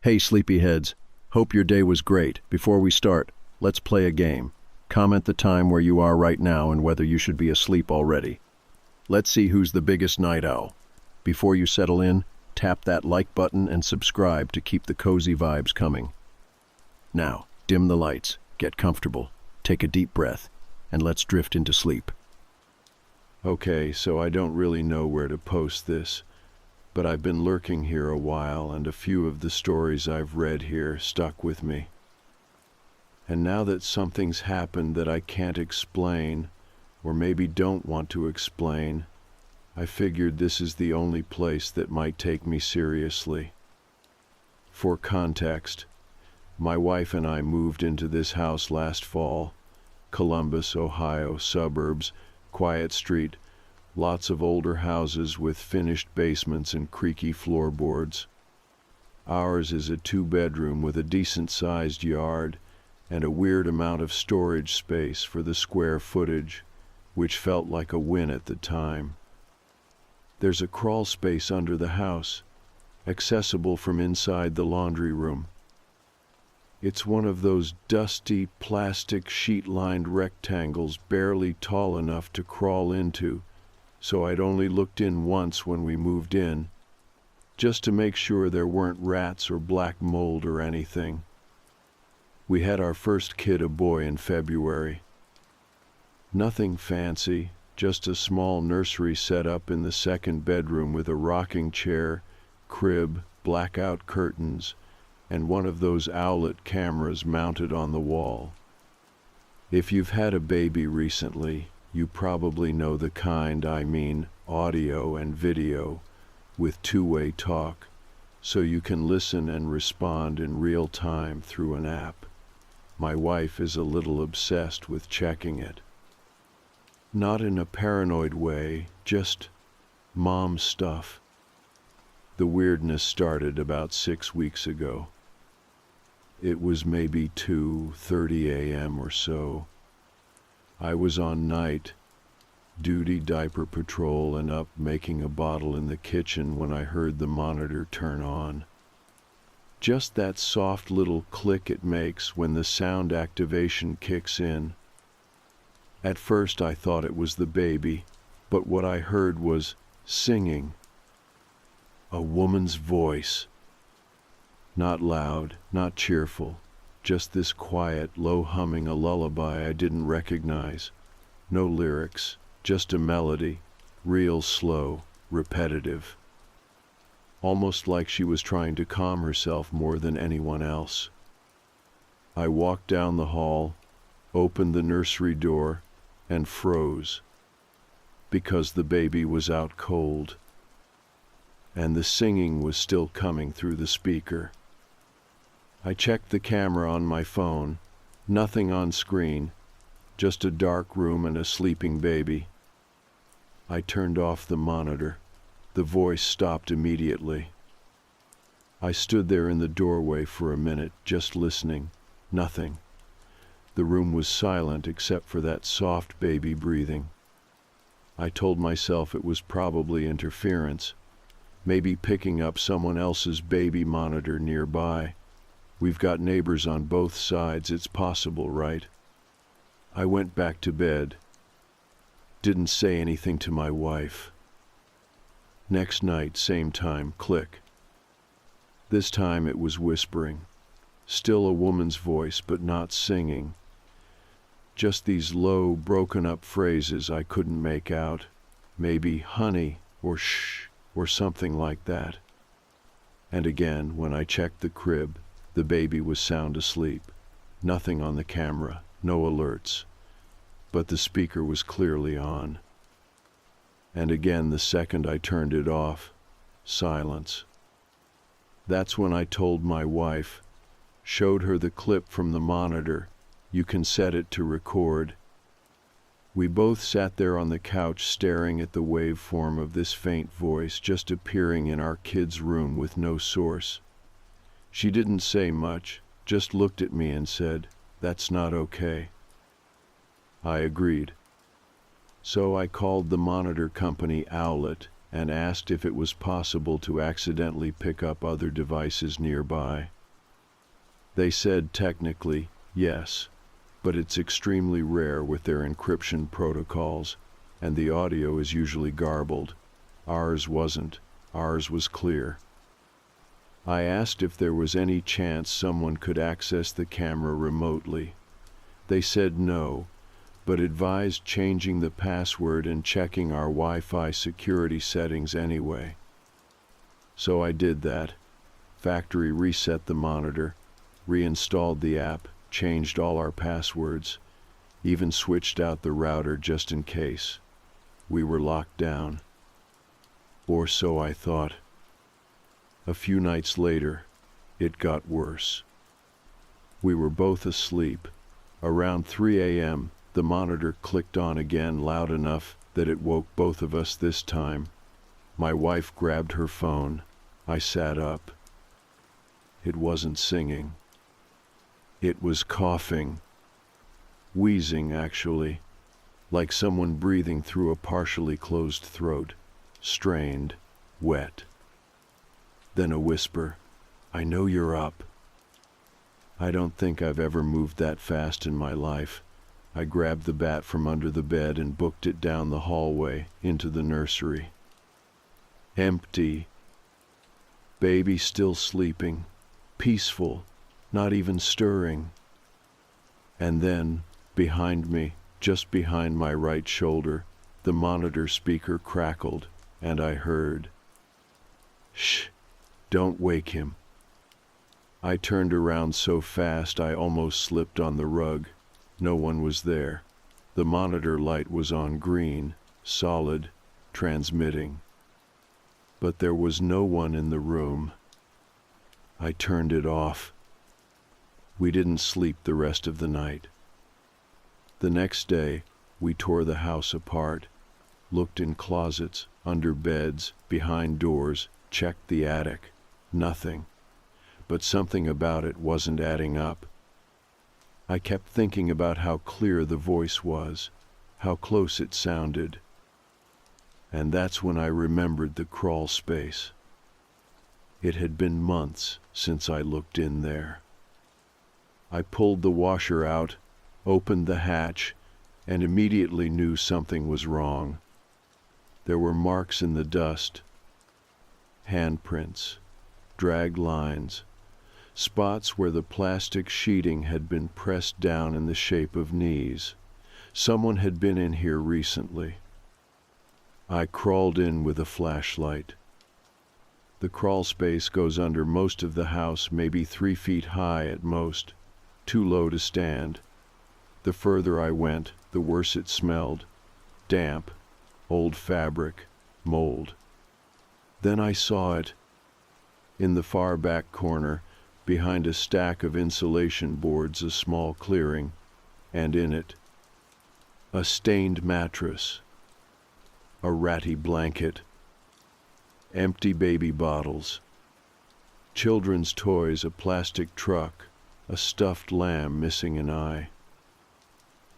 Hey sleepyheads, hope your day was great. Before we start, let's play a game. Comment the time where you are right now and whether you should be asleep already. Let's see who's the biggest night owl. Before you settle in, tap that like button and subscribe to keep the cozy vibes coming. Now, dim the lights, get comfortable, take a deep breath, and let's drift into sleep. Okay, so I don't really know where to post this, but I've been lurking here a while and a few of the stories I've read here stuck with me. And now that something's happened that I can't explain, or maybe don't want to explain, I figured this is the only place that might take me seriously. For context, my wife and I moved into this house last fall. Columbus, Ohio, suburbs, quiet street, lots of older houses with finished basements and creaky floorboards. Ours is a two-bedroom with a decent-sized yard and a weird amount of storage space for the square footage, which felt like a win at the time. There's a crawl space under the house, accessible from inside the laundry room. It's one of those dusty, plastic, sheet-lined rectangles barely tall enough to crawl into, so I'd only looked in once when we moved in, just to make sure there weren't rats or black mold or anything. We had our first kid, a boy, in February. Nothing fancy, just a small nursery set up in the second bedroom with a rocking chair, crib, blackout curtains, and one of those owlet cameras mounted on the wall. If you've had a baby recently, you probably know the kind, I mean audio and video, with two-way talk, so you can listen and respond in real time through an app. My wife is a little obsessed with checking it. Not in a paranoid way, just mom stuff. The weirdness started about 6 weeks ago. It was maybe 2:30 a.m. or so. I was on night duty diaper patrol and up making a bottle in the kitchen when I heard the monitor turn on. Just that soft little click it makes when the sound activation kicks in. At first I thought it was the baby, but what I heard was singing. A woman's voice. Not loud, not cheerful, just this quiet, low humming, a lullaby I didn't recognize. No lyrics, just a melody, real slow, repetitive. Almost like she was trying to calm herself more than anyone else. I walked down the hall, opened the nursery door, and froze, because the baby was out cold, and the singing was still coming through the speaker. I checked the camera on my phone, nothing on screen, just a dark room and a sleeping baby. I turned off the monitor. The voice stopped immediately. I stood there in the doorway for a minute, just listening. Nothing. The room was silent except for that soft baby breathing. I told myself it was probably interference, maybe picking up someone else's baby monitor nearby. We've got neighbors on both sides, it's possible, right? I went back to bed. Didn't say anything to my wife. Next night, same time, click. This time it was whispering. Still a woman's voice, but not singing. Just these low, broken-up phrases I couldn't make out. Maybe honey or shh or something like that. And again, when I checked the crib, the baby was sound asleep. Nothing on the camera, no alerts. But the speaker was clearly on. And again, the second I turned it off, silence. That's when I told my wife, showed her the clip from the monitor. You can set it to record. We both sat there on the couch staring at the waveform of this faint voice just appearing in our kid's room with no source. She didn't say much, just looked at me and said, "That's not okay." I agreed. So I called the monitor company Owlet and asked if it was possible to accidentally pick up other devices nearby. They said technically, yes, but it's extremely rare with their encryption protocols, and the audio is usually garbled. Ours wasn't. Ours was clear. I asked if there was any chance someone could access the camera remotely. They said no, but advised changing the password and checking our Wi-Fi security settings anyway. So I did that. Factory reset the monitor, reinstalled the app, changed all our passwords, even switched out the router just in case. We were locked down. Or so I thought. A few nights later, it got worse. We were both asleep. Around 3 a.m., the monitor clicked on again loud enough that it woke both of us this time. My wife grabbed her phone. I sat up. It wasn't singing. It was coughing. Wheezing, actually, like someone breathing through a partially closed throat. Strained, wet. Then a whisper, "I know you're up." I don't think I've ever moved that fast in my life. I grabbed the bat from under the bed and booked it down the hallway into the nursery. Empty. Baby still sleeping. Peaceful. Not even stirring. And then, behind me, just behind my right shoulder, the monitor speaker crackled, and I heard, "Shh, don't wake him." I turned around so fast I almost slipped on the rug. No one was there. The monitor light was on green, solid, transmitting. But there was no one in the room. I turned it off. We didn't sleep the rest of the night. The next day, we tore the house apart, looked in closets, under beds, behind doors, checked the attic. Nothing. But something about it wasn't adding up. I kept thinking about how clear the voice was, how close it sounded. And that's when I remembered the crawl space. It had been months since I looked in there. I pulled the washer out, opened the hatch, and immediately knew something was wrong. There were marks in the dust, handprints, dragged lines, spots where the plastic sheeting had been pressed down in the shape of knees. Someone had been in here recently. I crawled in with a flashlight. The crawl space goes under most of the house, maybe 3 feet high at most, too low to stand. The further I went, the worse it smelled. Damp, old fabric, mold. Then I saw it. In the far back corner, behind a stack of insulation boards, a small clearing, and in it, a stained mattress, a ratty blanket, empty baby bottles, children's toys, a plastic truck, a stuffed lamb missing an eye,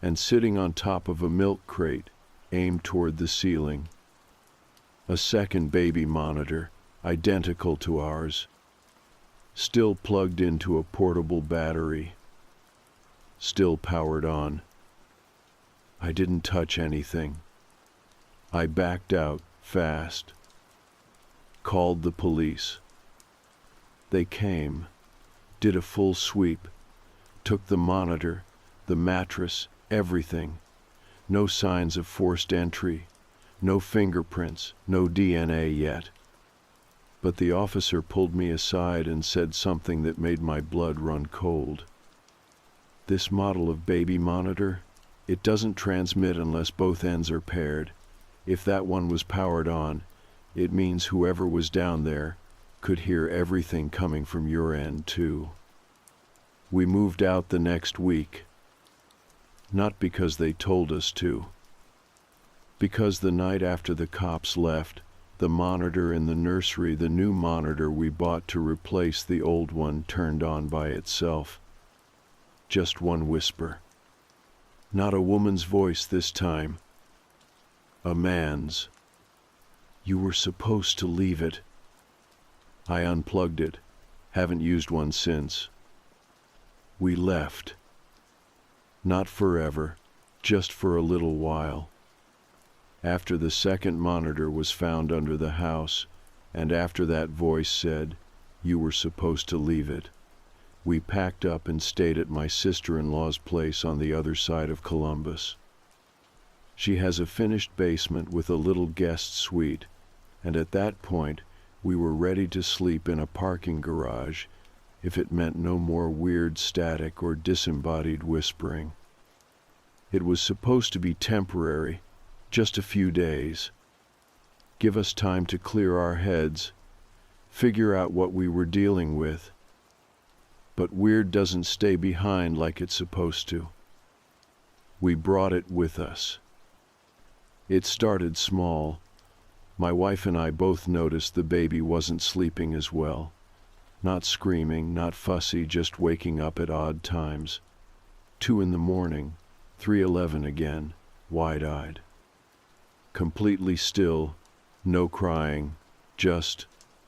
and sitting on top of a milk crate, aimed toward the ceiling, a second baby monitor, identical to ours, still plugged into a portable battery, still powered on. I didn't touch anything. I backed out fast. Called the police. They came, did a full sweep, took the monitor, the mattress, everything. No signs of forced entry, no fingerprints, no DNA yet. But the officer pulled me aside and said something that made my blood run cold. This model of baby monitor, it doesn't transmit unless both ends are paired. If that one was powered on, it means whoever was down there could hear everything coming from your end too. We moved out the next week. Not because they told us to. Because the night after the cops left, the monitor in the nursery, the new monitor we bought to replace the old one, turned on by itself. Just one whisper. Not a woman's voice this time. A man's. "You were supposed to leave it." I unplugged it. Haven't used one since. We left. Not forever, just for a little while. After the second monitor was found under the house, and after that voice said, "You were supposed to leave it," we packed up and stayed at my sister-in-law's place on the other side of Columbus. She has a finished basement with a little guest suite, and at that point, we were ready to sleep in a parking garage if it meant no more weird static or disembodied whispering. It was supposed to be temporary, just a few days. Give us time to clear our heads, figure out what we were dealing with. But weird doesn't stay behind like it's supposed to. We brought it with us. It started small. My wife and I both noticed the baby wasn't sleeping as well. Not screaming, not fussy, just waking up at odd times. 2 a.m, 3:11 again, wide-eyed. Completely still, no crying, just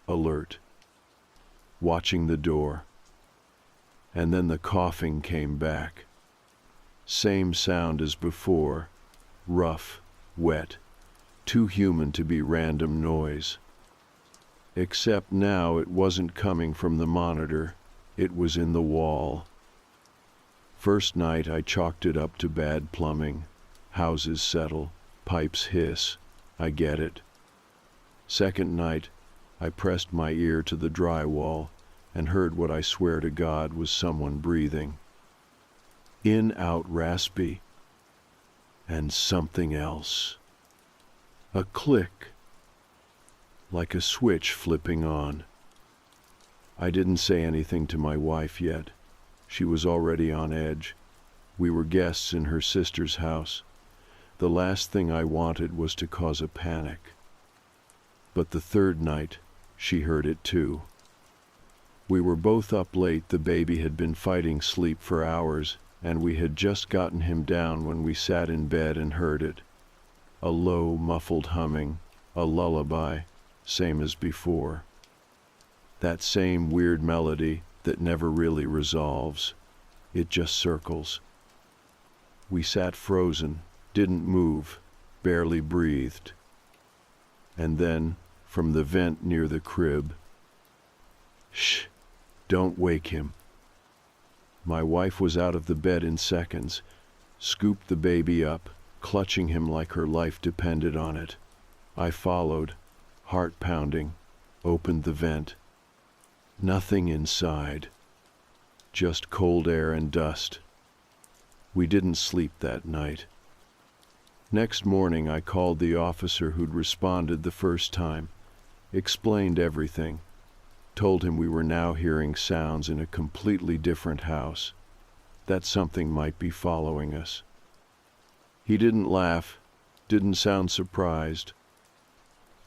alert. Watching the door. And then the coughing came back. Same sound as before, rough, wet, too human to be random noise. Except now it wasn't coming from the monitor, it was in the wall. First night I chalked it up to bad plumbing. Houses settle, pipes hiss, I get it. Second night, I pressed my ear to the drywall and heard what I swear to God was someone breathing. In, out, raspy. And something else. A click. Like a switch flipping on. I didn't say anything to my wife yet. She was already on edge. We were guests in her sister's house. The last thing I wanted was to cause a panic. But the third night, she heard it too. We were both up late. The baby had been fighting sleep for hours, and we had just gotten him down when we sat in bed and heard it. A low, muffled humming, a lullaby, same as before. That same weird melody that never really resolves. It just circles. We sat frozen, didn't move, barely breathed. And then, from the vent near the crib, "Shh, don't wake him." My wife was out of the bed in seconds, scooped the baby up, clutching him like her life depended on it. I followed, heart pounding, opened the vent. Nothing inside. Just cold air and dust. We didn't sleep that night. Next morning I called the officer who'd responded the first time, explained everything, told him we were now hearing sounds in a completely different house, that something might be following us. He didn't laugh, didn't sound surprised.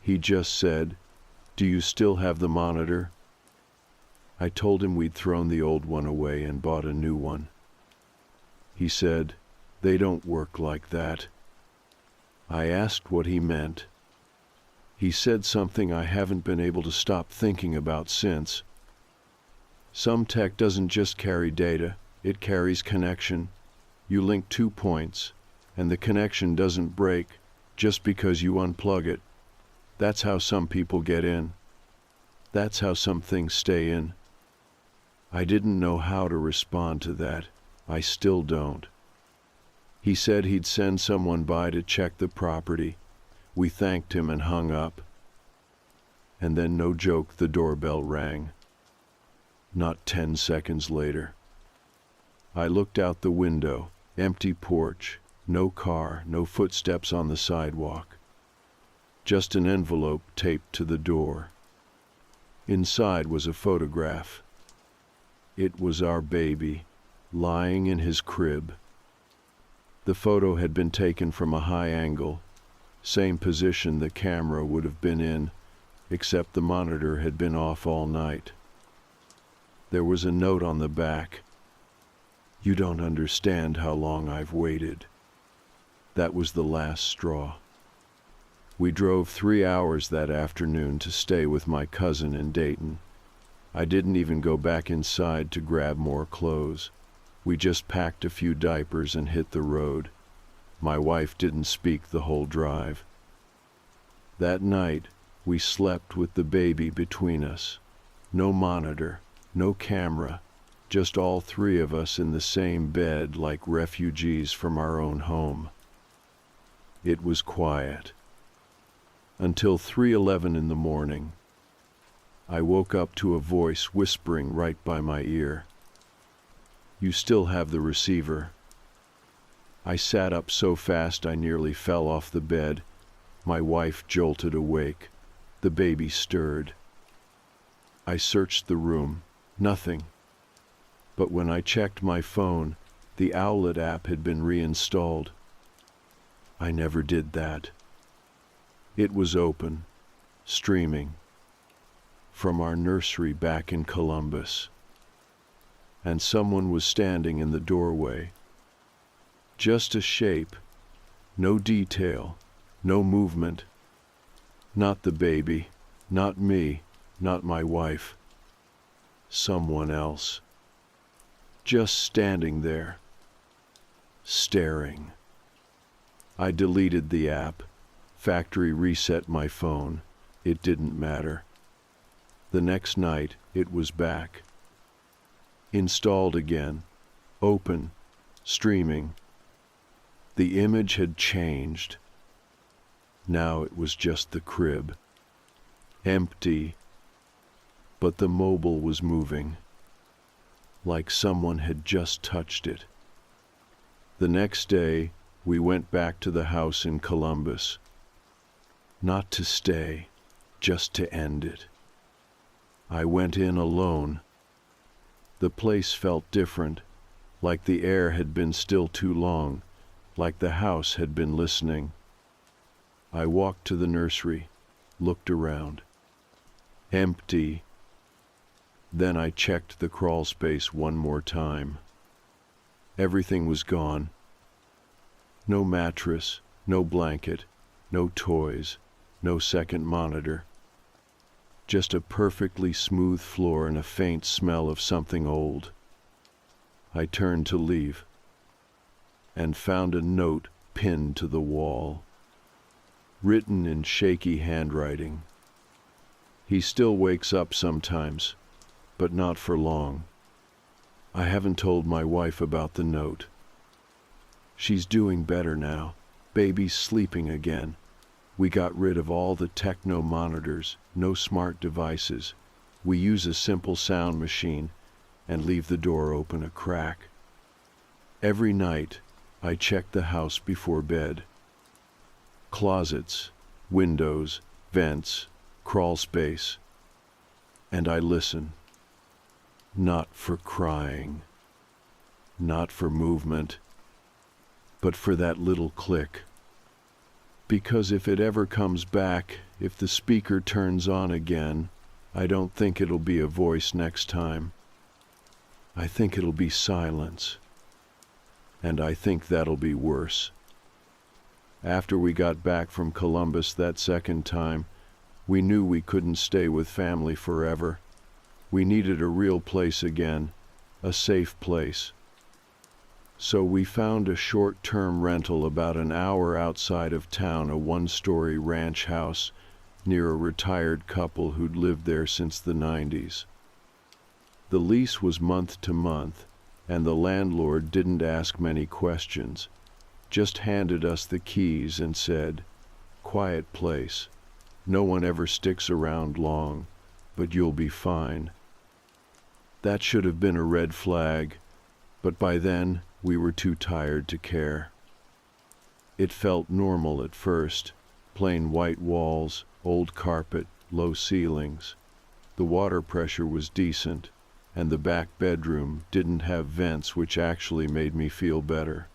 He just said, "Do you still have the monitor?" I told him we'd thrown the old one away and bought a new one. He said, "They don't work like that." I asked what he meant. He said something I haven't been able to stop thinking about since. Some tech doesn't just carry data, it carries connection. You link 2 points, and the connection doesn't break just because you unplug it. That's how some people get in. That's how some things stay in. I didn't know how to respond to that. I still don't. He said he'd send someone by to check the property. We thanked him and hung up. And then, no joke, the doorbell rang. Not 10 seconds later. I looked out the window, empty porch, no car, no footsteps on the sidewalk. Just an envelope taped to the door. Inside was a photograph. It was our baby, lying in his crib. The photo had been taken from a high angle, same position the camera would have been in, except the monitor had been off all night. There was a note on the back. "You don't understand how long I've waited." That was the last straw. We drove 3 hours that afternoon to stay with my cousin in Dayton. I didn't even go back inside to grab more clothes. We just packed a few diapers and hit the road. My wife didn't speak the whole drive. That night, we slept with the baby between us. No monitor, no camera, just all three of us in the same bed like refugees from our own home. It was quiet. Until 3:11 in the morning. I woke up to a voice whispering right by my ear. "You still have the receiver." I sat up so fast I nearly fell off the bed. My wife jolted awake. The baby stirred. I searched the room. Nothing. But when I checked my phone, the Owlet app had been reinstalled. I never did that. It was open, streaming, from our nursery back in Columbus. And someone was standing in the doorway. Just a shape, no detail, no movement. Not the baby, not me, not my wife. Someone else. Just standing there, staring. I deleted the app, factory reset my phone. It didn't matter. The next night, it was back. Installed again, open, streaming. The image had changed. Now it was just the crib. Empty, but the mobile was moving, like someone had just touched it. The next day, we went back to the house in Columbus. Not to stay, just to end it. I went in alone. The place felt different, like the air had been still too long, like the house had been listening. I walked to the nursery, looked around. Empty. Then I checked the crawl space one more time. Everything was gone. No mattress, no blanket, no toys, no second monitor. Just a perfectly smooth floor and a faint smell of something old. I turned to leave and found a note pinned to the wall, written in shaky handwriting. "He still wakes up sometimes, but not for long. I haven't told my wife about the note. She's doing better now. Baby's sleeping again. We got rid of all the techno monitors, no smart devices. We use a simple sound machine and leave the door open a crack. Every night, I check the house before bed. Closets, windows, vents, crawl space. And I listen. Not for crying, not for movement, but for that little click. Because if it ever comes back, if the speaker turns on again, I don't think it'll be a voice next time. I think it'll be silence. And I think that'll be worse. After we got back from Columbus that second time, we knew we couldn't stay with family forever. We needed a real place again, a safe place. So we found a short-term rental about an hour outside of town, a one-story ranch house near a retired couple who'd lived there since the 90s. The lease was month to month, and the landlord didn't ask many questions, just handed us the keys and said, "Quiet place. No one ever sticks around long, but you'll be fine." That should have been a red flag, but by then we were too tired to care. It felt normal at first, plain white walls, old carpet, low ceilings. The water pressure was decent, and the back bedroom didn't have vents, which actually made me feel better.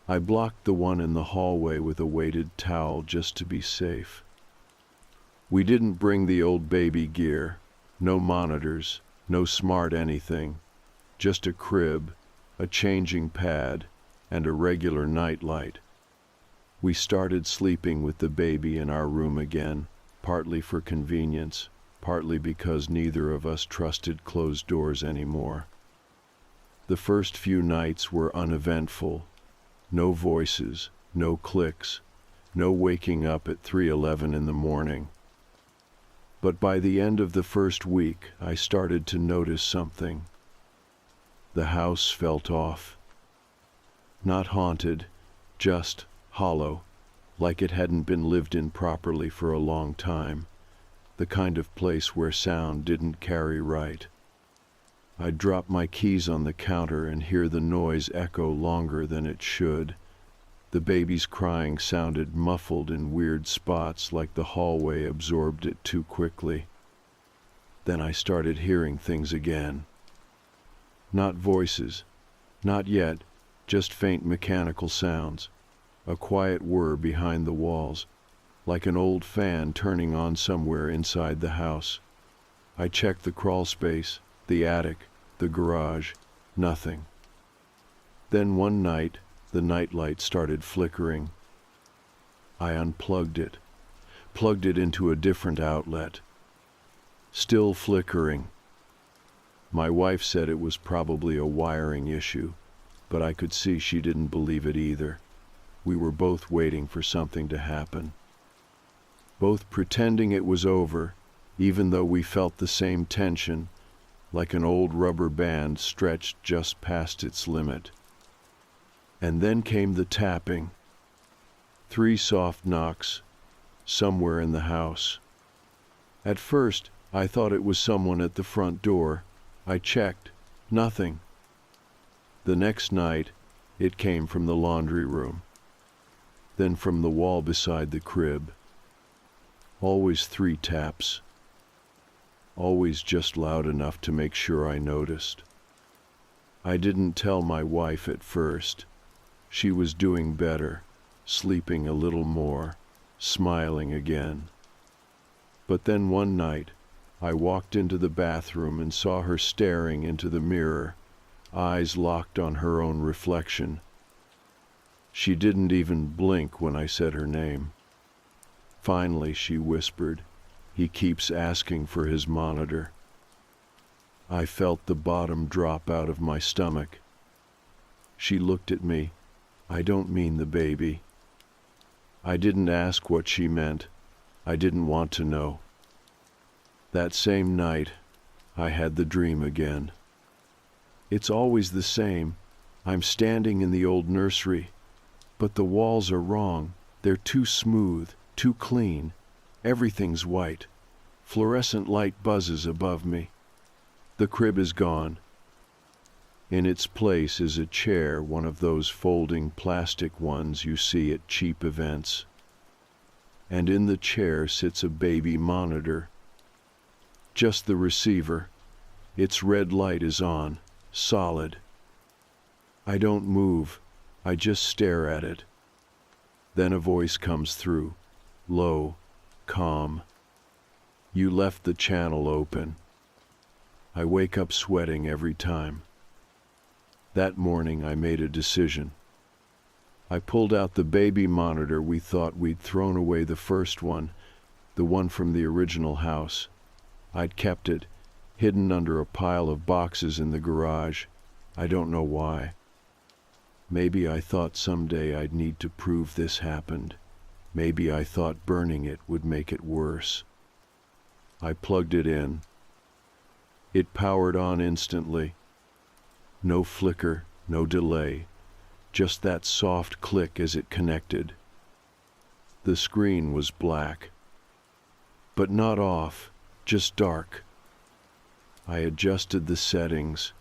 I blocked the one in the hallway with a weighted towel just to be safe. We didn't bring the old baby gear, no monitors, no smart anything, just a crib, a changing pad, and a regular nightlight. We started sleeping with the baby in our room again, partly for convenience, partly because neither of us trusted closed doors anymore. The first few nights were uneventful. No voices, no clicks, no waking up at 3:11 in the morning. But by the end of the first week, I started to notice something. The house felt off. Not haunted, just hollow, like it hadn't been lived in properly for a long time. The kind of place where sound didn't carry right. I'd drop my keys on the counter and hear the noise echo longer than it should. The baby's crying sounded muffled in weird spots, like the hallway absorbed it too quickly. Then I started hearing things again. Not voices, not yet, just faint mechanical sounds. A quiet whir behind the walls, like an old fan turning on somewhere inside the house. I checked the crawl space, the attic, the garage, nothing. Then one night, the nightlight started flickering. I unplugged it, plugged it into a different outlet. Still flickering. My wife said it was probably a wiring issue, but I could see she didn't believe it either. We were both waiting for something to happen. Both pretending it was over, even though we felt the same tension, like an old rubber band stretched just past its limit. And then came the tapping. 3 soft knocks, somewhere in the house. At first, I thought it was someone at the front door. I checked. Nothing. The next night, it came from the laundry room. Then from the wall beside the crib. Always 3 taps. Always just loud enough to make sure I noticed. I didn't tell my wife at first. She was doing better, sleeping a little more, smiling again. But then one night, I walked into the bathroom and saw her staring into the mirror, eyes locked on her own reflection. She didn't even blink when I said her name. Finally, she whispered, "He keeps asking for his monitor." I felt the bottom drop out of my stomach. She looked at me. "I don't mean the baby." I didn't ask what she meant. I didn't want to know. That same night, I had the dream again. It's always the same. I'm standing in the old nursery, but the walls are wrong. They're too smooth, too clean. Everything's white. Fluorescent light buzzes above me. The crib is gone. In its place is a chair, one of those folding plastic ones you see at cheap events. And in the chair sits a baby monitor. Just the receiver. Its red light is on, solid. I don't move. I just stare at it. Then a voice comes through, low, calm. "You left the channel open." I wake up sweating every time. That morning I made a decision. I pulled out the baby monitor we thought we'd thrown away the first one, the one from the original house. I'd kept it, hidden under a pile of boxes in the garage. I don't know why. Maybe I thought someday I'd need to prove this happened. Maybe I thought burning it would make it worse. I plugged it in. It powered on instantly. No flicker, no delay, just that soft click as it connected. The screen was black, but not off, just dark. I adjusted the settings,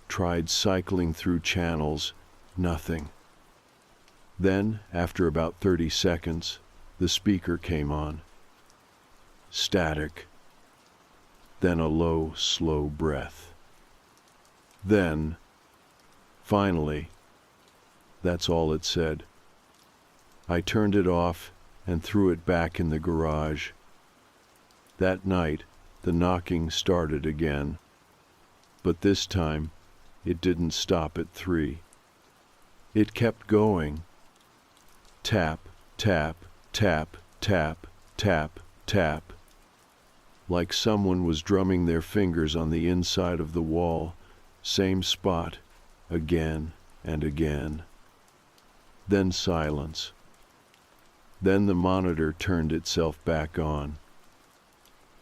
tried cycling through channels, nothing. Then, after about 30 seconds, the speaker came on. Static. Then a low, slow breath. Then, finally, that's all it said. I turned it off and threw it back in the garage. That night, the knocking started again. But this time, it didn't stop at 3. It kept going. Tap, tap, tap, tap, tap, tap. Like someone was drumming their fingers on the inside of the wall, same spot, again and again. Then silence. Then the monitor turned itself back on.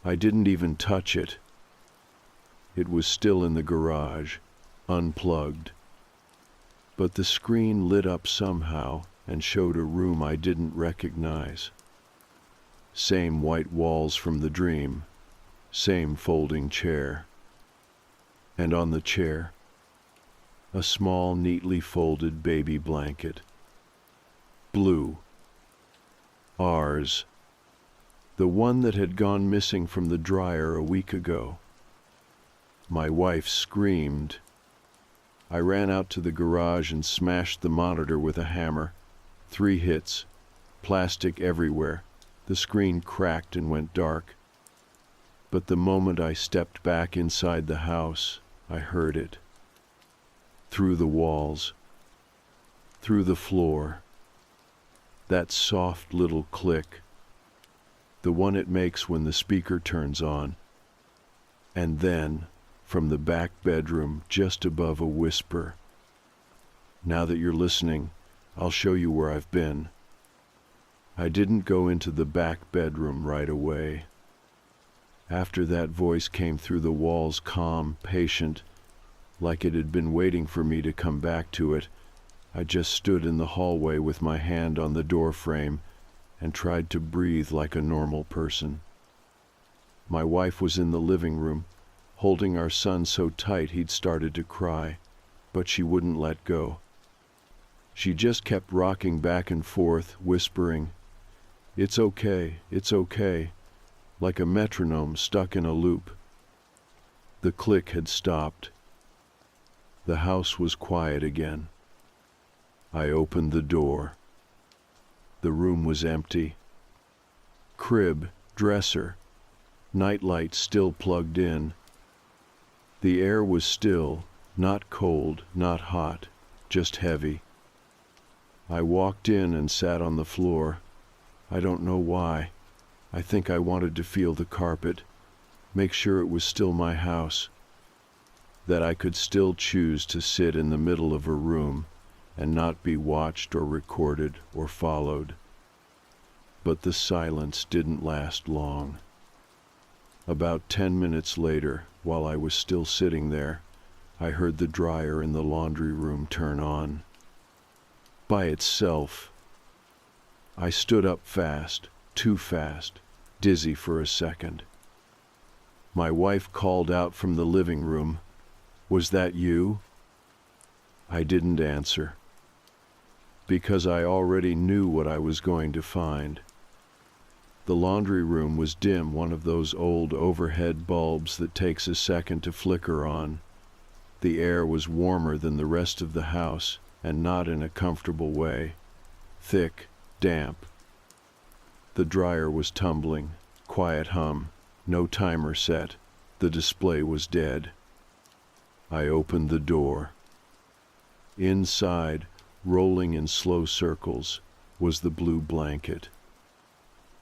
I didn't even touch it. It was still in the garage, unplugged. But the screen lit up somehow and showed a room I didn't recognize. Same white walls from the dream, same folding chair. And on the chair, a small, neatly folded baby blanket. Blue. Ours. The one that had gone missing from the dryer a week ago. My wife screamed. I ran out to the garage and smashed the monitor with a hammer. 3 hits, plastic everywhere. The screen cracked and went dark. But the moment I stepped back inside the house, I heard it. Through the walls, through the floor. That soft little click, the one it makes when the speaker turns on. And then, from the back bedroom just above, a whisper. Now that you're listening, I'll show you where I've been. I didn't go into the back bedroom right away. After that voice came through the walls, calm, patient, like it had been waiting for me to come back to it, I just stood in the hallway with my hand on the door frame and tried to breathe like a normal person. My wife was in the living room, holding our son so tight he'd started to cry, but she wouldn't let go. She just kept rocking back and forth, whispering, it's okay, like a metronome stuck in a loop. The click had stopped. The house was quiet again. I opened the door. The room was empty. Crib, dresser, nightlight still plugged in. The air was still, not cold, not hot, just heavy. I walked in and sat on the floor. I don't know why. I think I wanted to feel the carpet, make sure it was still my house, that I could still choose to sit in the middle of a room and not be watched or recorded or followed. But the silence didn't last long. About 10 minutes later, while I was still sitting there, I heard the dryer in the laundry room turn on. By itself. I stood up fast, too fast, dizzy for a second. My wife called out from the living room, "Was that you?" I didn't answer, because I already knew what I was going to find. The laundry room was dim, one of those old overhead bulbs that takes a second to flicker on. The air was warmer than the rest of the house, and not in a comfortable way. Thick, damp. The dryer was tumbling, quiet hum, no timer set. The display was dead. I opened the door. Inside, rolling in slow circles, was the blue blanket.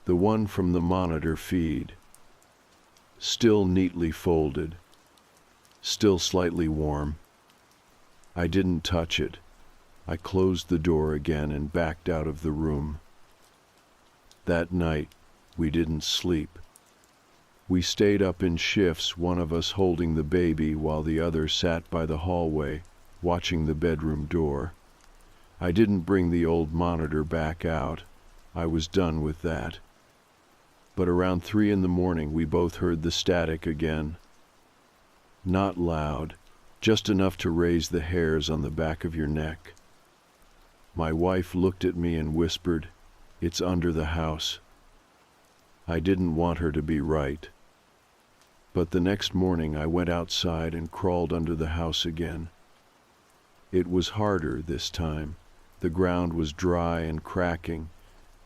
The one from the monitor feed. Still neatly folded. Still slightly warm. I didn't touch it. I closed the door again and backed out of the room. That night, we didn't sleep. We stayed up in shifts, one of us holding the baby while the other sat by the hallway, watching the bedroom door. I didn't bring the old monitor back out. I was done with that. But around 3 in the morning, we both heard the static again. Not loud, just enough to raise the hairs on the back of your neck. My wife looked at me and whispered, "It's under the house." I didn't want her to be right. But the next morning I went outside and crawled under the house again. It was harder this time. The ground was dry and cracking.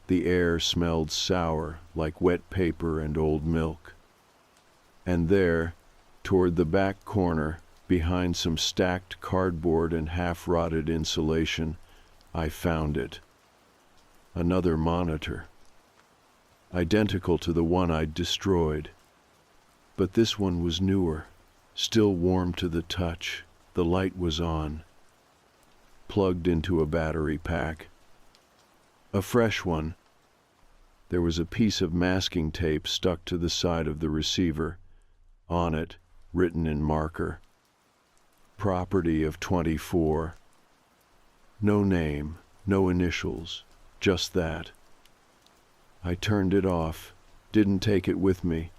The air smelled sour, like wet paper and old milk. And there, toward the back corner, behind some stacked cardboard and half-rotted insulation, I found it. Another monitor. Identical to the one I'd destroyed. But this one was newer, still warm to the touch. The light was on. plugged into a battery pack. A fresh one. There was a piece of masking tape stuck to the side of the receiver. On it, written in marker, "Property of 24. No name, no initials, just that. I turned it off, didn't take it with me,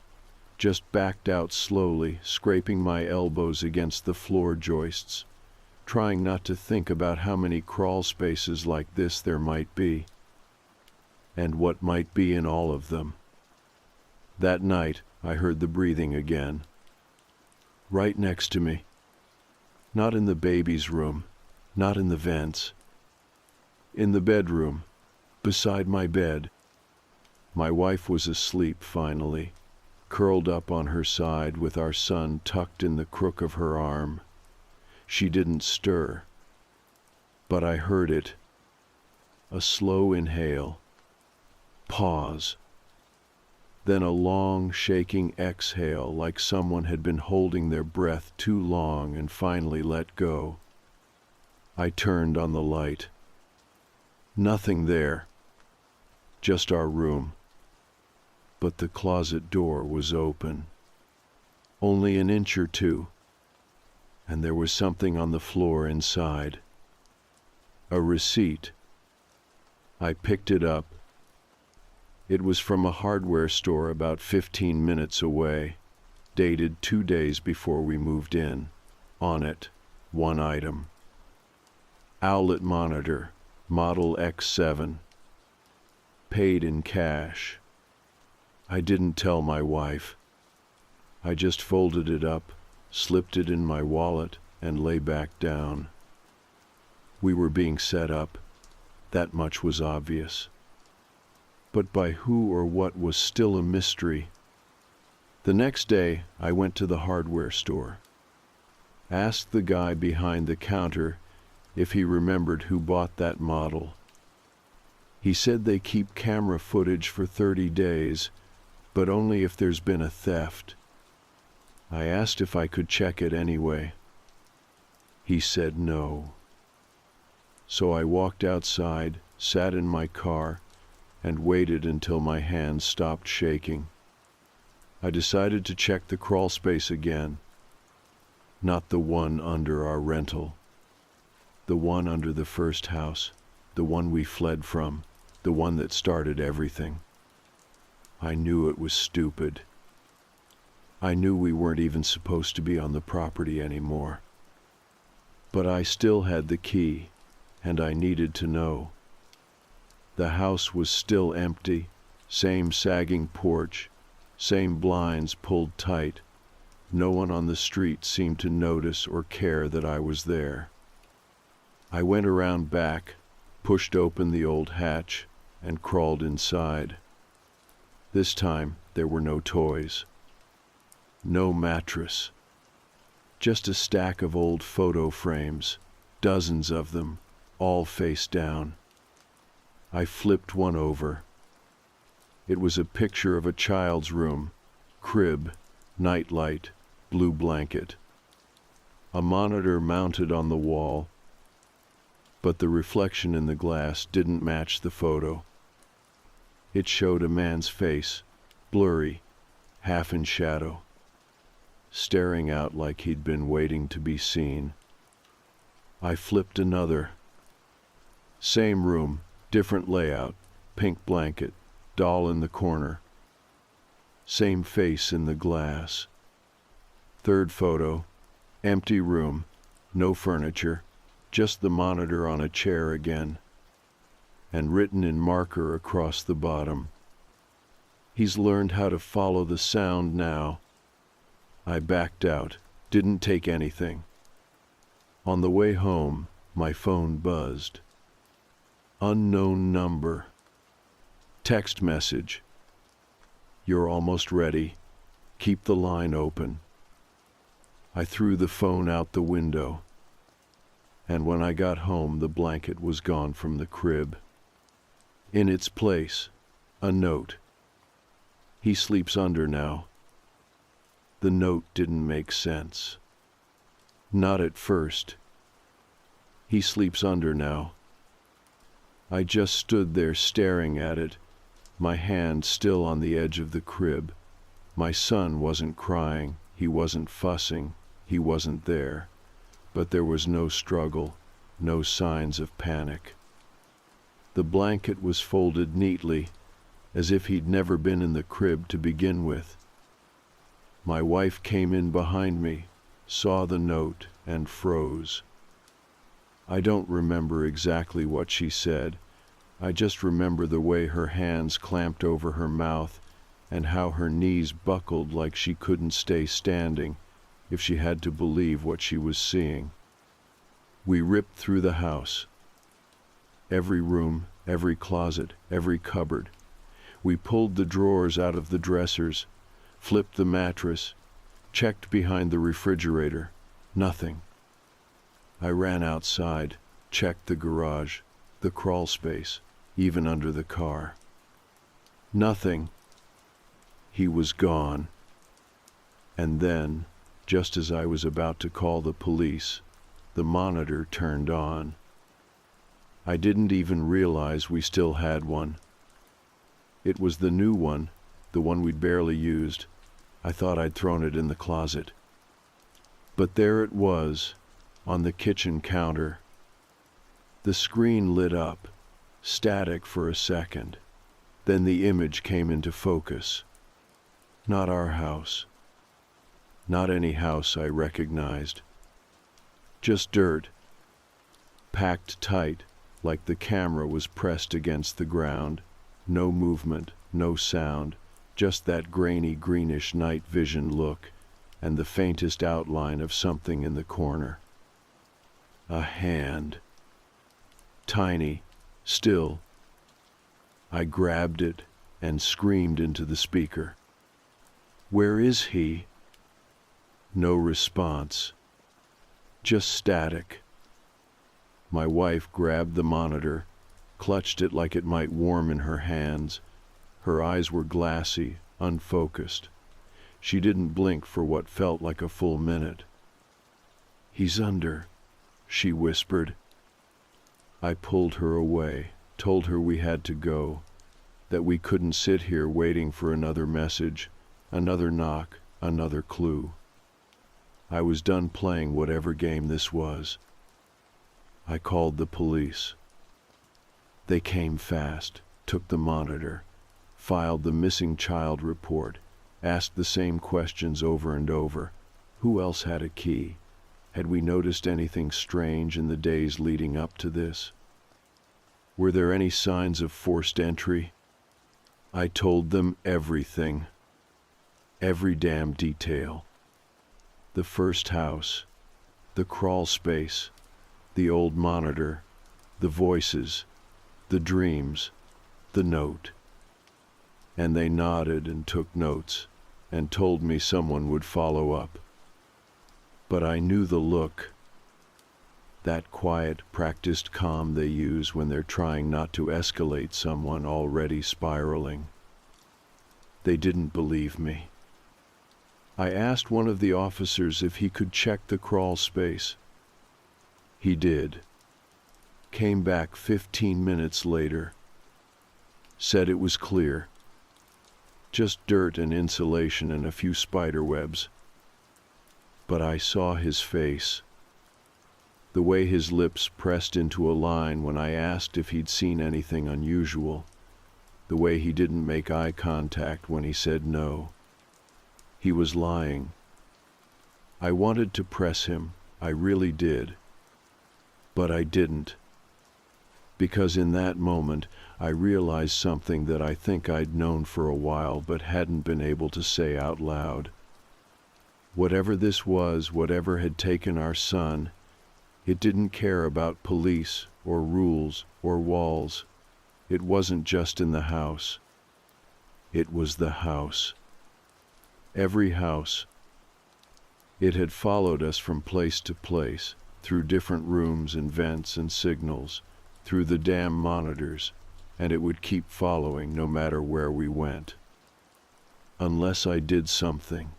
just backed out slowly, scraping my elbows against the floor joists, trying not to think about how many crawl spaces like this there might be, and what might be in all of them. That night, I heard the breathing again. Right next to me. Not in the baby's room, not in the vents. In the bedroom, beside my bed. My wife was asleep finally, curled up on her side with our son tucked in the crook of her arm. She didn't stir. But I heard it. A slow inhale. Pause. Then a long, shaking exhale like someone had been holding their breath too long and finally let go. I turned on the light. Nothing there. Just our room. But the closet door was open. Only an inch or two. And there was something on the floor inside. A receipt. I picked it up. It was from a hardware store about 15 minutes away, dated 2 days before we moved in. On it, one item. Owlet monitor, model X7. Paid in cash. I didn't tell my wife. I just folded it up, slipped it in my wallet, and lay back down. We were being set up. That much was obvious. But by who or what was still a mystery. The next day, I went to the hardware store. Asked the guy behind the counter if he remembered who bought that model. He said they keep camera footage for 30 days, but only if there's been a theft. I asked if I could check it anyway. He said no. So I walked outside, sat in my car, and waited until my hands stopped shaking. I decided to check the crawl space again. Not the one under our rental. The one under the first house, the one we fled from, the one that started everything. I knew it was stupid. I knew we weren't even supposed to be on the property anymore. But I still had the key, and I needed to know. The house was still empty, same sagging porch, same blinds pulled tight. No one on the street seemed to notice or care that I was there. I went around back, pushed open the old hatch, and crawled inside. This time, there were no toys. No mattress. Just a stack of old photo frames, dozens of them, all face down. I flipped one over. It was a picture of a child's room, crib, nightlight, blue blanket. A monitor mounted on the wall, but the reflection in the glass didn't match the photo. It showed a man's face, blurry, half in shadow, staring out like he'd been waiting to be seen. I flipped another. Same room, different layout, pink blanket, doll in the corner. Same face in the glass. Third photo, empty room, no furniture, just the monitor on a chair again, and written in marker across the bottom. He's learned how to follow the sound now. I backed out, didn't take anything. On the way home, my phone buzzed. Unknown number. Text message. You're almost ready. Keep the line open. I threw the phone out the window, and when I got home, the blanket was gone from the crib. In its place, a note. He sleeps under now. The note didn't make sense. Not at first. He sleeps under now. I just stood there staring at it, my hand still on the edge of the crib. My son wasn't crying, he wasn't fussing, he wasn't there. But there was no struggle, no signs of panic. The blanket was folded neatly, as if he'd never been in the crib to begin with. My wife came in behind me, saw the note, and froze. I don't remember exactly what she said. I just remember the way her hands clamped over her mouth and how her knees buckled like she couldn't stay standing if she had to believe what she was seeing. We ripped through the house. Every room, every closet, every cupboard. We pulled the drawers out of the dressers, flipped the mattress, checked behind the refrigerator. Nothing. I ran outside, checked the garage, the crawl space, even under the car. Nothing. He was gone. And then, just as I was about to call the police, the monitor turned on. I didn't even realize we still had one. It was the new one, the one we'd barely used. I thought I'd thrown it in the closet. But there it was, on the kitchen counter. The screen lit up, static for a second. Then the image came into focus. Not our house. Not any house I recognized. Just dirt, packed tight, like the camera was pressed against the ground. No movement, no sound, just that grainy greenish night vision look and the faintest outline of something in the corner. A hand. Tiny, still. I grabbed it and screamed into the speaker. Where is he? No response. Just static. My wife grabbed the monitor, clutched it like it might warm in her hands. Her eyes were glassy, unfocused. She didn't blink for what felt like a full minute. He's under, she whispered. I pulled her away, told her we had to go, that we couldn't sit here waiting for another message, another knock, another clue. I was done playing whatever game this was. I called the police. They came fast, took the monitor, filed the missing child report, asked the same questions over and over. Who else had a key? Had we noticed anything strange in the days leading up to this? Were there any signs of forced entry? I told them everything. Every damn detail. The first house, the crawl space, the old monitor, the voices, the dreams, the note. And they nodded and took notes and told me someone would follow up. But I knew the look, that quiet, practiced calm they use when they're trying not to escalate someone already spiraling. They didn't believe me. I asked one of the officers if he could check the crawl space. He did. Came back 15 minutes later. Said it was clear. Just dirt and insulation and a few spider webs. But I saw his face. The way his lips pressed into a line when I asked if he'd seen anything unusual. The way he didn't make eye contact when he said no. He was lying. I wanted to press him, I really did. But I didn't. Because in that moment, I realized something that I think I'd known for a while but hadn't been able to say out loud. Whatever this was, whatever had taken our son, it didn't care about police or rules or walls. It wasn't just in the house. It was the house. Every house. It had followed us from place to place, through different rooms and vents and signals, through the damn monitors, and it would keep following no matter where we went. Unless I did something.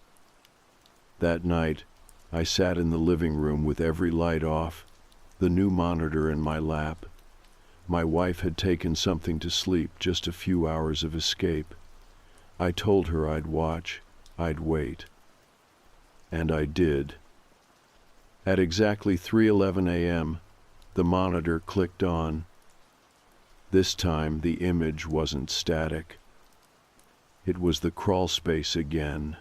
That night, I sat in the living room with every light off, The new monitor in my lap. My wife had taken something to sleep, just a few hours of escape. I told her I'd watch, I'd wait. And I did. At exactly 3:11 a.m., the monitor clicked on. This time the image wasn't static. It was the crawl space again.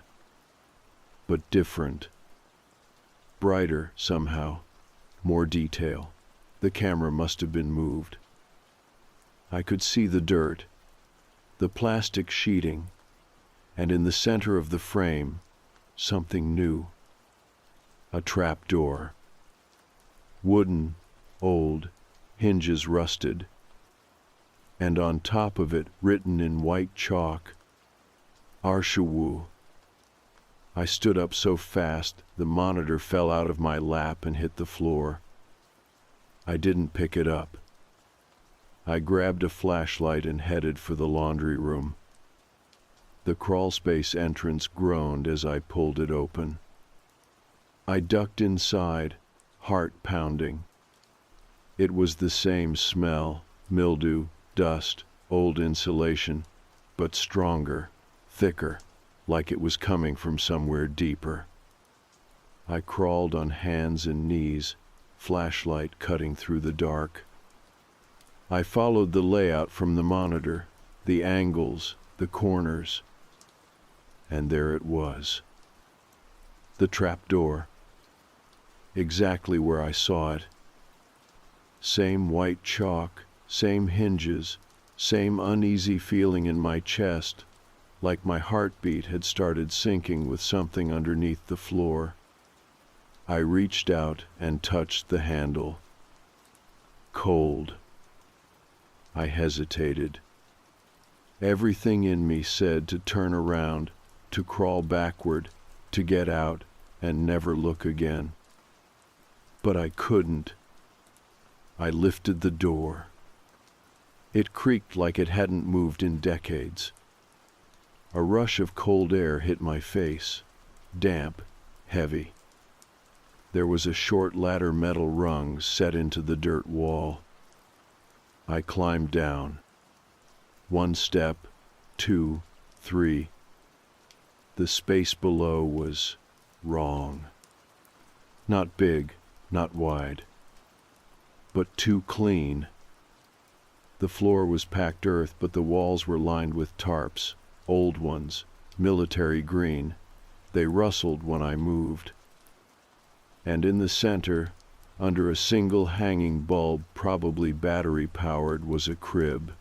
But different. Brighter, somehow. More detail. The camera must have been moved. I could see the dirt, the plastic sheeting, and in the center of the frame, something new. A trap door. Wooden, old, hinges rusted. And on top of it, written in white chalk, Arshawu. I stood up so fast, the monitor fell out of my lap and hit the floor. I didn't pick it up. I grabbed a flashlight and headed for the laundry room. The crawlspace entrance groaned as I pulled it open. I ducked inside, heart pounding. It was the same smell, mildew, dust, old insulation, but stronger, thicker, like it was coming from somewhere deeper. I crawled on hands and knees, flashlight cutting through the dark. I followed the layout from the monitor, the angles, the corners. And there it was. The trap door. Exactly where I saw it. Same white chalk, same hinges, same uneasy feeling in my chest, like my heartbeat had started sinking with something underneath the floor. I reached out and touched the handle. Cold. I hesitated. Everything in me said to turn around, to crawl backward, to get out and never look again. But I couldn't. I lifted the door. It creaked like it hadn't moved in decades. A rush of cold air hit my face, damp, heavy. There was a short ladder metal rung set into the dirt wall. I climbed down. 1 step, 2, 3. The space below was wrong. Not big, not wide, but too clean. The floor was packed earth, but the walls were lined with tarps, old ones, military green. They rustled when I moved. And in the center, under a single hanging bulb, probably battery-powered, was a crib.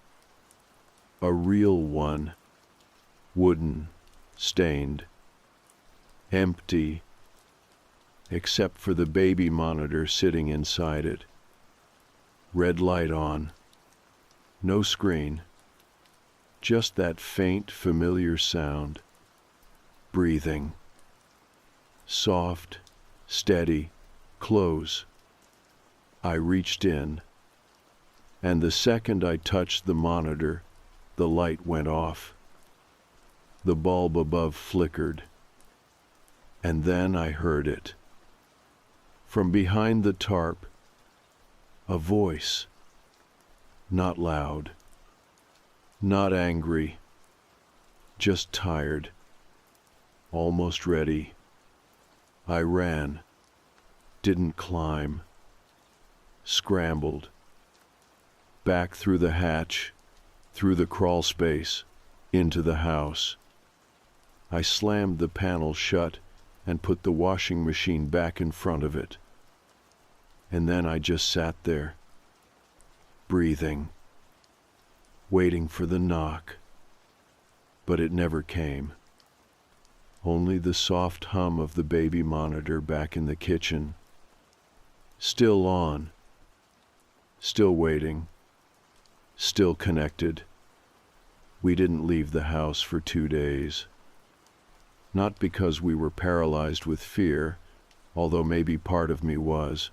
A real one. Wooden, stained, empty, except for the baby monitor sitting inside it. Red light on. No screen. Just that faint, familiar sound. Breathing. Soft, steady, close. I reached in, and the second I touched the monitor, the light went off. The bulb above flickered, and then I heard it. From behind the tarp, a voice. Not loud, not angry, just tired, almost ready. I ran, didn't climb, scrambled, back through the hatch, through the crawl space, into the house. I slammed the panel shut and put the washing machine back in front of it. And then I just sat there, breathing, waiting for the knock. But it never came. Only the soft hum of the baby monitor back in the kitchen. Still on. Still waiting. Still connected. We didn't leave the house for 2 days. Not because we were paralyzed with fear, although maybe part of me was,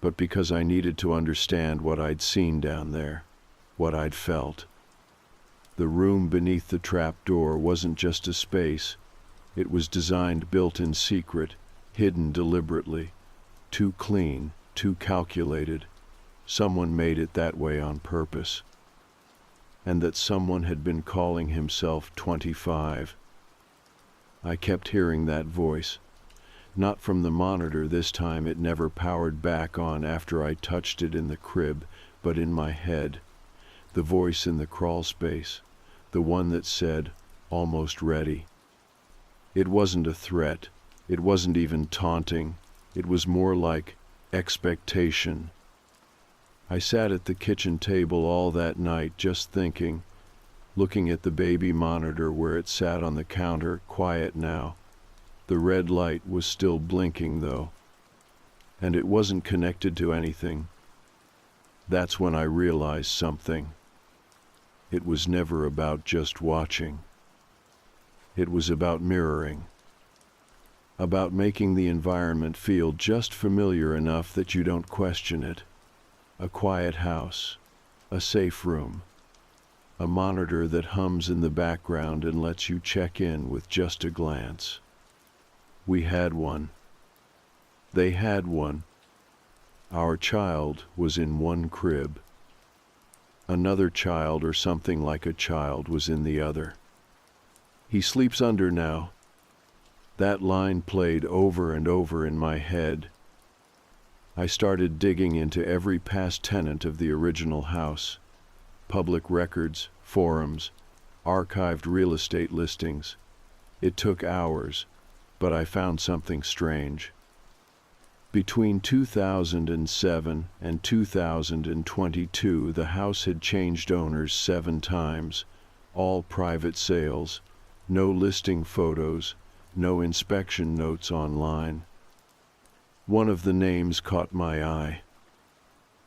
but because I needed to understand what I'd seen down there, what I'd felt. The room beneath the trap door wasn't just a space. It was designed, built in secret, hidden deliberately, too clean, too calculated. Someone made it that way on purpose. And that someone had been calling himself 25. I kept hearing that voice. Not from the monitor this time, it never powered back on after I touched it in the crib, but in my head. The voice in the crawl space, the one that said, "Almost ready." It wasn't a threat, it wasn't even taunting, it was more like expectation. I sat at the kitchen table all that night just thinking, looking at the baby monitor where it sat on the counter, quiet now. The red light was still blinking though, and it wasn't connected to anything. That's when I realized something. It was never about just watching. It was about mirroring. About making the environment feel just familiar enough that you don't question it. A quiet house, a safe room, a monitor that hums in the background and lets you check in with just a glance. We had one. They had one. Our child was in one crib. Another child, or something like a child, was in the other. He sleeps under now. That line played over and over in my head. I started digging into every past tenant of the original house. Public records, forums, archived real estate listings. It took hours, but I found something strange. Between 2007 and 2022, the house had changed owners 7 times, all private sales, no listing photos, no inspection notes online. One of the names caught my eye.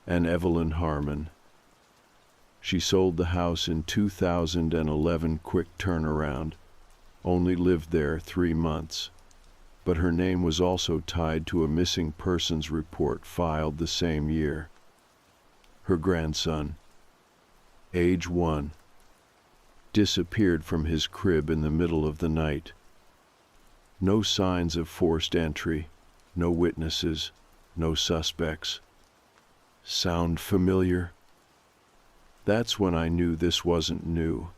An Evelyn Harmon. She sold the house in 2011, quick turnaround, only lived there 3 months. But her name was also tied to a missing persons report filed the same year. Her grandson, age 1, disappeared from his crib in the middle of the night. No signs of forced entry, no witnesses, no suspects. Sound familiar? That's when I knew this wasn't new.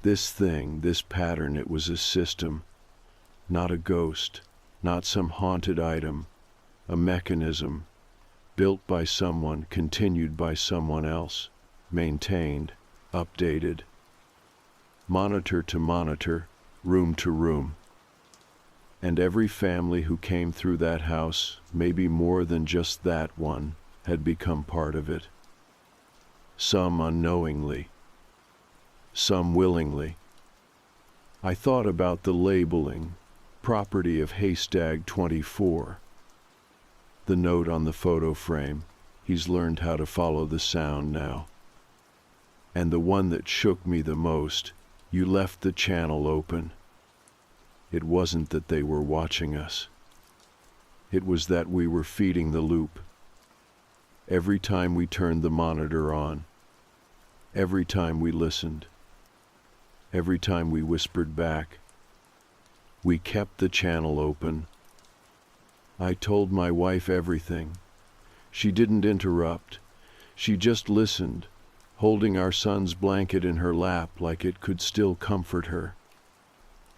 This thing, this pattern, it was a system. Not a ghost, not some haunted item, a mechanism, built by someone, continued by someone else, maintained, updated. Monitor to monitor, room to room. And every family who came through that house, maybe more than just that one, had become part of it. Some unknowingly, some willingly. I thought about the labeling, property of Haystack 24. The note on the photo frame, he's learned how to follow the sound now. And the one that shook me the most, you left the channel open. It wasn't that they were watching us. It was that we were feeding the loop. Every time we turned the monitor on, every time we listened, every time we whispered back, we kept the channel open. I told my wife everything. She didn't interrupt. She just listened, holding our son's blanket in her lap like it could still comfort her.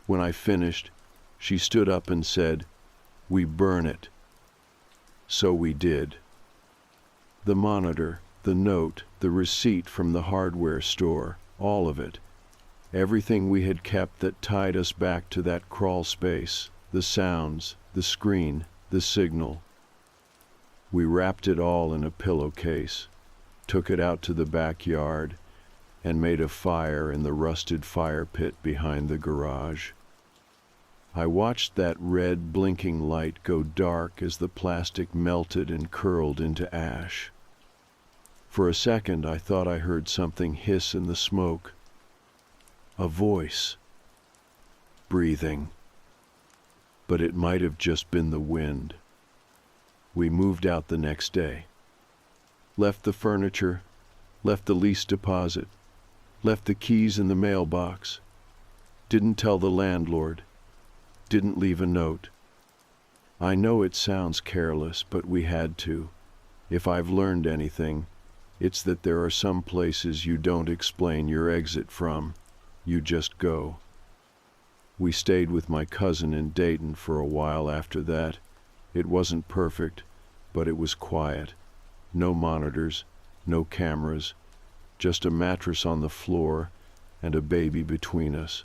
When I finished, she stood up and said, "We burn it." So we did. The monitor, the note, the receipt from the hardware store, all of it. Everything we had kept that tied us back to that crawl space, the sounds, the screen, the signal. We wrapped it all in a pillowcase, took it out to the backyard, and made a fire in the rusted fire pit behind the garage. I watched that red blinking light go dark as the plastic melted and curled into ash. For a second I thought I heard something hiss in the smoke. A voice. Breathing. But it might have just been the wind. We moved out the next day. Left the furniture, left the lease deposit, left the keys in the mailbox. Didn't tell the landlord. Didn't leave a note. I know it sounds careless, but we had to. If I've learned anything, it's that there are some places you don't explain your exit from. You just go. We stayed with my cousin in Dayton for a while after that. It wasn't perfect, but it was quiet. No monitors, no cameras, just a mattress on the floor and a baby between us.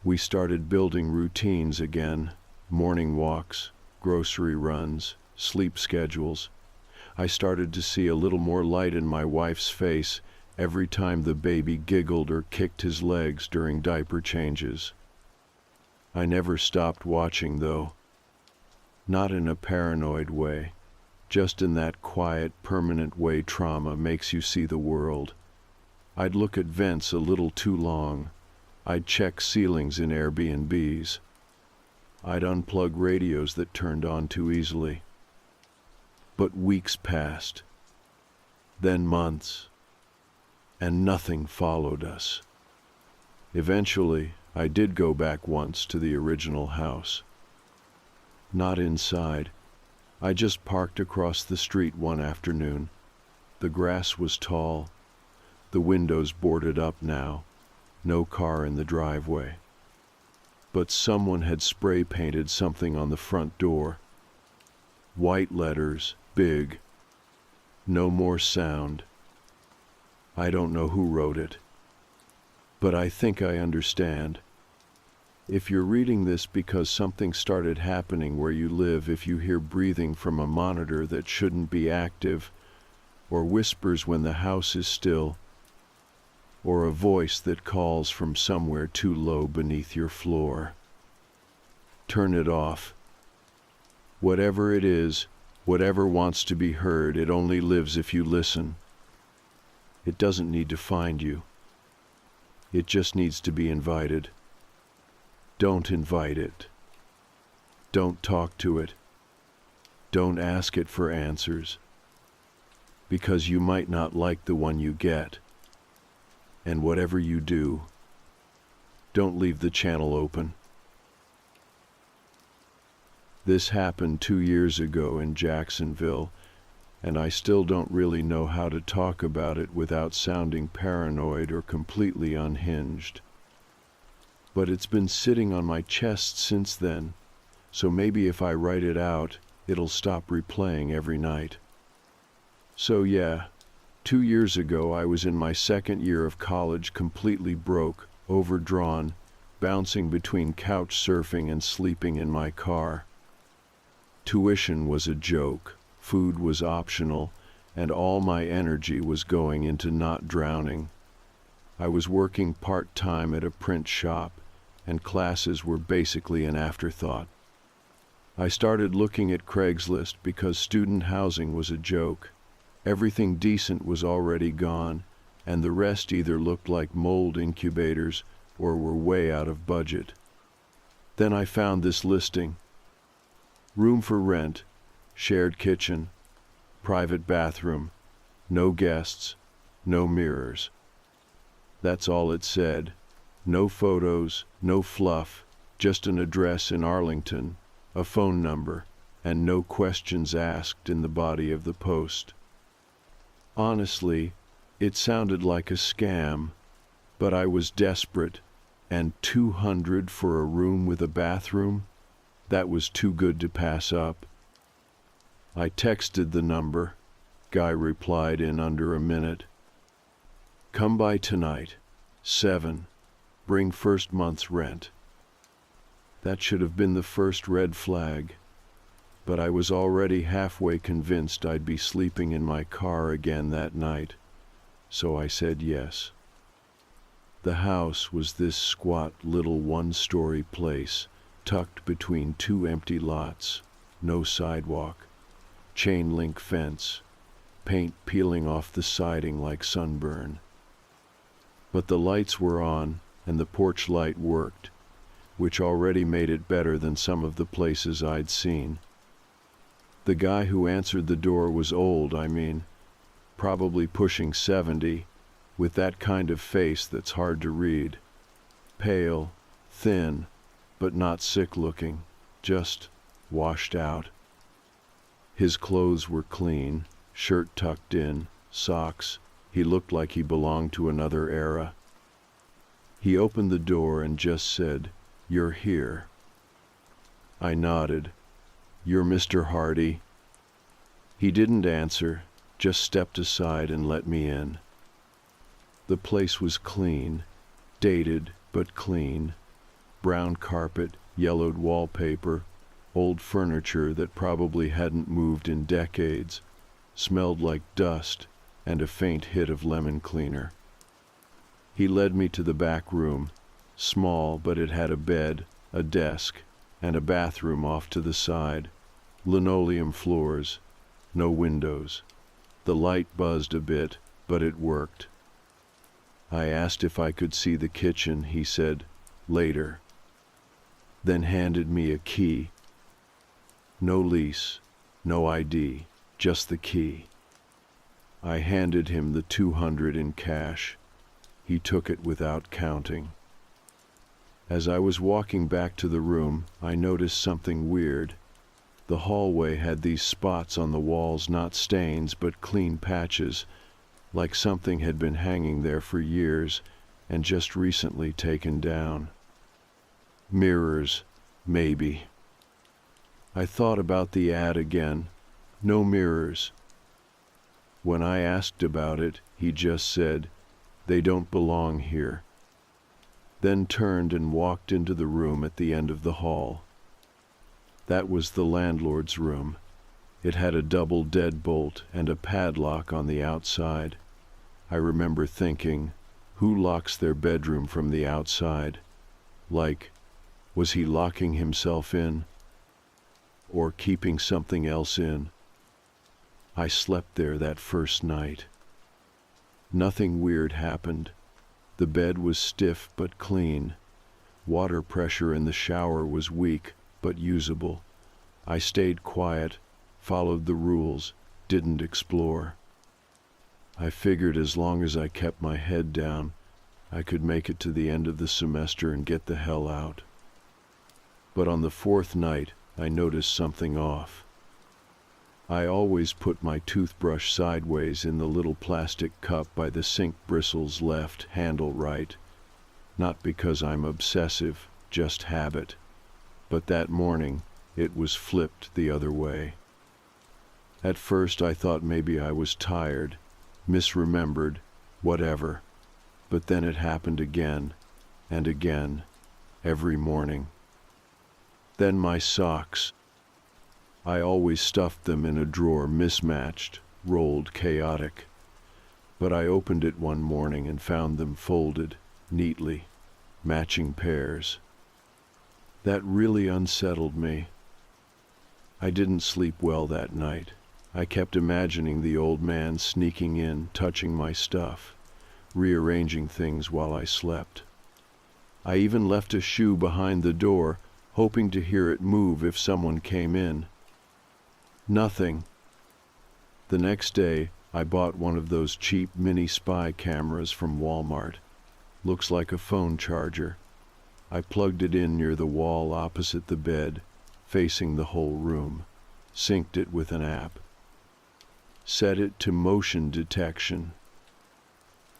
We started building routines again, morning walks, grocery runs, sleep schedules. I started to see a little more light in my wife's face every time the baby giggled or kicked his legs during diaper changes. I never stopped watching, though. Not in a paranoid way, just in that quiet, permanent way trauma makes you see the world. I'd look at vents a little too long. I'd check ceilings in Airbnbs. I'd unplug radios that turned on too easily. But weeks passed, then months, and nothing followed us. Eventually, I did go back once to the original house. Not inside. I just parked across the street one afternoon. The grass was tall, the windows boarded up now, no car in the driveway. But someone had spray painted something on the front door. White letters, big. No more sound. I don't know who wrote it, but I think I understand. If you're reading this because something started happening where you live, if you hear breathing from a monitor that shouldn't be active, or whispers when the house is still, or a voice that calls from somewhere too low beneath your floor, turn it off. Whatever it is, whatever wants to be heard, it only lives if you listen. It doesn't need to find you. It just needs to be invited. Don't invite it. Don't talk to it. Don't ask it for answers, because you might not like the one you get. And whatever you do, don't leave the channel open. This happened 2 years ago in Jacksonville, and I still don't really know how to talk about it without sounding paranoid or completely unhinged. But it's been sitting on my chest since then, so maybe if I write it out, it'll stop replaying every night. So yeah, 2 years ago I was in my second year of college, completely broke, overdrawn, bouncing between couch surfing and sleeping in my car. Tuition was a joke, food was optional, and all my energy was going into not drowning. I was working part-time at a print shop, and classes were basically an afterthought. I started looking at Craigslist because student housing was a joke. Everything decent was already gone, and the rest either looked like mold incubators or were way out of budget. Then I found this listing. Room for rent, shared kitchen, private bathroom, no guests, no mirrors. That's all it said. No photos, no fluff, just an address in Arlington, a phone number, and no questions asked in the body of the post. Honestly, it sounded like a scam, but I was desperate, and $200 for a room with a bathroom? That was too good to pass up. I texted the number. Guy replied in under a minute. Come by tonight, 7. Bring first month's rent. That should have been the first red flag, but I was already halfway convinced I'd be sleeping in my car again that night, so I said yes. The house was this squat little one-story place, tucked between 2 empty lots, no sidewalk, chain-link fence, paint peeling off the siding like sunburn. But the lights were on, and the porch light worked, which already made it better than some of the places I'd seen. The guy who answered the door was old, probably pushing 70, with that kind of face that's hard to read. Pale, thin, but not sick-looking, just washed out. His clothes were clean, shirt tucked in, socks. He looked like he belonged to another era. He opened the door and just said, "You're here." I nodded. "You're Mr. Hardy?" He didn't answer, just stepped aside and let me in. The place was clean, dated but clean. Brown carpet, yellowed wallpaper, old furniture that probably hadn't moved in decades, smelled like dust and a faint hit of lemon cleaner. He led me to the back room, small, but it had a bed, a desk, and a bathroom off to the side. Linoleum floors, no windows. The light buzzed a bit, but it worked. I asked if I could see the kitchen. He said, "Later." Then handed me a key. No lease, no ID, just the key. I handed him the 200 in cash. He took it without counting. As I was walking back to the room, I noticed something weird. The hallway had these spots on the walls, not stains, but clean patches, like something had been hanging there for years and just recently taken down. Mirrors, maybe. I thought about the ad again. No mirrors. When I asked about it, he just said, "They don't belong here." Then turned and walked into the room at the end of the hall. That was the landlord's room. It had a double deadbolt and a padlock on the outside. I remember thinking, who locks their bedroom from the outside? Like, was he locking himself in? Or keeping something else in? I slept there that first night. Nothing weird happened. The bed was stiff but clean. Water pressure in the shower was weak but usable. I stayed quiet, followed the rules, didn't explore. I figured as long as I kept my head down, I could make it to the end of the semester and get the hell out. But on the fourth night, I noticed something off. I always put my toothbrush sideways in the little plastic cup by the sink bristles, left, handle right. Not because I'm obsessive, just habit. But that morning, it was flipped the other way. At first I thought maybe I was tired, misremembered, whatever. But then it happened again, and again, every morning. Then my socks. I always stuffed them in a drawer, mismatched, rolled, chaotic. But I opened it one morning and found them folded, neatly, matching pairs. That really unsettled me. I didn't sleep well that night. I kept imagining the old man sneaking in, touching my stuff, rearranging things while I slept. I even left a shoe behind the door, hoping to hear it move if someone came in. Nothing. The next day, I bought one of those cheap mini spy cameras from Walmart. Looks like a phone charger. I plugged it in near the wall opposite the bed, facing the whole room. Synced it with an app. Set it to motion detection.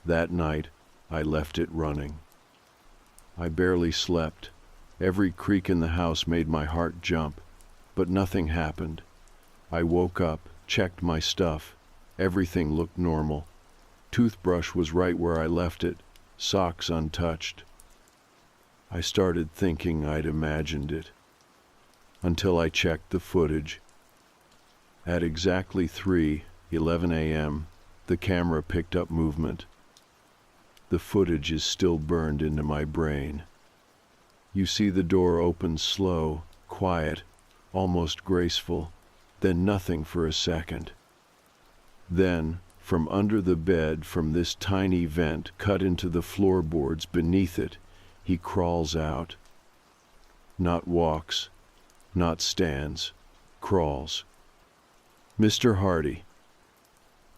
That night, I left it running. I barely slept. Every creak in the house made my heart jump, but nothing happened. I woke up, checked my stuff. Everything looked normal. Toothbrush was right where I left it, socks untouched. I started thinking I'd imagined it, until I checked the footage. At exactly 3:11 a.m., the camera picked up movement. The footage is still burned into my brain. You see the door open slow, quiet, almost graceful, then nothing for a second. Then, from under the bed, from this tiny vent cut into the floorboards beneath it, he crawls out. Not walks, not stands, crawls. Mr. Hardy.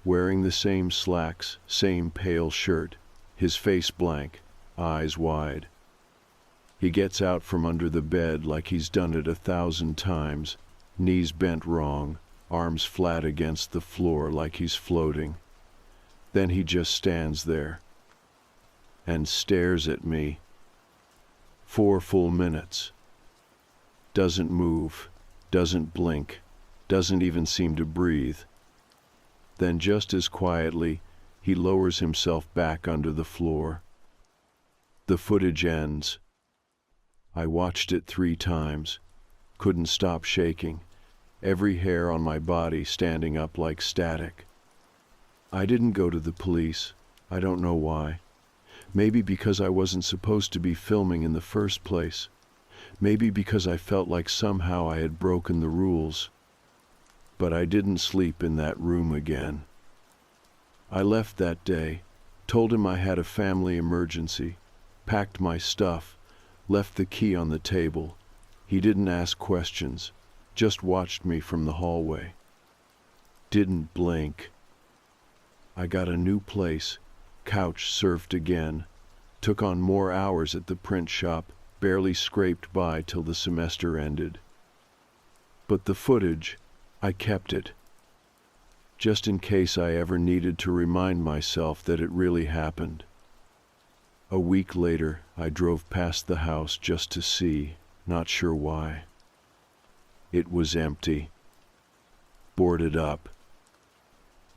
Wearing the same slacks, same pale shirt, his face blank, eyes wide. He gets out from under the bed like he's done it 1,000 times, knees bent wrong, arms flat against the floor like he's floating. Then he just stands there and stares at me. 4 full minutes. Doesn't move, doesn't blink, doesn't even seem to breathe. Then just as quietly, he lowers himself back under the floor. The footage ends. I watched it 3 times, couldn't stop shaking, every hair on my body standing up like static. I didn't go to the police. I don't know why. Maybe because I wasn't supposed to be filming in the first place. Maybe because I felt like somehow I had broken the rules. But I didn't sleep in that room again. I left that day, told him I had a family emergency, packed my stuff, left the key on the table. He didn't ask questions, just watched me from the hallway. Didn't blink. I got a new place, couch surfed again, took on more hours at the print shop, barely scraped by till the semester ended. But the footage, I kept it, just in case I ever needed to remind myself that it really happened. A week later, I drove past the house just to see, not sure why. It was empty, boarded up,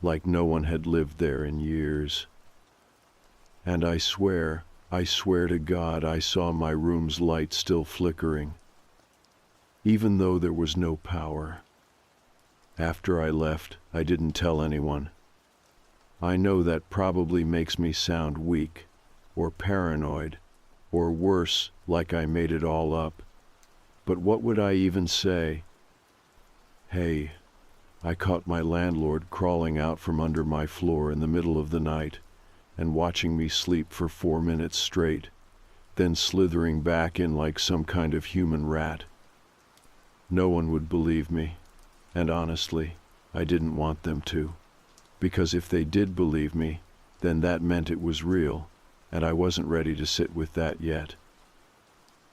like no one had lived there in years. And I swear to God, I saw my room's light still flickering, even though there was no power. After I left, I didn't tell anyone. I know that probably makes me sound weak, or paranoid, or worse, like I made it all up. But what would I even say? Hey, I caught my landlord crawling out from under my floor in the middle of the night and watching me sleep for 4 minutes straight, then slithering back in like some kind of human rat. No one would believe me, and honestly, I didn't want them to, because if they did believe me, then that meant it was real, and I wasn't ready to sit with that yet.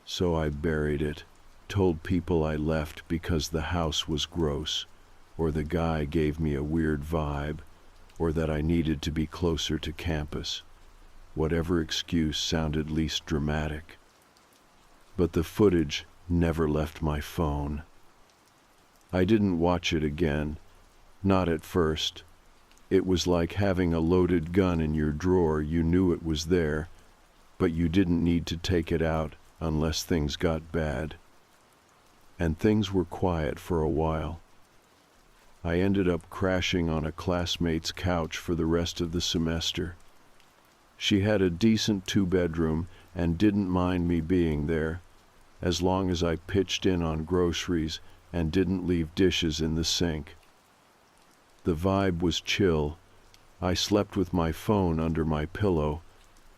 So I buried it, told people I left because the house was gross, or the guy gave me a weird vibe, or that I needed to be closer to campus. Whatever excuse sounded least dramatic. But the footage never left my phone. I didn't watch it again, not at first. It was like having a loaded gun in your drawer. You knew it was there, but you didn't need to take it out unless things got bad. And things were quiet for a while. I ended up crashing on a classmate's couch for the rest of the semester. She had a decent 2-bedroom and didn't mind me being there, as long as I pitched in on groceries and didn't leave dishes in the sink. The vibe was chill. I slept with my phone under my pillow.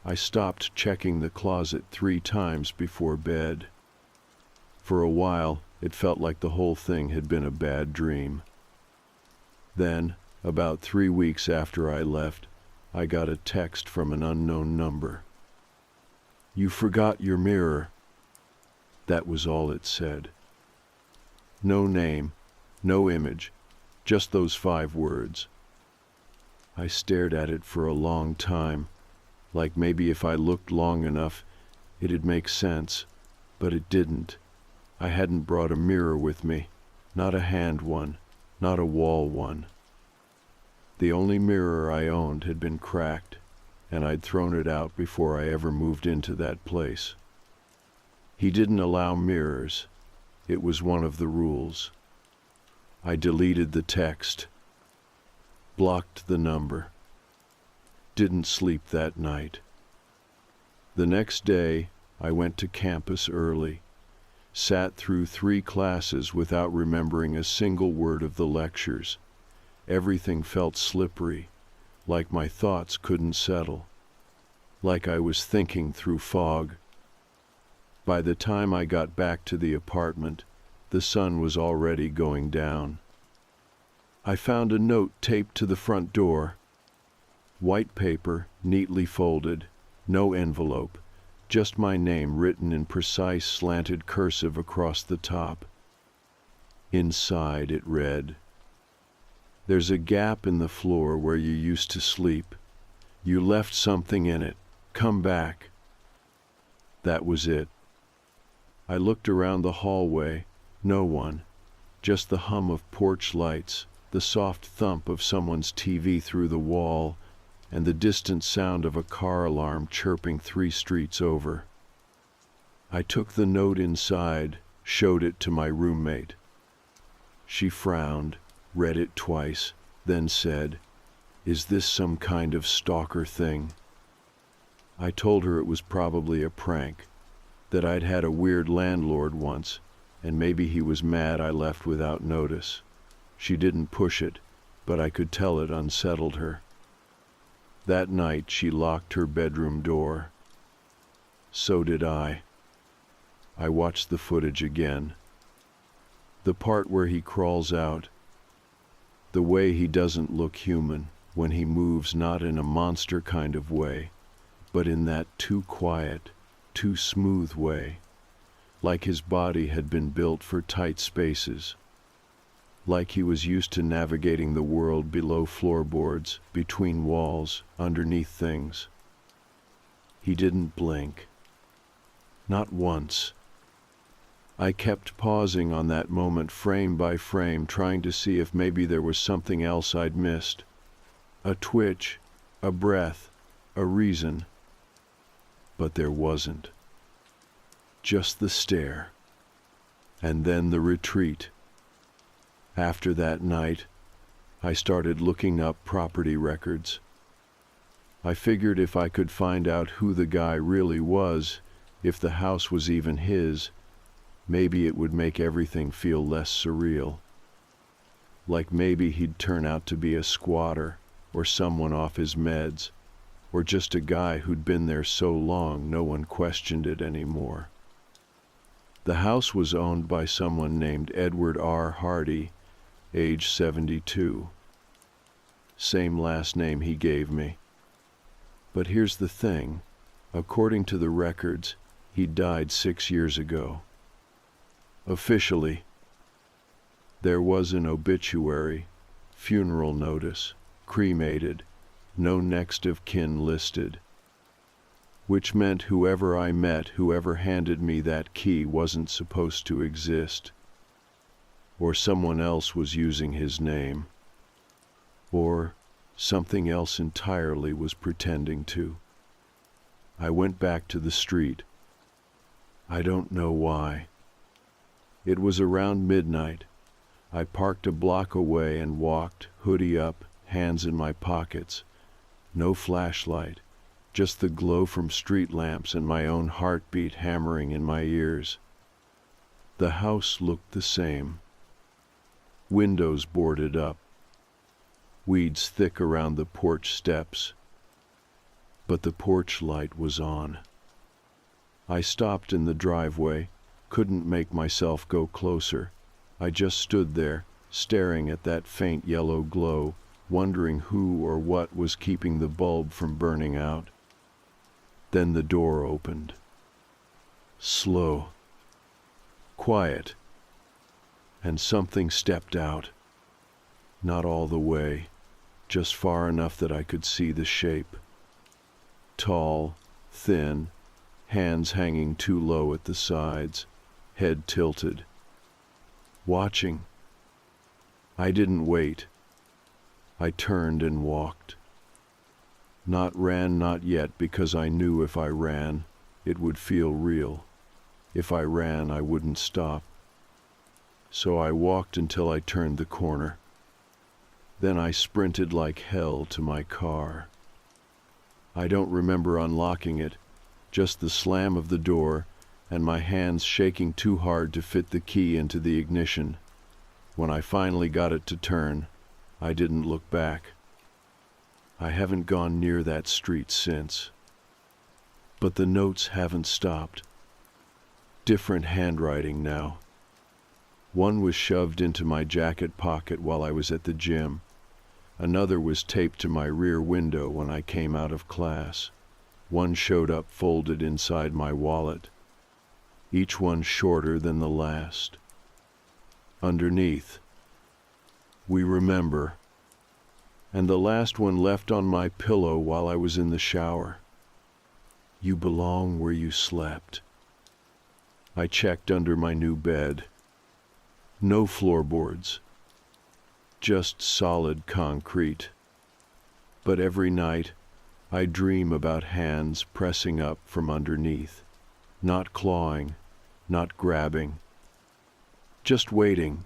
I stopped checking the closet 3 times before bed. For a while, it felt like the whole thing had been a bad dream. Then, about 3 weeks after I left, I got a text from an unknown number. "You forgot your mirror." That was all it said. No name, no image, just those 5 words. I stared at it for a long time, like maybe if I looked long enough, it'd make sense, but it didn't. I hadn't brought a mirror with me, not a hand one, not a wall one. The only mirror I owned had been cracked, and I'd thrown it out before I ever moved into that place. He didn't allow mirrors. It was one of the rules. I deleted the text, blocked the number. Didn't sleep that night. The next day, I went to campus early, sat through 3 classes without remembering a single word of the lectures. Everything felt slippery, like my thoughts couldn't settle, like I was thinking through fog. By the time I got back to the apartment, the sun was already going down. I found a note taped to the front door. White paper, neatly folded, no envelope, just my name written in precise slanted cursive across the top. Inside it read, "There's a gap in the floor where you used to sleep. You left something in it. Come back." That was it. I looked around the hallway. No one. Just the hum of porch lights, the soft thump of someone's TV through the wall, and the distant sound of a car alarm chirping 3 streets over. I took the note inside, showed it to my roommate. She frowned, read it twice, then said, "Is this some kind of stalker thing?" I told her it was probably a prank, that I'd had a weird landlord once, and maybe he was mad I left without notice. She didn't push it, but I could tell it unsettled her. That night she locked her bedroom door. So did I. I watched the footage again. The part where he crawls out. The way he doesn't look human, when he moves not in a monster kind of way, but in that too quiet, too smooth way, like his body had been built for tight spaces, like he was used to navigating the world below floorboards, between walls, underneath things. He didn't blink. Not once. I kept pausing on that moment frame by frame, trying to see if maybe there was something else I'd missed. A twitch, a breath, a reason. But there wasn't. Just the stare. And then the retreat. After that night, I started looking up property records. I figured if I could find out who the guy really was, if the house was even his, maybe it would make everything feel less surreal. Like maybe he'd turn out to be a squatter, or someone off his meds, or just a guy who'd been there so long no one questioned it anymore. The house was owned by someone named Edward R. Hardy, age 72. Same last name he gave me. But here's the thing. According to the records, he died 6 years ago. Officially. There was an obituary, funeral notice, cremated, no next of kin listed. Which meant whoever I met, whoever handed me that key, wasn't supposed to exist. Or someone else was using his name. Or something else entirely was pretending to. I went back to the street. I don't know why. It was around midnight. I parked a block away and walked, hoodie up, hands in my pockets. No flashlight, just the glow from street lamps and my own heartbeat hammering in my ears. The house looked the same. Windows boarded up. Weeds thick around the porch steps. But the porch light was on. I stopped in the driveway, couldn't make myself go closer. I just stood there, staring at that faint yellow glow, wondering who or what was keeping the bulb from burning out. Then the door opened. Slow. Quiet. And something stepped out. Not all the way, just far enough that I could see the shape. Tall, thin, hands hanging too low at the sides, head tilted. Watching. I didn't wait. I turned and walked. Not ran, not yet, because I knew if I ran, it would feel real. If I ran, I wouldn't stop. So I walked until I turned the corner. Then I sprinted like hell to my car. I don't remember unlocking it, just the slam of the door and my hands shaking too hard to fit the key into the ignition. When I finally got it to turn, I didn't look back. I haven't gone near that street since. But the notes haven't stopped. Different handwriting now. One was shoved into my jacket pocket while I was at the gym. Another was taped to my rear window when I came out of class. One showed up folded inside my wallet. Each one shorter than the last. underneath. We remember. And the last one left on my pillow while I was in the shower. You belong where you slept. I checked under my new bed. No floorboards. Just solid concrete. But every night, I dream about hands pressing up from underneath. Not clawing, not grabbing. Just waiting.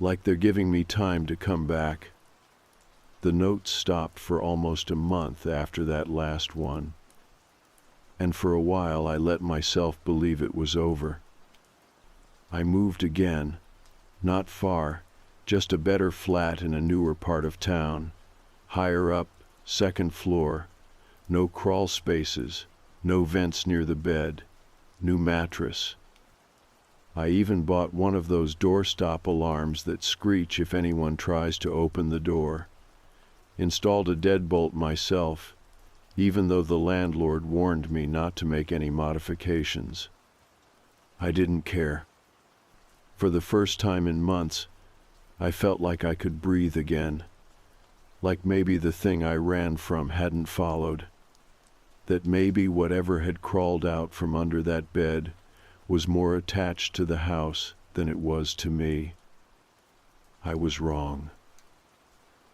Like they're giving me time to come back. The notes stopped for almost a month after that last one. And for a while I let myself believe it was over. I moved again, not far, just a better flat in a newer part of town. Higher up, second floor, no crawl spaces, no vents near the bed, new mattress. I even bought one of those doorstop alarms that screech if anyone tries to open the door. Installed a deadbolt myself, even though the landlord warned me not to make any modifications. I didn't care. For the first time in months, I felt like I could breathe again, like maybe the thing I ran from hadn't followed, that maybe whatever had crawled out from under that bed was more attached to the house than it was to me. I was wrong.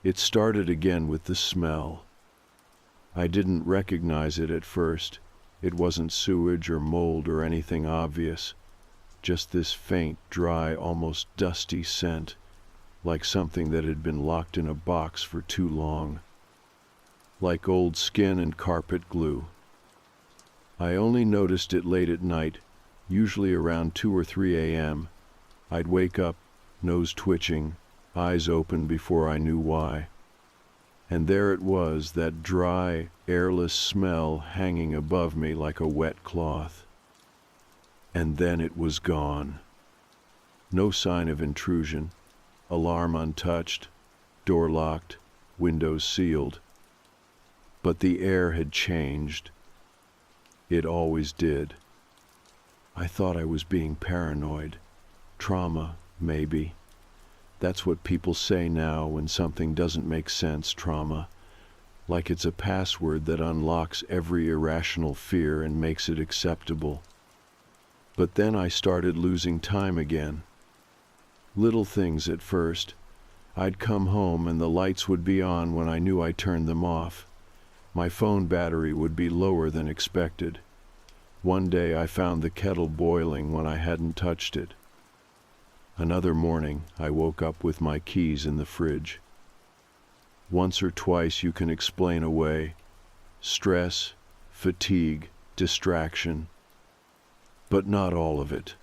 It started again with the smell. I didn't recognize it at first. It wasn't sewage or mold or anything obvious, just this faint, dry, almost dusty scent, like something that had been locked in a box for too long, like old skin and carpet glue. I only noticed it late at night, usually around 2 or 3 a.m. I'd wake up, nose twitching, eyes open before I knew why. And there it was, that dry, airless smell hanging above me like a wet cloth. And then it was gone. No sign of intrusion, alarm untouched, door locked, windows sealed. But the air had changed. It always did. I thought I was being paranoid. Trauma, maybe. That's what people say now when something doesn't make sense, trauma. Like it's a password that unlocks every irrational fear and makes it acceptable. But then I started losing time again. Little things at first. I'd come home and the lights would be on when I knew I turned them off. My phone battery would be lower than expected. One day I found the kettle boiling when I hadn't touched it. Another morning, I woke up with my keys in the fridge. Once or twice you can explain away stress, fatigue, distraction, but not all of it.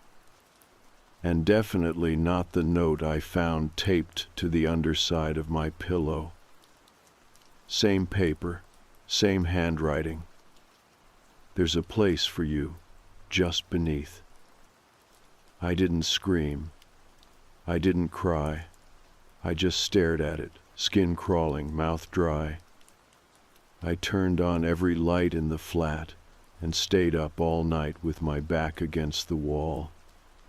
And definitely not the note I found taped to the underside of my pillow. Same paper, same handwriting. There's a place for you, just beneath. I didn't scream. I didn't cry. I just stared at it, skin crawling, mouth dry. I turned on every light in the flat and stayed up all night with my back against the wall,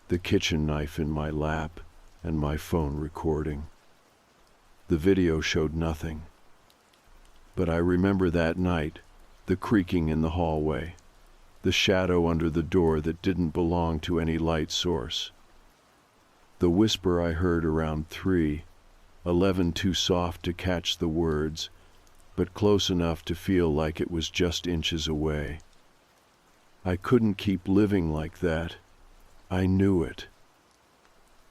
the kitchen knife in my lap, and my phone recording. The video showed nothing. But I remember that night, the creaking in the hallway, the shadow under the door that didn't belong to any light source. The whisper I heard around 3, 11 too soft to catch the words, but close enough to feel like it was just inches away. I couldn't keep living like that. I knew it.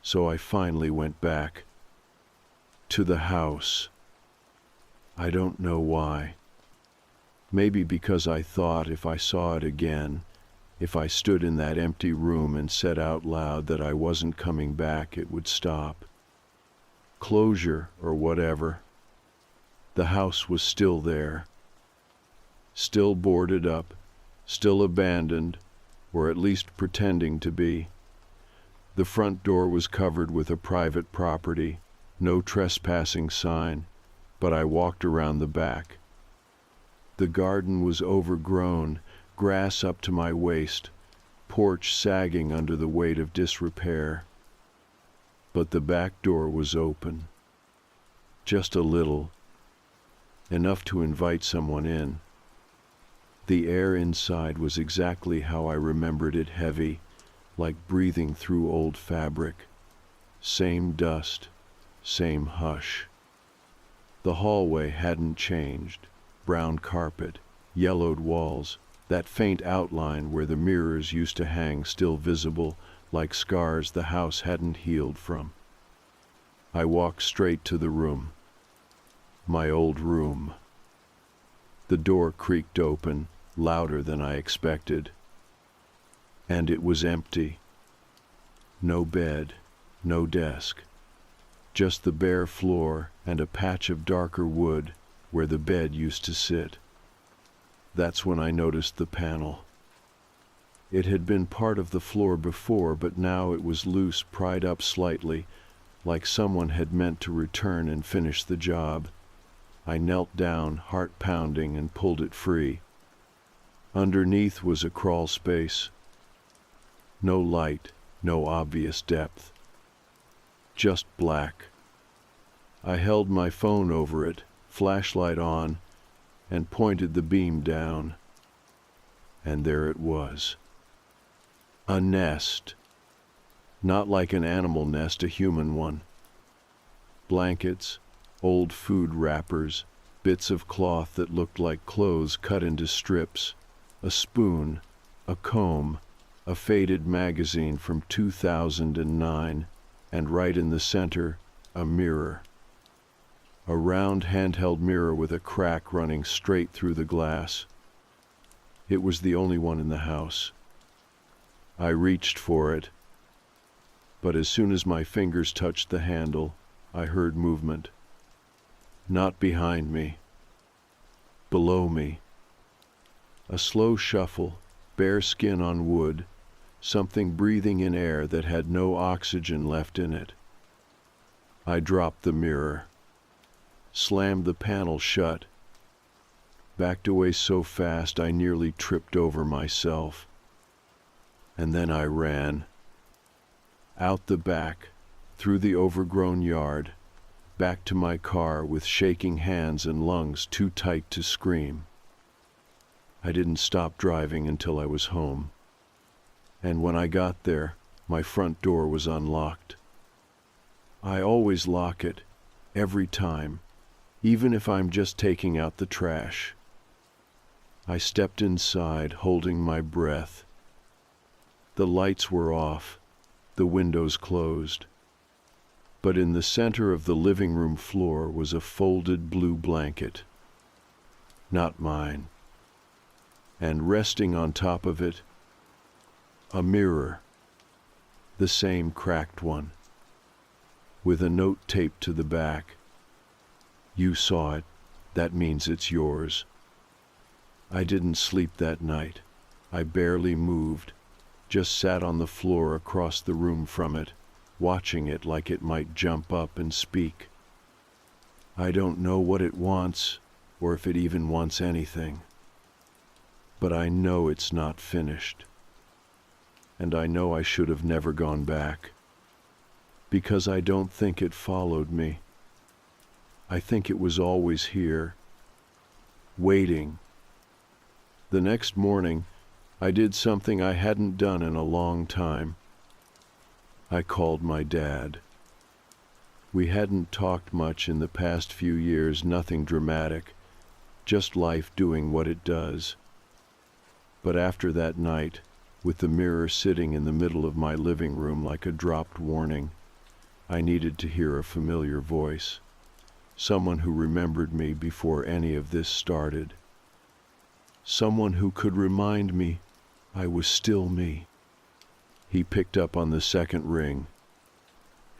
So I finally went back. To the house. I don't know why. Maybe because I thought if I saw it again, if I stood in that empty room and said out loud that I wasn't coming back, it would stop. Closure or whatever. The house was still there. Still boarded up, still abandoned, or at least pretending to be. The front door was covered with a private property, no trespassing sign, but I walked around the back. The garden was overgrown, grass up to my waist, porch sagging under the weight of disrepair. but the back door was open. Just a little, enough to invite someone in. The air inside was exactly how I remembered it, heavy, like breathing through old fabric. Same dust, same hush. The hallway hadn't changed. Brown carpet, yellowed walls, that faint outline where the mirrors used to hang still visible, like scars the house hadn't healed from. I walked straight to the room. My old room. The door creaked open, louder than I expected. And it was empty. No bed, no desk. Just the bare floor and a patch of darker wood where the bed used to sit. That's when I noticed the panel. It had been part of the floor before, but now it was loose, pried up slightly, like someone had meant to return and finish the job. I knelt down, heart pounding, and pulled it free. Underneath was a crawl space. No light, no obvious depth. Just black. I held my phone over it, flashlight on, and pointed the beam down. And there it was. A nest. Not like an animal nest, a human one. Blankets, old food wrappers, bits of cloth that looked like clothes cut into strips, a spoon, a comb, a faded magazine from 2009, and right in the center, a mirror. A round handheld mirror with a crack running straight through the glass. It was the only one in the house. I reached for it, but as soon as my fingers touched the handle, I heard movement. Not behind me. Below me. A slow shuffle, bare skin on wood, something breathing in air that had no oxygen left in it. I dropped the mirror, slammed the panel shut, backed away so fast I nearly tripped over myself. And then I ran. Out the back, through the overgrown yard, back to my car with shaking hands and lungs too tight to scream. I didn't stop driving until I was home. And when I got there, my front door was unlocked. I always lock it, every time, even if I'm just taking out the trash. I stepped inside, holding my breath. The lights were off, the windows closed. But in the center of the living room floor was a folded blue blanket. Not mine. And resting on top of it, a mirror. The same cracked one. With a note taped to the back. You saw it, that means it's yours. I didn't sleep that night. I barely moved. Just sat on the floor across the room from it, watching it like it might jump up and speak. I don't know what it wants, or if it even wants anything. But I know it's not finished. And I know I should have never gone back. Because I don't think it followed me. I think it was always here, waiting. The next morning, I did something I hadn't done in a long time. I called my dad. We hadn't talked much in the past few years, nothing dramatic, just life doing what it does. But after that night, with the mirror sitting in the middle of my living room like a dropped warning, I needed to hear a familiar voice. Someone who remembered me before any of this started. Someone who could remind me I was still me. He picked up on the second ring.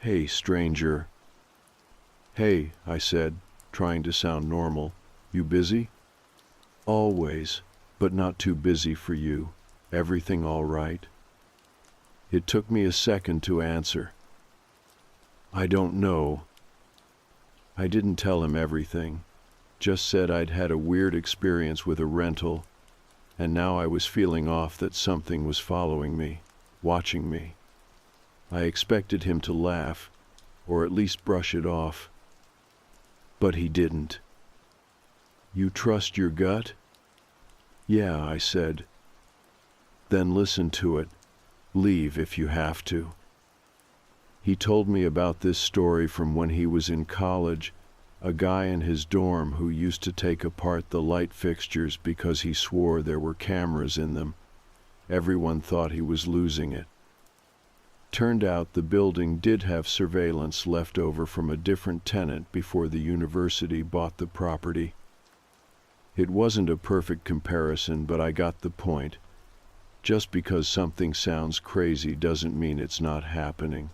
"Hey, stranger." "Hey," I said, trying to sound normal. "You busy?" "Always, but not too busy for you. Everything all right?" It took me a second to answer. "I don't know." I didn't tell him everything, just said I'd had a weird experience with a rental, and now I was feeling off, that something was following me, watching me. I expected him to laugh, or at least brush it off. But he didn't. "You trust your gut?" "Yeah," I said. "Then listen to it. Leave if you have to." He told me about this story from when he was in college, a guy in his dorm who used to take apart the light fixtures because he swore there were cameras in them. Everyone thought he was losing it. Turned out the building did have surveillance left over from a different tenant before the university bought the property. It wasn't a perfect comparison, but I got the point. Just because something sounds crazy doesn't mean it's not happening.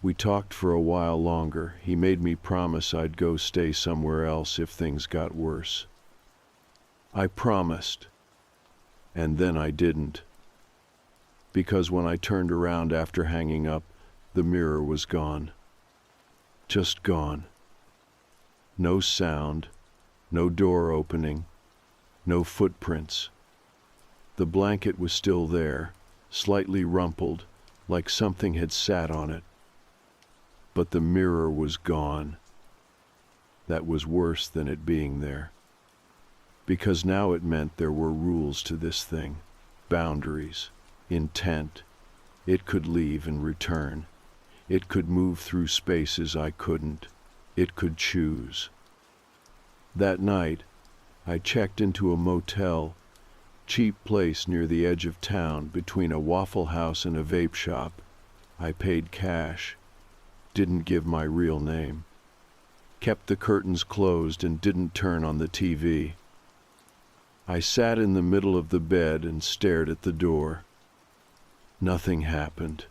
We talked for a while longer. He made me promise I'd go stay somewhere else if things got worse. I promised. And then I didn't. Because when I turned around after hanging up, the mirror was gone. Just gone. No sound, no door opening, no footprints. The blanket was still there, slightly rumpled, like something had sat on it. But the mirror was gone. That was worse than it being there. Because now it meant there were rules to this thing, boundaries, intent. It could leave and return. It could move through spaces I couldn't. It could choose. That night, I checked into a motel, cheap place near the edge of town between a Waffle House and a vape shop. I paid cash. Didn't give my real name. Kept the curtains closed and didn't turn on the TV. I sat in the middle of the bed and stared at the door. Nothing happened.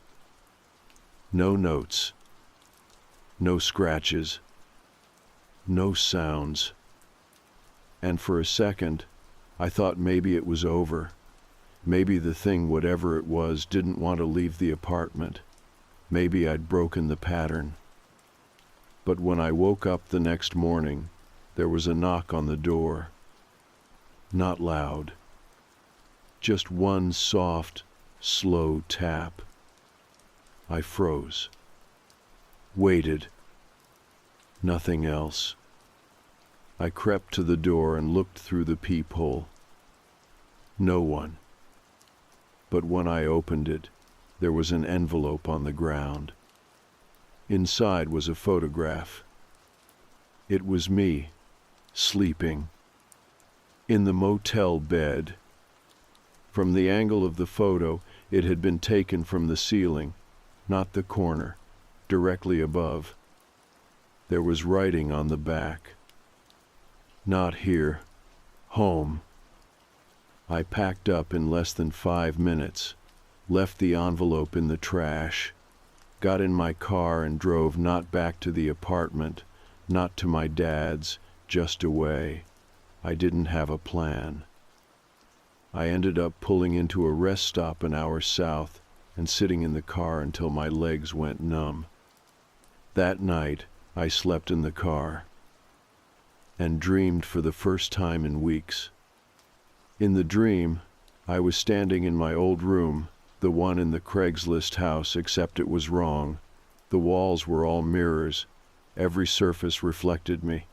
No notes. No scratches. No sounds. And for a second, I thought maybe it was over. Maybe the thing, whatever it was, didn't want to leave the apartment. Maybe I'd broken the pattern. But when I woke up the next morning, there was a knock on the door. Not loud. Just one soft, slow tap. I froze. Waited. Nothing else. I crept to the door and looked through the peephole. No one. But when I opened it, there was an envelope on the ground. Inside was a photograph. It was me, sleeping, in the motel bed. From the angle of the photo, it had been taken from the ceiling, not the corner, directly above. There was writing on the back. Not here. Home. I packed up in less than 5 minutes. Left the envelope in the trash, got in my car and drove not back to the apartment, not to my dad's, just away. I didn't have a plan. I ended up pulling into a rest stop an hour south and sitting in the car until my legs went numb. That night, I slept in the car and dreamed for the first time in weeks. In the dream, I was standing in my old room, the one in the Craigslist house, except it was wrong. The walls were all mirrors. Every surface reflected me,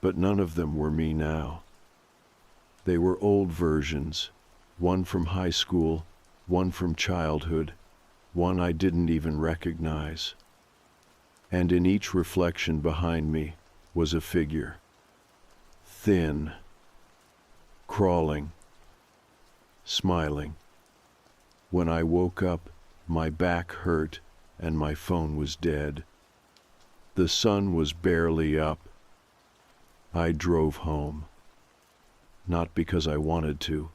but none of them were me now. They were old versions, one from high school, one from childhood, one I didn't even recognize. And in each reflection behind me was a figure. Thin, crawling, smiling. When I woke up, my back hurt and my phone was dead. The sun was barely up. I drove home. Not because I wanted to.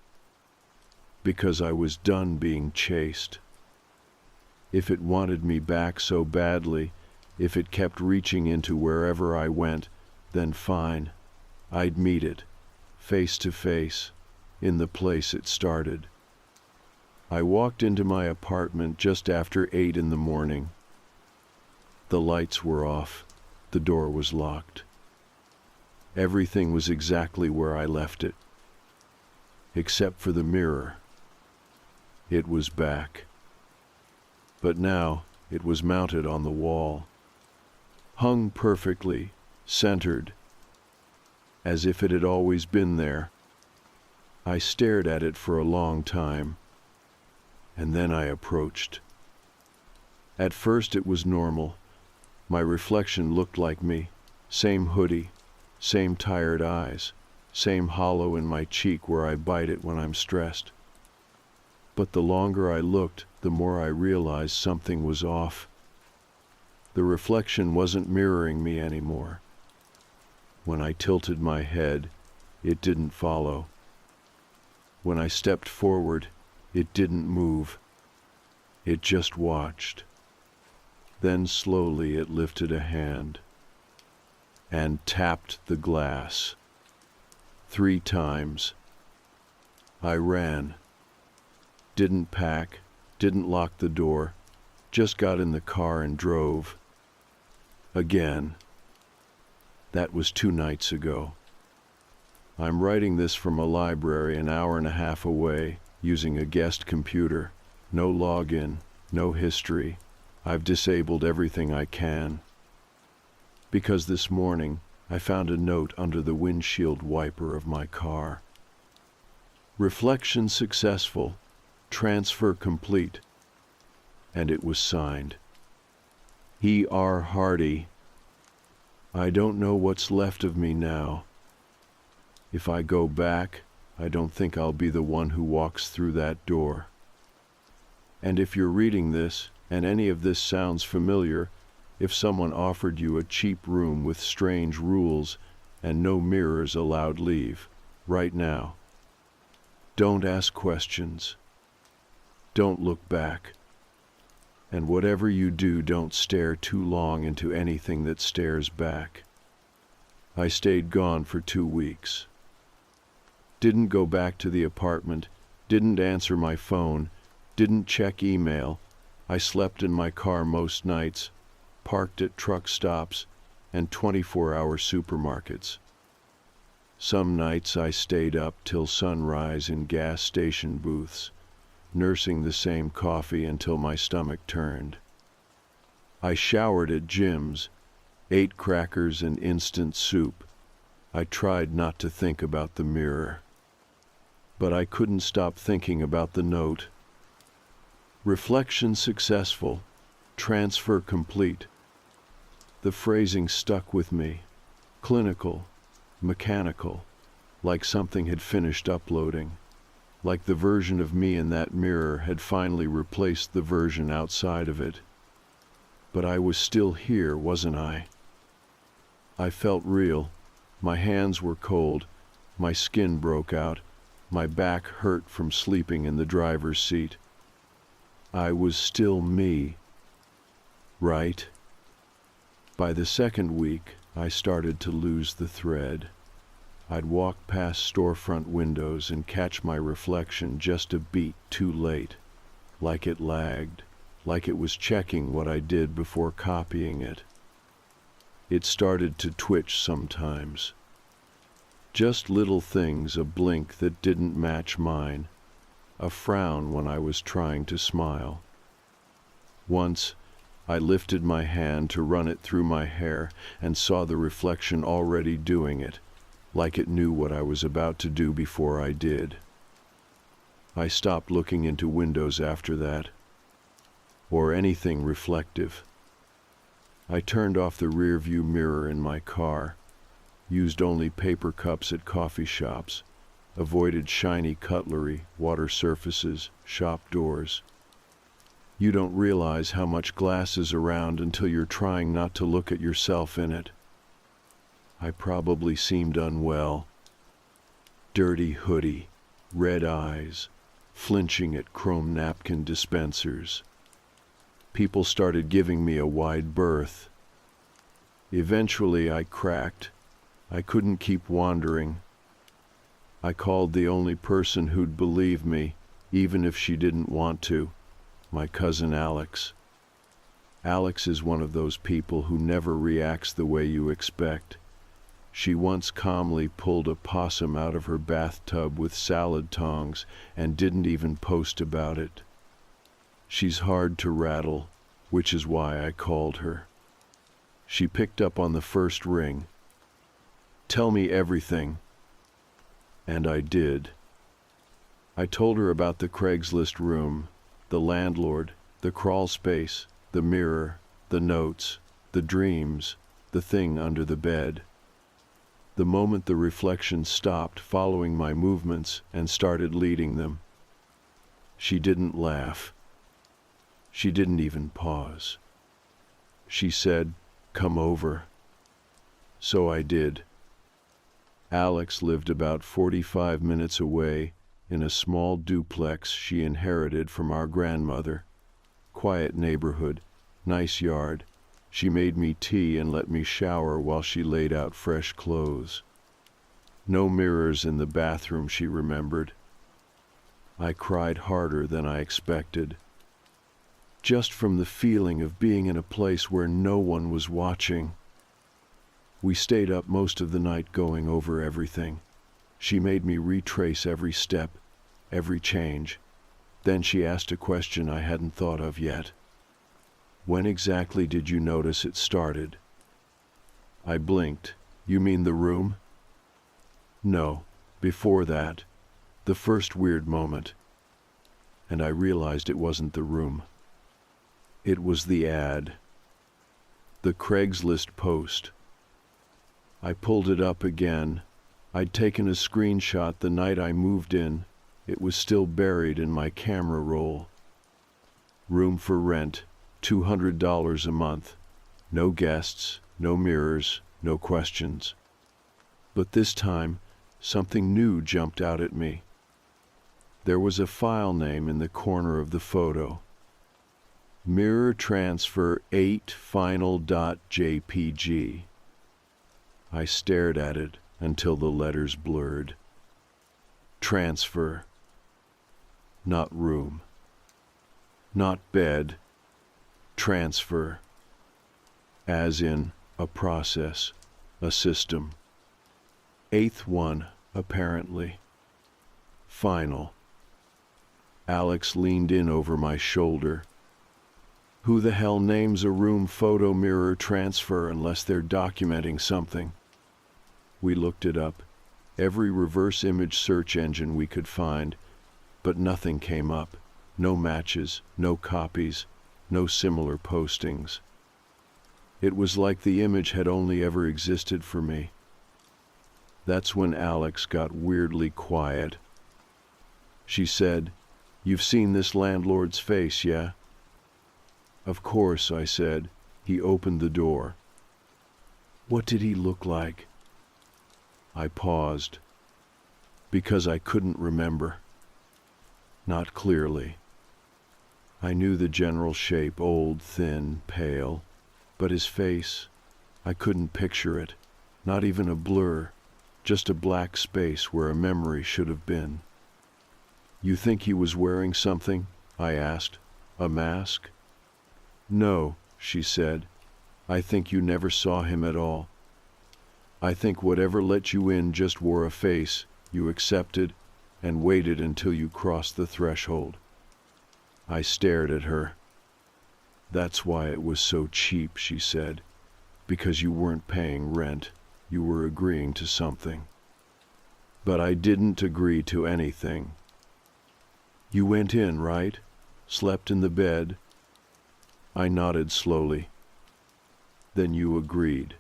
Because I was done being chased. If it wanted me back so badly, if it kept reaching into wherever I went, then fine. I'd meet it, face to face, in the place it started. I walked into my apartment just after 8 in the morning. The lights were off. The door was locked. Everything was exactly where I left it. Except for the mirror. It was back. But now it was mounted on the wall. hung perfectly, centered, as if it had always been there. I stared at it for a long time, and then I approached. At first it was normal. My reflection looked like me, same hoodie, same tired eyes, same hollow in my cheek where I bite it when I'm stressed. But the longer I looked, the more I realized something was off. The reflection wasn't mirroring me anymore. When I tilted my head, it didn't follow. When I stepped forward, it didn't move. It just watched. Then slowly it lifted a hand and tapped the glass 3 times. I ran. Didn't pack, didn't lock the door, just got in the car and drove. Again. That was 2 nights ago. I'm writing this from a library an hour and a half away, using a guest computer. No login, no history. I've disabled everything I can. Because this morning, I found a note under the windshield wiper of my car. Reflection successful. Transfer complete. And it was signed. E.R. Hardy. I don't know what's left of me now. If I go back, I don't think I'll be the one who walks through that door. And if you're reading this, and any of this sounds familiar, if someone offered you a cheap room with strange rules and no mirrors allowed, leave, right now. Don't ask questions. Don't look back. And whatever you do, don't stare too long into anything that stares back. I stayed gone for 2 weeks. Didn't go back to the apartment, didn't answer my phone, didn't check email. I slept in my car most nights, parked at truck stops and 24-hour supermarkets. Some nights I stayed up till sunrise in gas station booths, nursing the same coffee until my stomach turned. I showered at gyms, ate crackers and instant soup. I tried not to think about the mirror. But I couldn't stop thinking about the note. Reflection successful. Transfer complete. The phrasing stuck with me. Clinical, mechanical, like something had finished uploading. Like the version of me in that mirror had finally replaced the version outside of it. But I was still here, wasn't I? I felt real. My hands were cold. My skin broke out. My back hurt from sleeping in the driver's seat. I was still me. Right? By the second week, I started to lose the thread. I'd walk past storefront windows and catch my reflection just a beat too late, like it lagged, like it was checking what I did before copying it. It started to twitch sometimes. Just little things, a blink that didn't match mine, a frown when I was trying to smile. Once, I lifted my hand to run it through my hair and saw the reflection already doing it, like it knew what I was about to do before I did. I stopped looking into windows after that, or anything reflective. I turned off the rear-view mirror in my car, used only paper cups at coffee shops, avoided shiny cutlery, water surfaces, shop doors. You don't realize how much glass is around until you're trying not to look at yourself in it. I probably seemed unwell. Dirty hoodie, red eyes, flinching at chrome napkin dispensers. People started giving me a wide berth. Eventually I cracked. I couldn't keep wandering. I called the only person who'd believe me, even if she didn't want to, my cousin Alex. Alex is one of those people who never reacts the way you expect. She once calmly pulled a possum out of her bathtub with salad tongs and didn't even post about it. She's hard to rattle, which is why I called her. She picked up on the first ring. "Tell me everything." And I did. I told her about the Craigslist room, the landlord, the crawl space, the mirror, the notes, the dreams, the thing under the bed. The moment the reflection stopped following my movements and started leading them. She didn't laugh. She didn't even pause. She said, "Come over." So I did. Alex lived about 45 minutes away in a small duplex she inherited from our grandmother. Quiet neighborhood, nice yard. She made me tea and let me shower while she laid out fresh clothes. No mirrors in the bathroom, she remembered. I cried harder than I expected. Just from the feeling of being in a place where no one was watching. We stayed up most of the night going over everything. She made me retrace every step, every change. Then she asked a question I hadn't thought of yet. "When exactly did you notice it started?" I blinked. "You mean the room?" "No, before that. The first weird moment." And I realized it wasn't the room. It was the ad. The Craigslist post. I pulled it up again. I'd taken a screenshot the night I moved in. It was still buried in my camera roll. Room for rent, $200 a month. No guests, no mirrors, no questions. But this time, something new jumped out at me. There was a file name in the corner of the photo. Mirror Transfer 8 Final.jpg. I stared at it until the letters blurred. Transfer. Not room. Not bed. Transfer. As in a process, a system. Eighth one, apparently. Final. Alex leaned in over my shoulder. Who the hell names a room photo mirror transfer unless they're documenting something? We looked it up, every reverse image search engine we could find, but nothing came up. No matches, no copies, no similar postings. It was like the image had only ever existed for me. That's when Alex got weirdly quiet. She said, "You've seen this landlord's face, yeah?" "Of course," I said. He opened the door. "What did he look like?" I paused, because I couldn't remember. Not clearly. I knew the general shape, old, thin, pale, but his face, I couldn't picture it, not even a blur, just a black space where a memory should have been. "You think he was wearing something?" I asked. "A mask?" "No," she said. "I think you never saw him at all. I think whatever let you in just wore a face you accepted and waited until you crossed the threshold." I stared at her. "That's why it was so cheap," she said. "Because you weren't paying rent. You were agreeing to something." But I didn't agree to anything. "You went in, right? Slept in the bed?" I nodded slowly. "Then you agreed."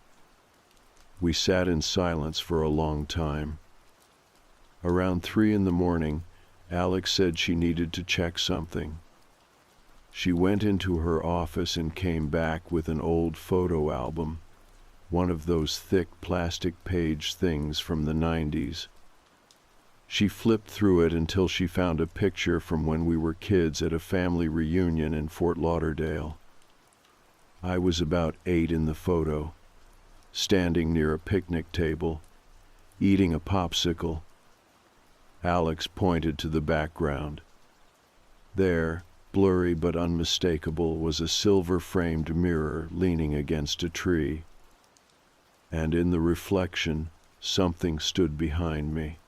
We sat in silence for a long time. Around 3 in the morning, Alex said she needed to check something. She went into her office and came back with an old photo album, one of those thick plastic page things from the 90s. She flipped through it until she found a picture from when we were kids at a family reunion in Fort Lauderdale. I was about 8 in the photo, standing near a picnic table, eating a popsicle. Alex pointed to the background. There, blurry but unmistakable, was a silver-framed mirror leaning against a tree. And in the reflection, something stood behind me.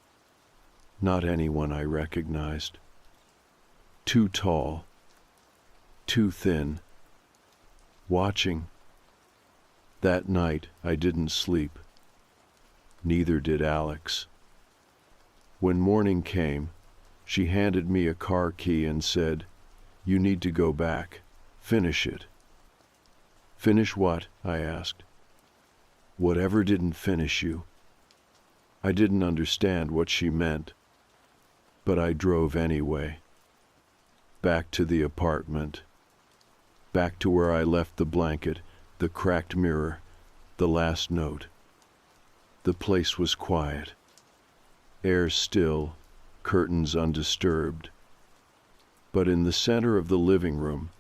Not anyone I recognized. Too tall. Too thin. Watching. That night, I didn't sleep. Neither did Alex. When morning came, she handed me a car key and said, "You need to go back. Finish it." "Finish what?" I asked. "Whatever didn't finish you." I didn't understand what she meant, but I drove anyway. Back to the apartment. Back to where I left the blanket, the cracked mirror, the last note. The place was quiet. Air still, curtains undisturbed. But in the center of the living room,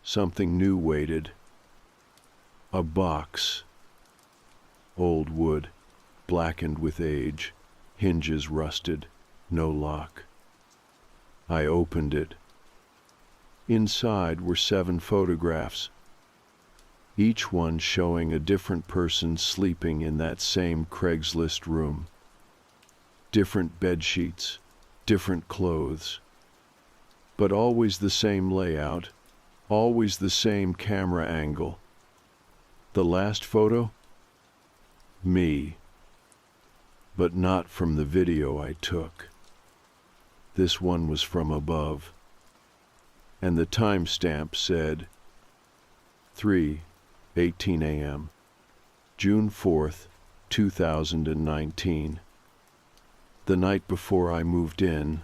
something new waited. A box. Old wood, blackened with age, hinges rusted, no lock. I opened it. Inside were 7 photographs, each one showing a different person sleeping in that same Craigslist room. Different bed sheets, different clothes, but always the same layout, always the same camera angle. The last photo? Me. But not from the video I took. This one was from above. And the timestamp said 3:18 a.m., June 4th, 2019. The night before I moved in,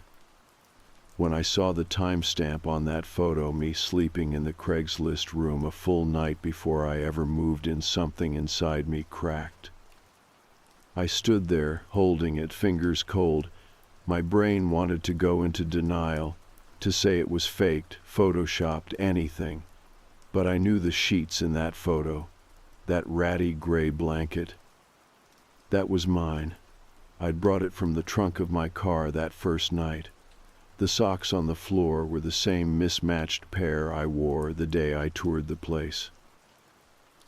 when I saw the timestamp on that photo, me sleeping in the Craigslist room a full night before I ever moved in, something inside me cracked. I stood there, holding it, fingers cold. My brain wanted to go into denial, to say it was faked, photoshopped, anything. But I knew the sheets in that photo, that ratty gray blanket. That was mine. I'd brought it from the trunk of my car that first night. The socks on the floor were the same mismatched pair I wore the day I toured the place.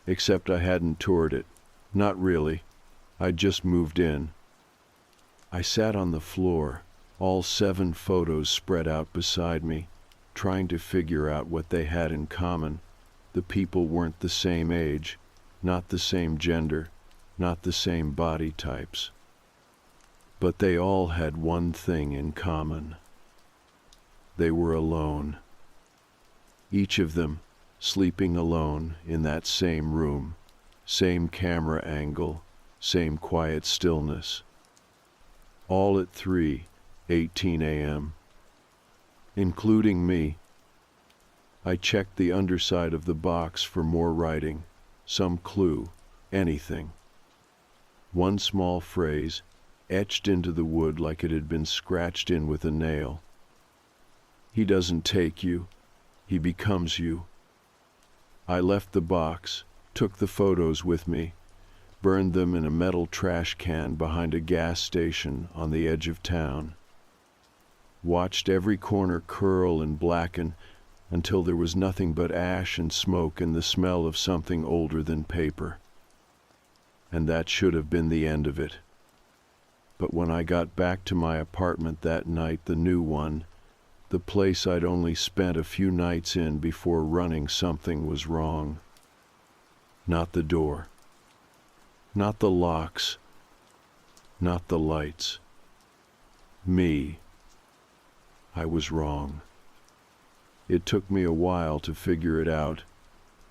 Except I hadn't toured it. Not really. I'd just moved in. I sat on the floor, all 7 photos spread out beside me, trying to figure out what they had in common. The people weren't the same age, not the same gender, not the same body types. But they all had one thing in common. They were alone. Each of them sleeping alone in that same room, same camera angle, same quiet stillness. All at 3:18 a.m., including me. I checked the underside of the box for more writing, some clue, anything. One small phrase, etched into the wood like it had been scratched in with a nail. He doesn't take you, he becomes you. I left the box, took the photos with me, burned them in a metal trash can behind a gas station on the edge of town. Watched every corner curl and blacken until there was nothing but ash and smoke and the smell of something older than paper. And that should have been the end of it. But when I got back to my apartment that night, the new one, the place I'd only spent a few nights in before running, something was wrong. Not the door. Not the locks. Not the lights. Me. I was wrong. It took me a while to figure it out.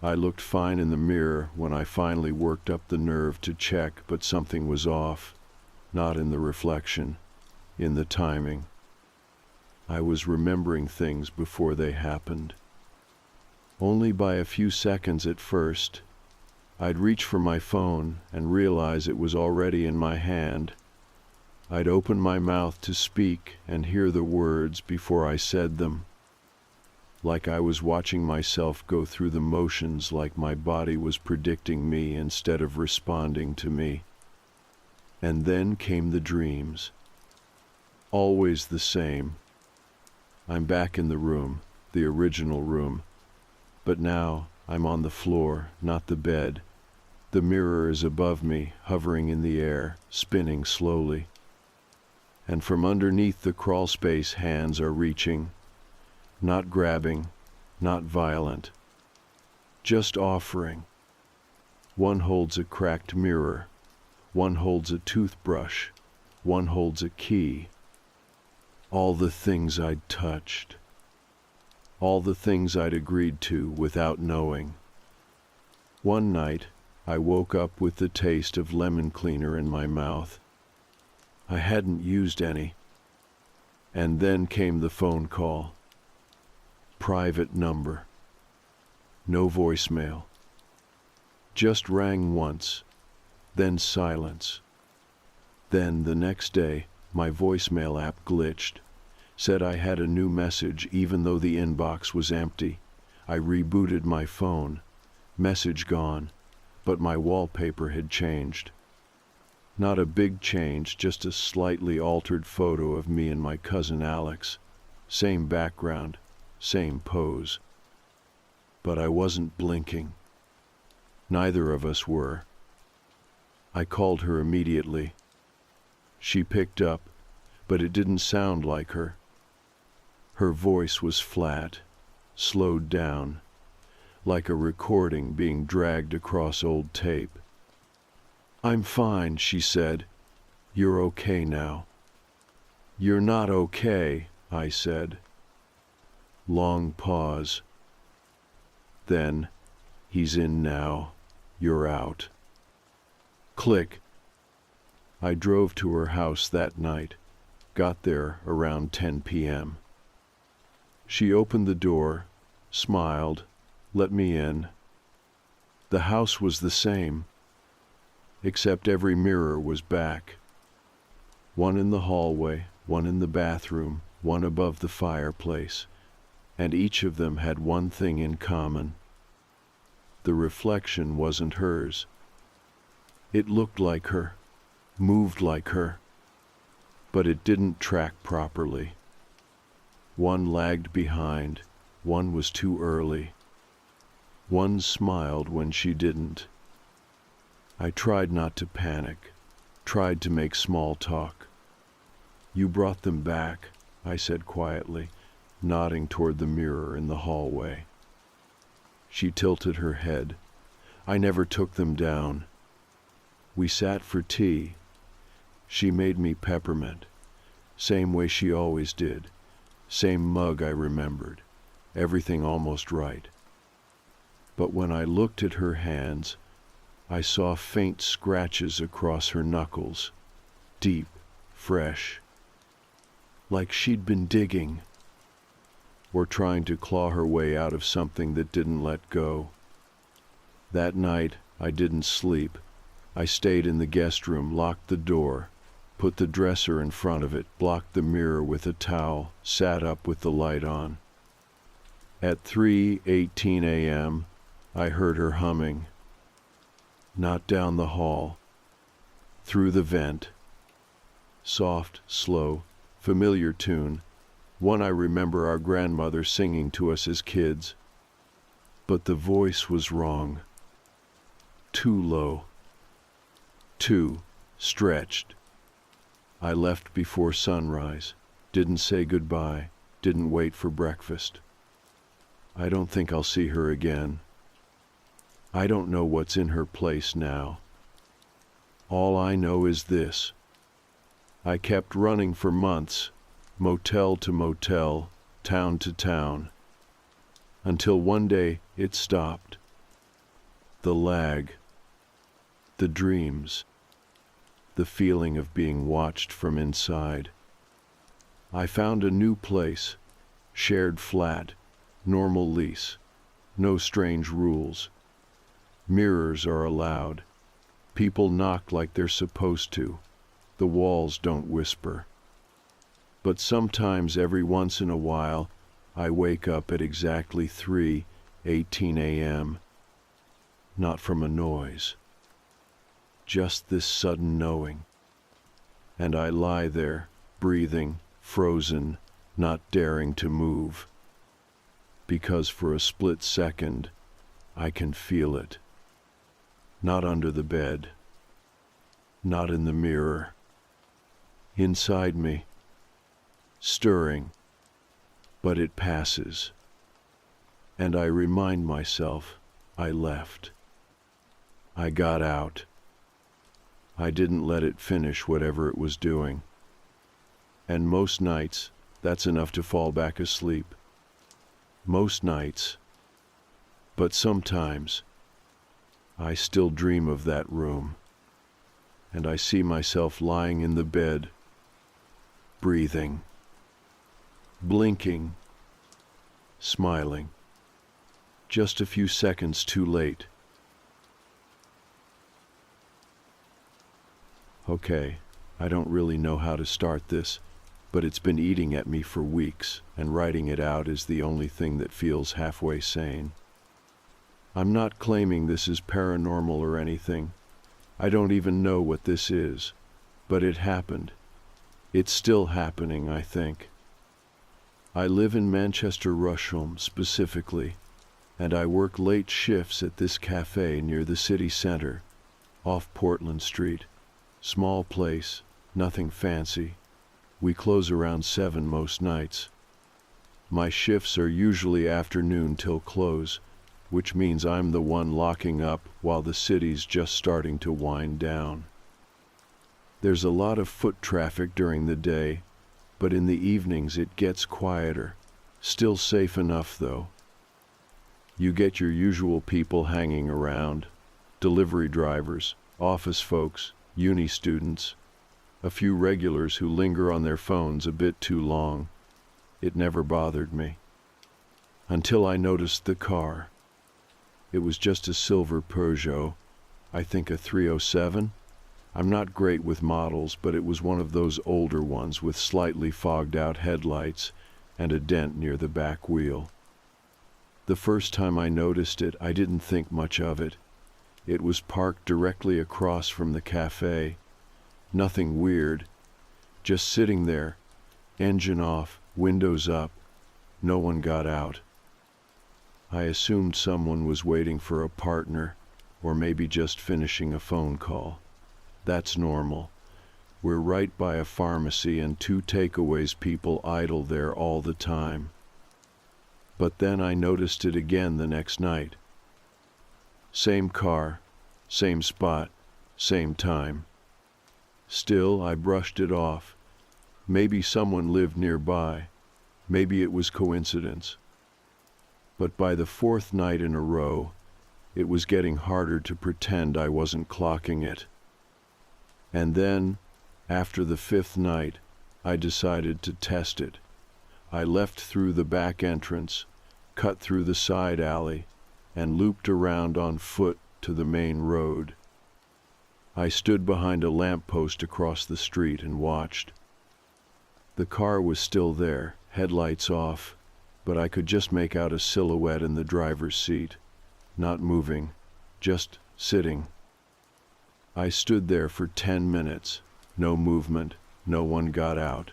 I looked fine in the mirror when I finally worked up the nerve to check, but something was off. Not in the reflection, in the timing. I was remembering things before they happened. Only by a few seconds at first. I'd reach for my phone and realize it was already in my hand. I'd open my mouth to speak and hear the words before I said them. Like I was watching myself go through the motions, like my body was predicting me instead of responding to me. And then came the dreams. Always the same. I'm back in the room, the original room. But now I'm on the floor, not the bed. The mirror is above me, hovering in the air, spinning slowly. And from underneath the crawl space, hands are reaching. Not grabbing, not violent. Just offering. One holds a cracked mirror. One holds a toothbrush. One holds a key. All the things I'd touched. All the things I'd agreed to without knowing. One night, I woke up with the taste of lemon cleaner in my mouth. I hadn't used any. And then came the phone call. Private number. No voicemail. Just rang once, then silence. Then the next day, my voicemail app glitched, said I had a new message even though the inbox was empty. I rebooted my phone, message gone, but my wallpaper had changed. Not a big change, just a slightly altered photo of me and my cousin Alex. Same background, same pose. But I wasn't blinking. Neither of us were. I called her immediately. She picked up, but it didn't sound like her. Her voice was flat, slowed down, like a recording being dragged across old tape. "I'm fine," she said. "You're okay now." "You're not okay," I said. Long pause. Then, "He's in now. You're out." Click. I drove to her house that night, got there around 10 p.m. She opened the door, smiled, let me in. The house was the same, except every mirror was back. One in the hallway, one in the bathroom, one above the fireplace, and each of them had one thing in common. The reflection wasn't hers. It looked like her, moved like her, but it didn't track properly. One lagged behind, one was too early. One smiled when she didn't. I tried not to panic, tried to make small talk. "You brought them back," I said quietly, nodding toward the mirror in the hallway. She tilted her head. "I never took them down." We sat for tea. She made me peppermint, same way she always did, same mug I remembered, everything almost right. But when I looked at her hands, I saw faint scratches across her knuckles, deep, fresh, like she'd been digging, or trying to claw her way out of something that didn't let go. That night, I didn't sleep. I stayed in the guest room, locked the door, put the dresser in front of it, blocked the mirror with a towel, sat up with the light on. At 3:18 a.m., I heard her humming. Not down the hall, through the vent. Soft, slow, familiar tune, one I remember our grandmother singing to us as kids. But the voice was wrong. Too low. Too stretched. I left before sunrise, didn't say goodbye, didn't wait for breakfast. I don't think I'll see her again. I don't know what's in her place now. All I know is this. I kept running for months, motel to motel, town to town, until one day it stopped. The lag, the dreams, the feeling of being watched from inside. I found a new place, shared flat, normal lease, no strange rules. Mirrors are allowed. People knock like they're supposed to. The walls don't whisper. But sometimes every once in a while, I wake up at exactly 3:18 a.m. Not from a noise. Just this sudden knowing. And I lie there, breathing, frozen, not daring to move. Because for a split second, I can feel it. Not under the bed. Not in the mirror. Inside me. Stirring. But it passes. And I remind myself I left. I got out. I didn't let it finish whatever it was doing. And most nights, that's enough to fall back asleep. Most nights. But sometimes, I still dream of that room. And I see myself lying in the bed, breathing, blinking, smiling. Just a few seconds too late. Okay, I don't really know how to start this, but it's been eating at me for weeks, and writing it out is the only thing that feels halfway sane. I'm not claiming this is paranormal or anything. I don't even know what this is, but it happened. It's still happening, I think. I live in Manchester Rusholme specifically, and I work late shifts at this cafe near the city center, off Portland Street. Small place, nothing fancy. We close around 7 most nights. My shifts are usually afternoon till close, which means I'm the one locking up while the city's just starting to wind down. There's a lot of foot traffic during the day, but in the evenings it gets quieter. Still safe enough, though. You get your usual people hanging around, delivery drivers, office folks, uni students, a few regulars who linger on their phones a bit too long. It never bothered me. Until I noticed the car. It was just a silver Peugeot, I think a 307. I'm not great with models, but it was one of those older ones with slightly fogged out headlights and a dent near the back wheel. The first time I noticed it, I didn't think much of it. It was parked directly across from the cafe. Nothing weird. Just sitting there, engine off, windows up. No one got out. I assumed someone was waiting for a partner, or maybe just finishing a phone call. That's normal. We're right by a pharmacy and 2 takeaways people idle there all the time. But then I noticed it again the next night. Same car, same spot, same time. Still, I brushed it off. Maybe someone lived nearby. Maybe it was coincidence. But by the 4th night in a row, it was getting harder to pretend I wasn't clocking it. And then, after the 5th night, I decided to test it. I left through the back entrance, cut through the side alley, and looped around on foot to the main road. I stood behind a lamppost across the street and watched. The car was still there, headlights off, but I could just make out a silhouette in the driver's seat, not moving, just sitting. I stood there for 10 minutes, no movement, no one got out.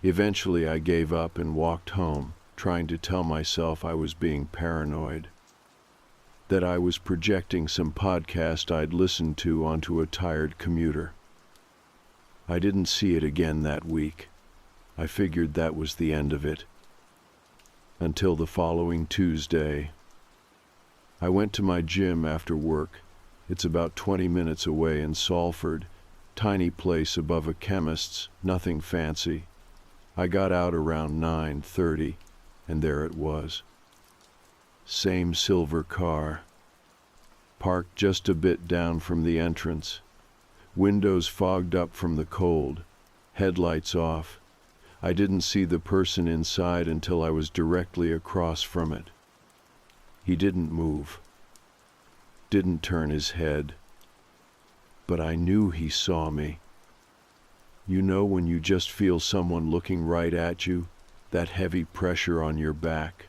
Eventually I gave up and walked home, trying to tell myself I was being paranoid, that I was projecting some podcast I'd listened to onto a tired commuter. I didn't see it again that week. I figured that was the end of it. Until the following Tuesday. I went to my gym after work. It's about 20 minutes away in Salford, tiny place above a chemist's, nothing fancy. I got out around 9:30, and there it was. Same silver car, parked just a bit down from the entrance, windows fogged up from the cold, headlights off. I didn't see the person inside until I was directly across from it. He didn't move, didn't turn his head, but I knew he saw me. You know when you just feel someone looking right at you, that heavy pressure on your back?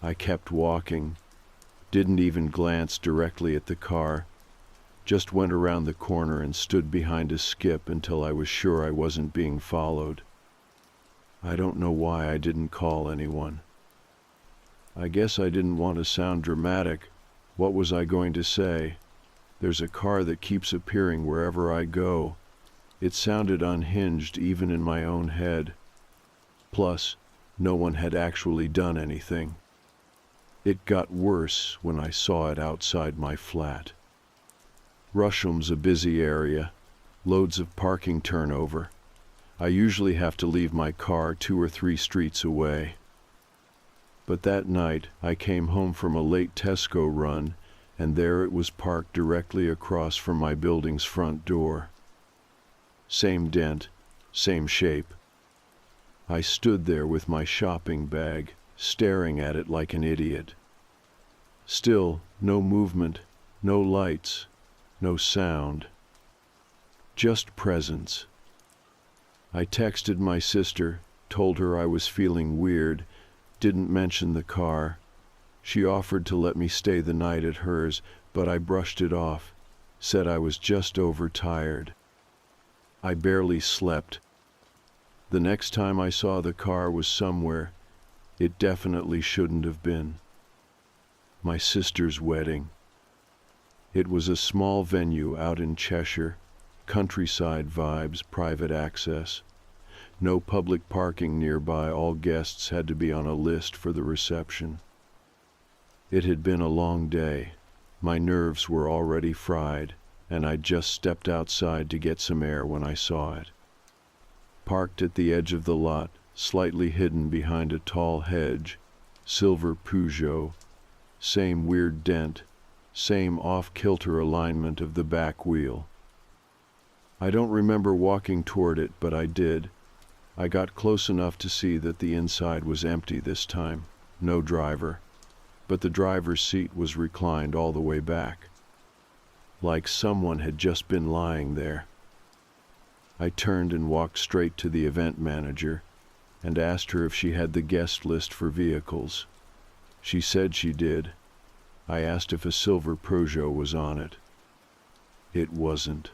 I kept walking, didn't even glance directly at the car, just went around the corner and stood behind a skip until I was sure I wasn't being followed. I don't know why I didn't call anyone. I guess I didn't want to sound dramatic. What was I going to say? There's a car that keeps appearing wherever I go. It sounded unhinged even in my own head. Plus, no one had actually done anything. It got worse when I saw it outside my flat. Rusham's a busy area, loads of parking turnover. I usually have to leave my car 2 or 3 streets away. But that night I came home from a late Tesco run, and there it was parked directly across from my building's front door. Same dent, same shape. I stood there with my shopping bag, staring at it like an idiot. Still, no movement, no lights, no sound. Just presence. I texted my sister, told her I was feeling weird, didn't mention the car. She offered to let me stay the night at hers, but I brushed it off, said I was just overtired. I barely slept. The next time I saw the car was somewhere it definitely shouldn't have been. My sister's wedding. It was a small venue out in Cheshire, countryside vibes, private access. No public parking nearby, all guests had to be on a list for the reception. It had been a long day. My nerves were already fried, and I'd just stepped outside to get some air when I saw it. Parked at the edge of the lot, slightly hidden behind a tall hedge, silver Peugeot, same weird dent, same off-kilter alignment of the back wheel. I don't remember walking toward it, but I did. I got close enough to see that the inside was empty this time, no driver, but the driver's seat was reclined all the way back, like someone had just been lying there. I turned and walked straight to the event manager and asked her if she had the guest list for vehicles. She said she did. I asked if a silver Peugeot was on it. It wasn't.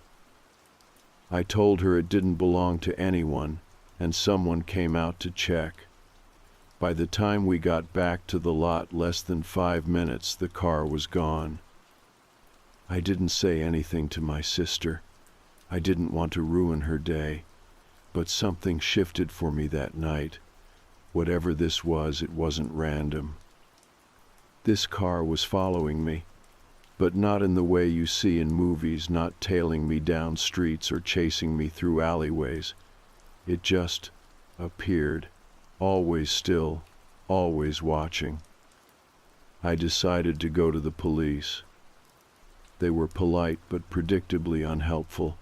I told her it didn't belong to anyone, and someone came out to check. By the time we got back to the lot, less than 5 minutes, the car was gone. I didn't say anything to my sister. I didn't want to ruin her day, but something shifted for me that night. Whatever this was, it wasn't random. This car was following me, but not in the way you see in movies, not tailing me down streets or chasing me through alleyways. It just appeared, always still, always watching. I decided to go to the police. They were polite but predictably unhelpful.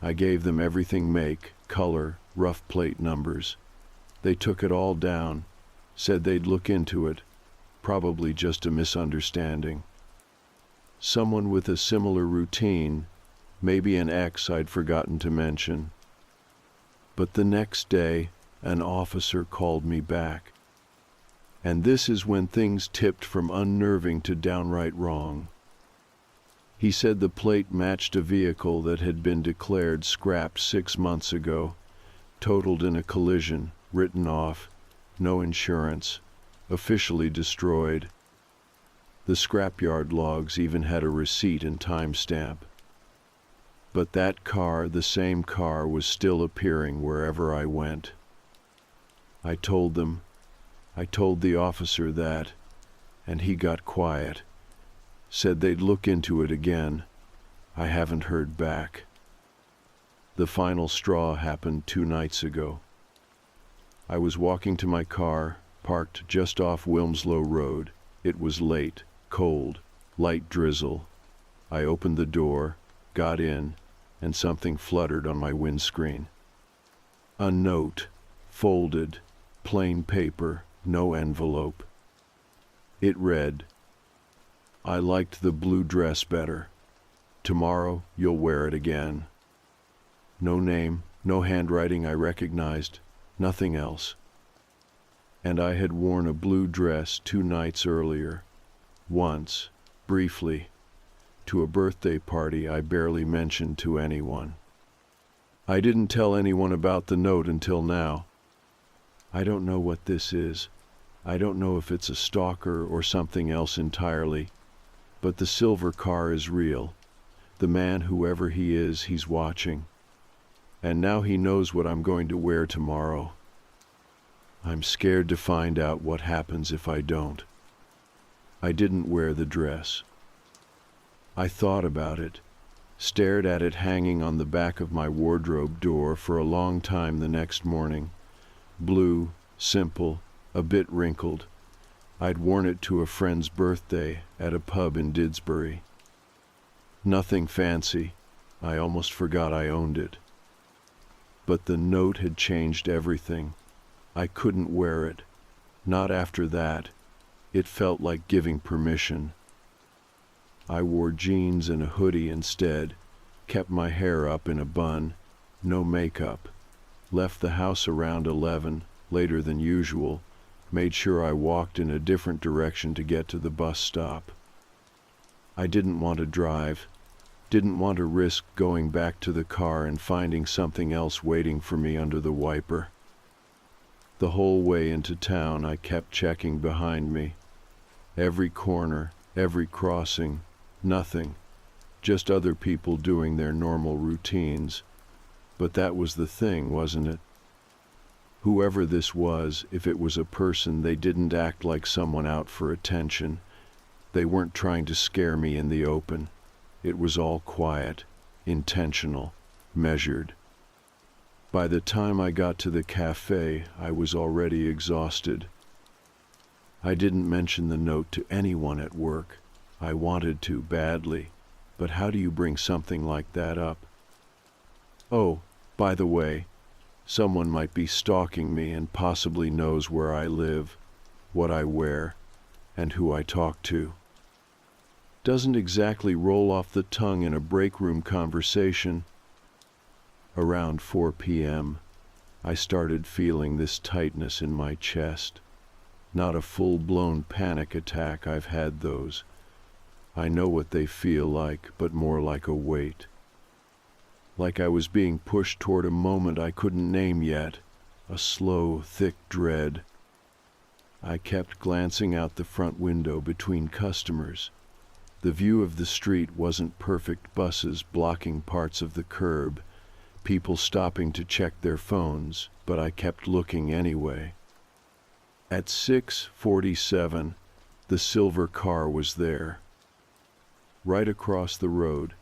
I gave them everything: make, color, rough plate numbers. They took it all down, said they'd look into it, probably just a misunderstanding. Someone with a similar routine, maybe an ex I'd forgotten to mention. But the next day, an officer called me back. And this is when things tipped from unnerving to downright wrong. He said the plate matched a vehicle that had been declared scrapped 6 months ago, totaled in a collision, written off, no insurance, officially destroyed. The scrapyard logs even had a receipt and timestamp. But that car, the same car, was still appearing wherever I went. I told the officer that, and he got quiet. Said they'd look into it again. I haven't heard back. The final straw happened 2 nights ago. I was walking to my car, parked just off Wilmslow Road. It was late, cold, light drizzle. I opened the door, got in, and something fluttered on my windscreen. A note, folded, plain paper, no envelope. It read, "I liked the blue dress better. Tomorrow you'll wear it again." No name, no handwriting I recognized, nothing else. And I had worn a blue dress 2 nights earlier, once, briefly, to a birthday party I barely mentioned to anyone. I didn't tell anyone about the note until now. I don't know what this is. I don't know if it's a stalker or something else entirely. But the silver car is real. The man, whoever he is, he's watching. And now he knows what I'm going to wear tomorrow. I'm scared to find out what happens if I don't. I didn't wear the dress. I thought about it, stared at it hanging on the back of my wardrobe door for a long time the next morning. Blue, simple, a bit wrinkled. I'd worn it to a friend's birthday at a pub in Didsbury. Nothing fancy. I almost forgot I owned it. But the note had changed everything. I couldn't wear it. Not after that. It felt like giving permission. I wore jeans and a hoodie instead, kept my hair up in a bun, no makeup, left the house around 11, later than usual, made sure I walked in a different direction to get to the bus stop. I didn't want to drive, didn't want to risk going back to the car and finding something else waiting for me under the wiper. The whole way into town I kept checking behind me. Every corner, every crossing, nothing. Just other people doing their normal routines. But that was the thing, wasn't it? Whoever this was, if it was a person, they didn't act like someone out for attention. They weren't trying to scare me in the open. It was all quiet, intentional, measured. By the time I got to the cafe, I was already exhausted. I didn't mention the note to anyone at work. I wanted to badly, but how do you bring something like that up? Oh, by the way, someone might be stalking me and possibly knows where I live, what I wear, and who I talk to. Doesn't exactly roll off the tongue in a break room conversation. Around 4 p.m., I started feeling this tightness in my chest. Not a full-blown panic attack, I've had those. I know what they feel like, but more like a weight. Like I was being pushed toward a moment I couldn't name yet, a slow, thick dread. I kept glancing out the front window between customers. The view of the street wasn't perfect, buses blocking parts of the curb, people stopping to check their phones, but I kept looking anyway. At 6:47, the silver car was there. Right across the road,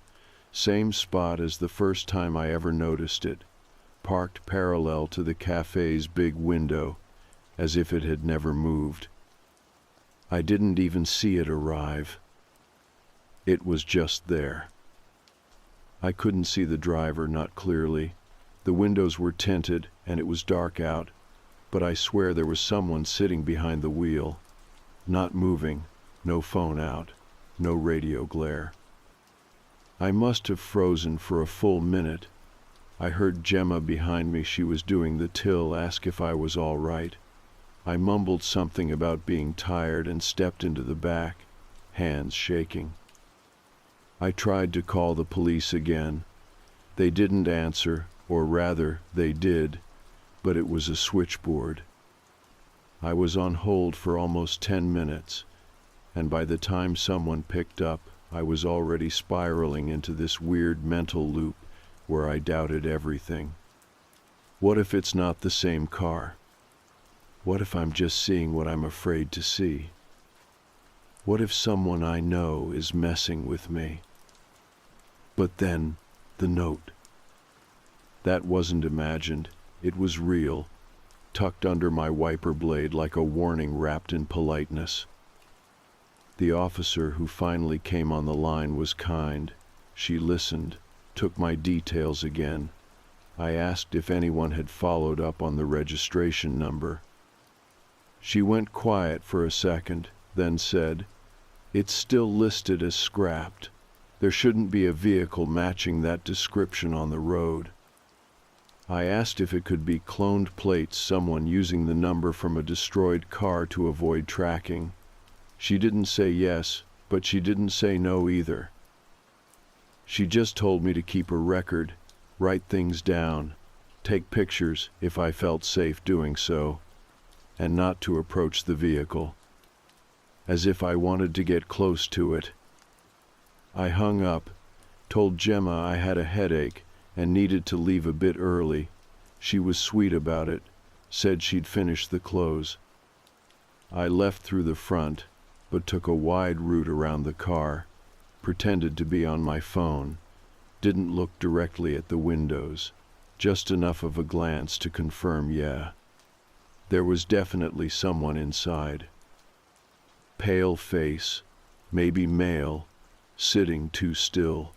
same spot as the first time I ever noticed it, parked parallel to the cafe's big window, as if it had never moved. I didn't even see it arrive. It was just there. I couldn't see the driver, not clearly. The windows were tinted and it was dark out, but I swear there was someone sitting behind the wheel, not moving, no phone out, no radio glare. I must have frozen for a full minute. I heard Gemma behind me, she was doing the till, ask if I was all right. I mumbled something about being tired and stepped into the back, hands shaking. I tried to call the police again. They didn't answer, or rather, they did, but it was a switchboard. I was on hold for almost 10 minutes, and by the time someone picked up, I was already spiraling into this weird mental loop where I doubted everything. What if it's not the same car? What if I'm just seeing what I'm afraid to see? What if someone I know is messing with me? But then, the note. That wasn't imagined. It was real, tucked under my wiper blade like a warning wrapped in politeness. The officer who finally came on the line was kind. She listened, took my details again. I asked if anyone had followed up on the registration number. She went quiet for a second, then said, "It's still listed as scrapped. There shouldn't be a vehicle matching that description on the road." I asked if it could be cloned plates, someone using the number from a destroyed car to avoid tracking. She didn't say yes, but she didn't say no either. She just told me to keep a record, write things down, take pictures if I felt safe doing so, and not to approach the vehicle, as if I wanted to get close to it. I hung up, told Gemma I had a headache and needed to leave a bit early. She was sweet about it, said she'd finish the close. I left through the front, but took a wide route around the car, pretended to be on my phone, Didn't look directly at the windows, just enough of a glance to confirm, yeah. There was definitely someone inside. Pale face, maybe male, sitting too still.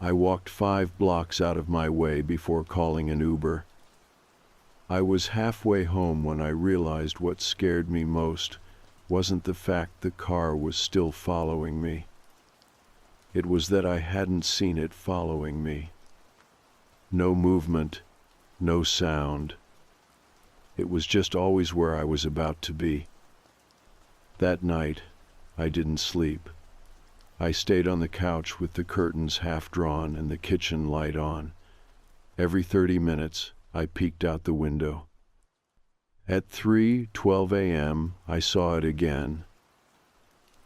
I walked 5 blocks out of my way before calling an Uber. I was halfway home when I realized what scared me most wasn't the fact the car was still following me. It was that I hadn't seen it following me. No movement, no sound. It was just always where I was about to be. That night, I didn't sleep. I stayed on the couch with the curtains half drawn and the kitchen light on. Every 30 minutes, I peeked out the window. At 3:12 a.m., I saw it again.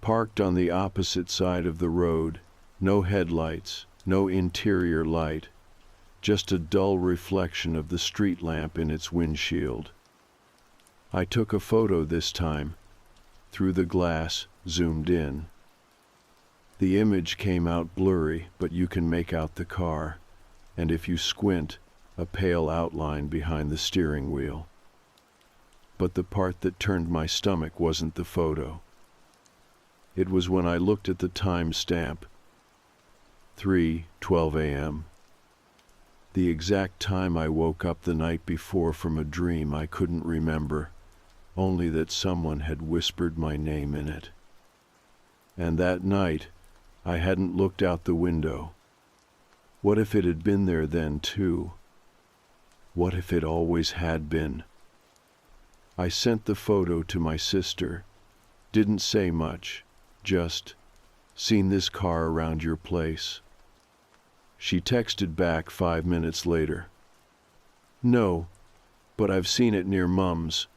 Parked on the opposite side of the road, no headlights, no interior light, just a dull reflection of the street lamp in its windshield. I took a photo this time, through the glass, zoomed in. The image came out blurry, but you can make out the car, and if you squint, a pale outline behind the steering wheel. But the part that turned my stomach wasn't the photo. It was when I looked at the time stamp, 3:12 a.m. The exact time I woke up the night before from a dream I couldn't remember, only that someone had whispered my name in it. And that night, I hadn't looked out the window. What if it had been there then too? What if it always had been? I sent the photo to my sister, didn't say much, just, "Seen this car around your place?" She texted back 5 minutes later. "No, but I've seen it near Mum's."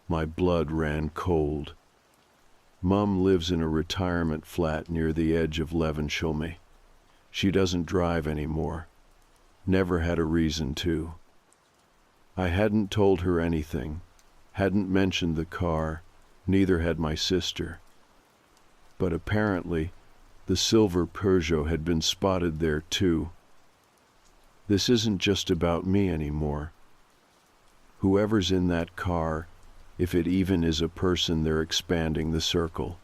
My blood ran cold. Mum lives in a retirement flat near the edge of Levenshulme. She doesn't drive anymore. Never had a reason to. I hadn't told her anything, hadn't mentioned the car, neither had my sister. But apparently, the silver Peugeot had been spotted there too. This isn't just about me anymore. Whoever's in that car, if it even is a person, they're expanding the circle.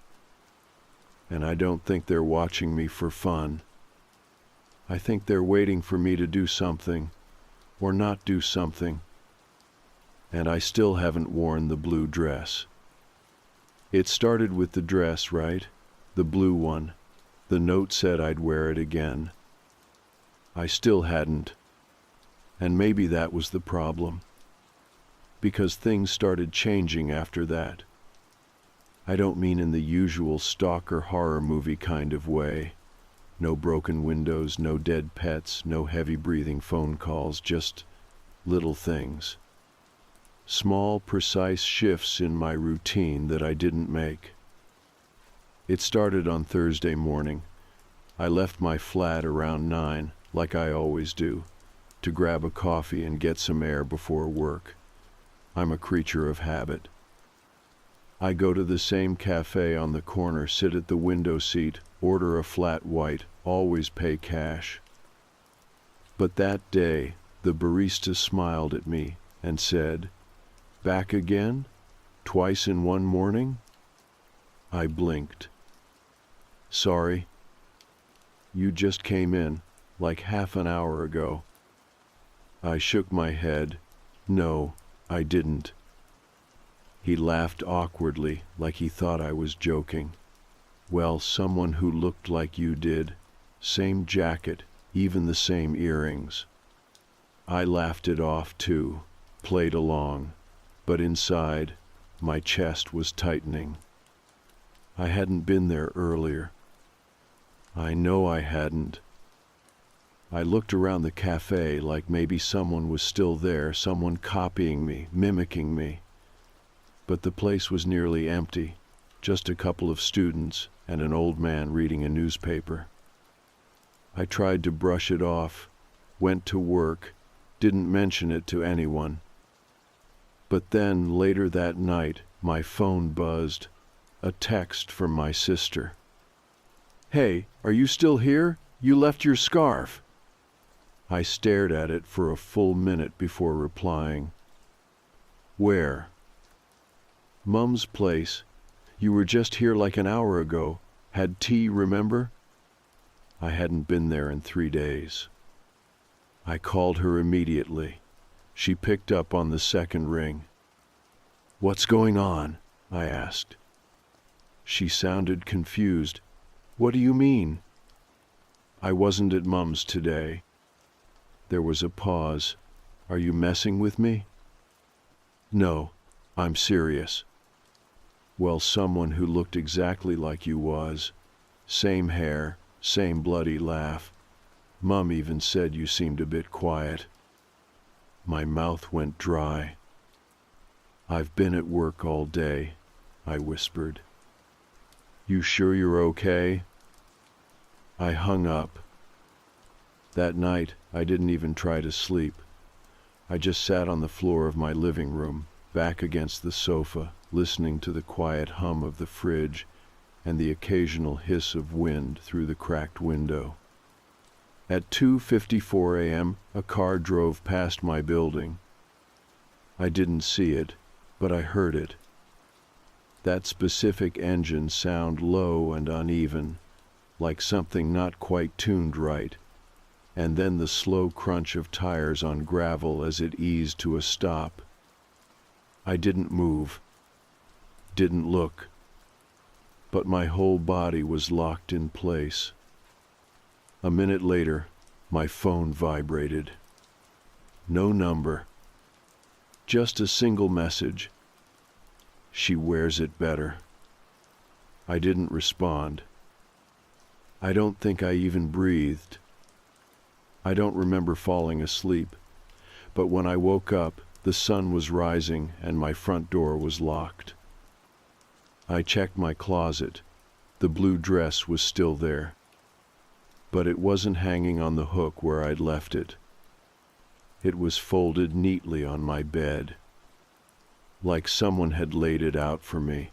And I don't think they're watching me for fun. I think they're waiting for me to do something, or not do something. And I still haven't worn the blue dress. It started with the dress, right? The blue one. The note said I'd wear it again. I still hadn't. And maybe that was the problem. Because things started changing after that. I don't mean in the usual stalker horror movie kind of way. No broken windows, no dead pets, no heavy breathing phone calls, just little things. Small, precise shifts in my routine that I didn't make. It started on Thursday morning. I left my flat around 9, like I always do, to grab a coffee and get some air before work. I'm a creature of habit. I go to the same cafe on the corner, sit at the window seat, order a flat white, always pay cash. But that day, the barista smiled at me and said, "Back again? Twice in one morning?" I blinked. "Sorry. You just came in, like half an hour ago." I shook my head. "No, I didn't." He laughed awkwardly, like he thought I was joking. "Well, someone who looked like you did. Same jacket, even the same earrings." I laughed it off too, played along, but inside, my chest was tightening. I hadn't been there earlier. I know I hadn't. I looked around the cafe like maybe someone was still there, someone copying me, mimicking me. But the place was nearly empty, just a couple of students and an old man reading a newspaper. I tried to brush it off, went to work, didn't mention it to anyone. But then, later that night, my phone buzzed, a text from my sister. "Hey, are you still here? You left your scarf." I stared at it for a full minute before replying. "Where?" "Mum's place. You were just here like an hour ago. Had tea, remember?" I hadn't been there in 3 days. I called her immediately. She picked up on the second ring. "What's going on?" I asked. She sounded confused. "What do you mean?" "I wasn't at Mum's today." There was a pause. "Are you messing with me?" "No, I'm serious." "Well, someone who looked exactly like you was. Same hair, same bloody laugh. Mum even said you seemed a bit quiet." My mouth went dry. "I've been at work all day," I whispered. "You sure you're okay?" I hung up. That night, I didn't even try to sleep. I just sat on the floor of my living room, back against the sofa, listening to the quiet hum of the fridge and the occasional hiss of wind through the cracked window. At 2:54 a.m., a car drove past my building. I didn't see it, but I heard it. That specific engine sound low and uneven, like something not quite tuned right, and then the slow crunch of tires on gravel as it eased to a stop. I didn't move, didn't look, but my whole body was locked in place. A minute later, my phone vibrated. No number, just a single message. "She wears it better." I didn't respond. I don't think I even breathed. I don't remember falling asleep, but when I woke up, the sun was rising and my front door was locked. I checked my closet. The blue dress was still there, but it wasn't hanging on the hook where I'd left it. It was folded neatly on my bed, like someone had laid it out for me.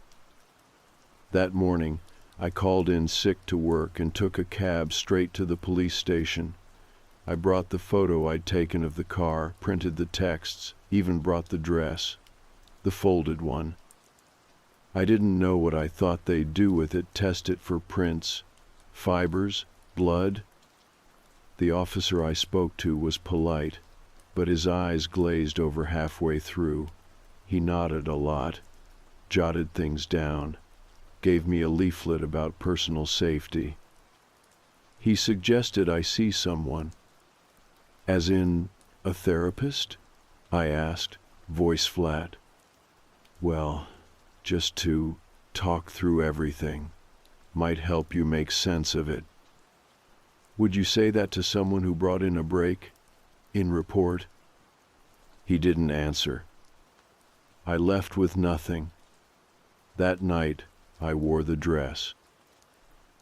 That morning, I called in sick to work and took a cab straight to the police station. I brought the photo I'd taken of the car, printed the texts, even brought the dress, the folded one. I didn't know what I thought they'd do with it, test it for prints, fibers, blood. The officer I spoke to was polite, but his eyes glazed over halfway through. He nodded a lot, jotted things down, gave me a leaflet about personal safety. He suggested I see someone. "As in, a therapist?" I asked, voice flat. "Well, just to talk through everything. Might help you make sense of it." "Would you say that to someone who brought in a break? In report?" He didn't answer. I left with nothing. That night, I wore the dress.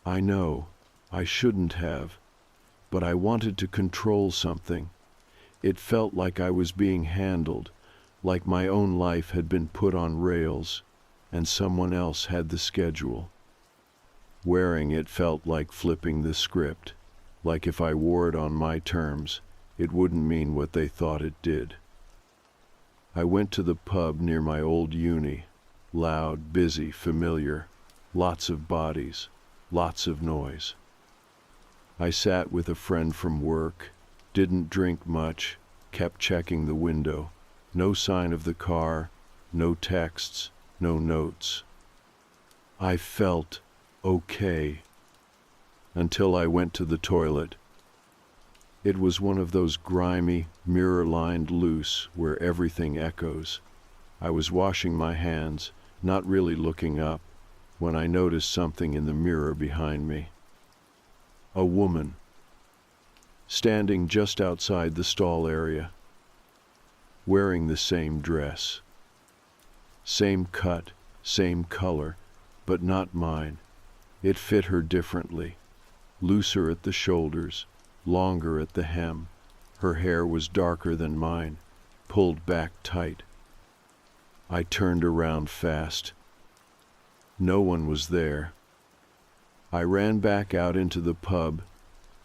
I know, I shouldn't have, but I wanted to control something. It felt like I was being handled, like my own life had been put on rails, and someone else had the schedule. Wearing it felt like flipping the script, like if I wore it on my terms, it wouldn't mean what they thought it did. I went to the pub near my old uni, loud, busy, familiar, lots of bodies, lots of noise. I sat with a friend from work, didn't drink much, kept checking the window. No sign of the car, no texts, no notes. I felt okay until I went to the toilet. It was one of those grimy, mirror-lined loose where everything echoes. I was washing my hands, not really looking up, when I noticed something in the mirror behind me. A woman, standing just outside the stall area, wearing the same dress. Same cut, same color, but not mine. It fit her differently, looser at the shoulders, longer at the hem. Her hair was darker than mine, pulled back tight. I turned around fast. No one was there. I ran back out into the pub,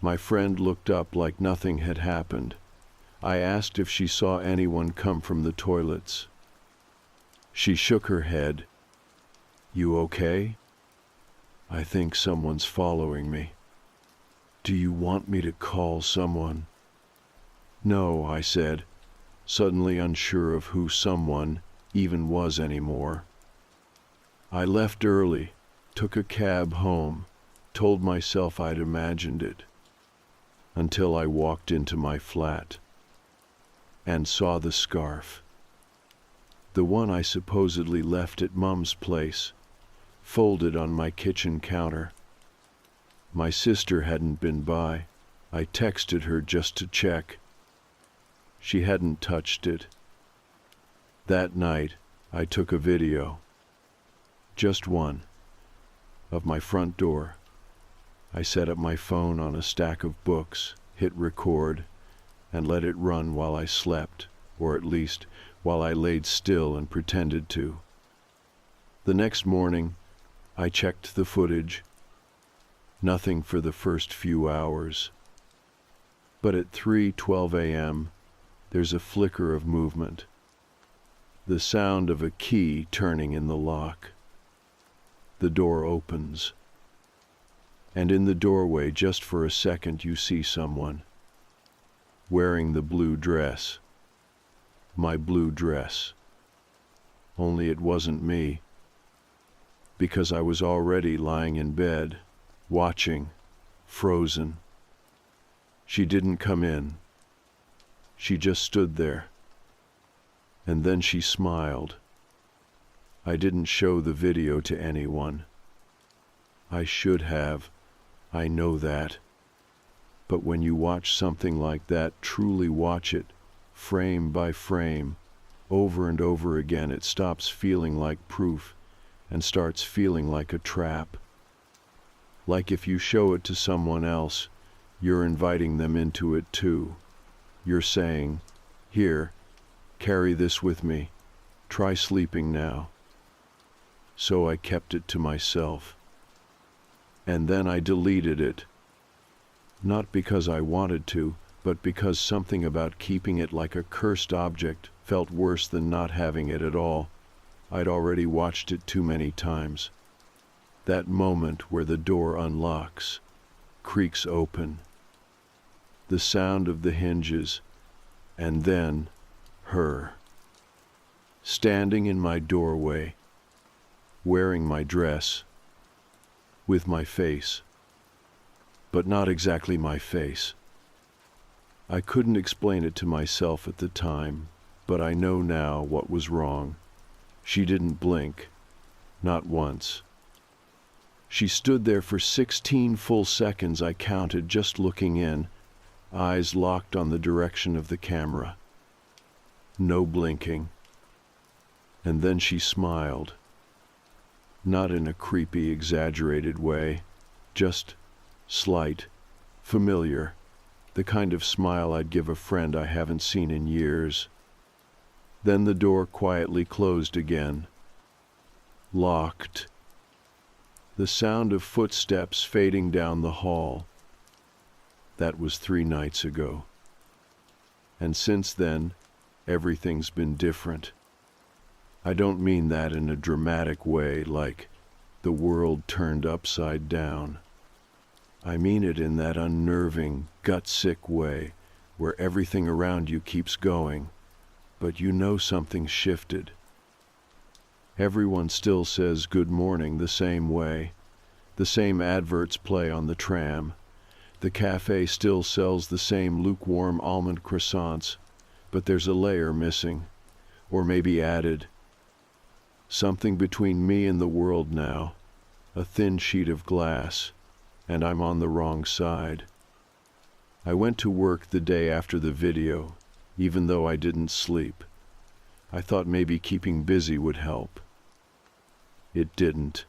My friend looked up like nothing had happened. I asked if she saw anyone come from the toilets. She shook her head. "You okay?" "I think someone's following me." "Do you want me to call someone?" "No," I said, suddenly unsure of who someone even was anymore. I left early, took a cab home, told myself I'd imagined it, until I walked into my flat and saw the scarf. The one I supposedly left at Mum's place, folded on my kitchen counter. My sister hadn't been by. I texted her just to check. She hadn't touched it. That night, I took a video. Just one. Of my front door. I set up my phone on a stack of books, hit record, and let it run while I slept, or at least while I laid still and pretended to. The next morning, I checked the footage. Nothing for the first few hours. But at 3:12 a.m., there's a flicker of movement. The sound of a key turning in the lock. The door opens. And in the doorway, just for a second, you see someone. Wearing the blue dress. My blue dress. Only it wasn't me. Because I was already lying in bed, watching, frozen. She didn't come in. She just stood there. And then she smiled. I didn't show the video to anyone. I should have. I know that. But when you watch something like that, truly watch it, frame by frame, over and over again, it stops feeling like proof and starts feeling like a trap. Like if you show it to someone else, you're inviting them into it too. You're saying, "Here, carry this with me. Try sleeping now." So I kept it to myself. And then I deleted it. Not because I wanted to, but because something about keeping it like a cursed object felt worse than not having it at all. I'd already watched it too many times. That moment where the door unlocks, creaks open, the sound of the hinges, and then her. Standing in my doorway, wearing my dress, with my face, but not exactly my face. I couldn't explain it to myself at the time, but I know now what was wrong. She didn't blink, not once. She stood there for 16 full seconds, I counted, just looking in, eyes locked on the direction of the camera. No blinking. And then she smiled. Not in a creepy, exaggerated way, just slight, familiar, the kind of smile I'd give a friend I haven't seen in years. Then the door quietly closed again. Locked. The sound of footsteps fading down the hall. That was 3 nights ago. And since then, everything's been different. I don't mean that in a dramatic way, like the world turned upside down. I mean it in that unnerving, gut-sick way, where everything around you keeps going, but you know something's shifted. Everyone still says good morning the same way. The same adverts play on the tram. The cafe still sells the same lukewarm almond croissants, but there's a layer missing, or maybe added. Something between me and the world now, a thin sheet of glass, and I'm on the wrong side. I went to work the day after the video, even though I didn't sleep. I thought maybe keeping busy would help. It didn't.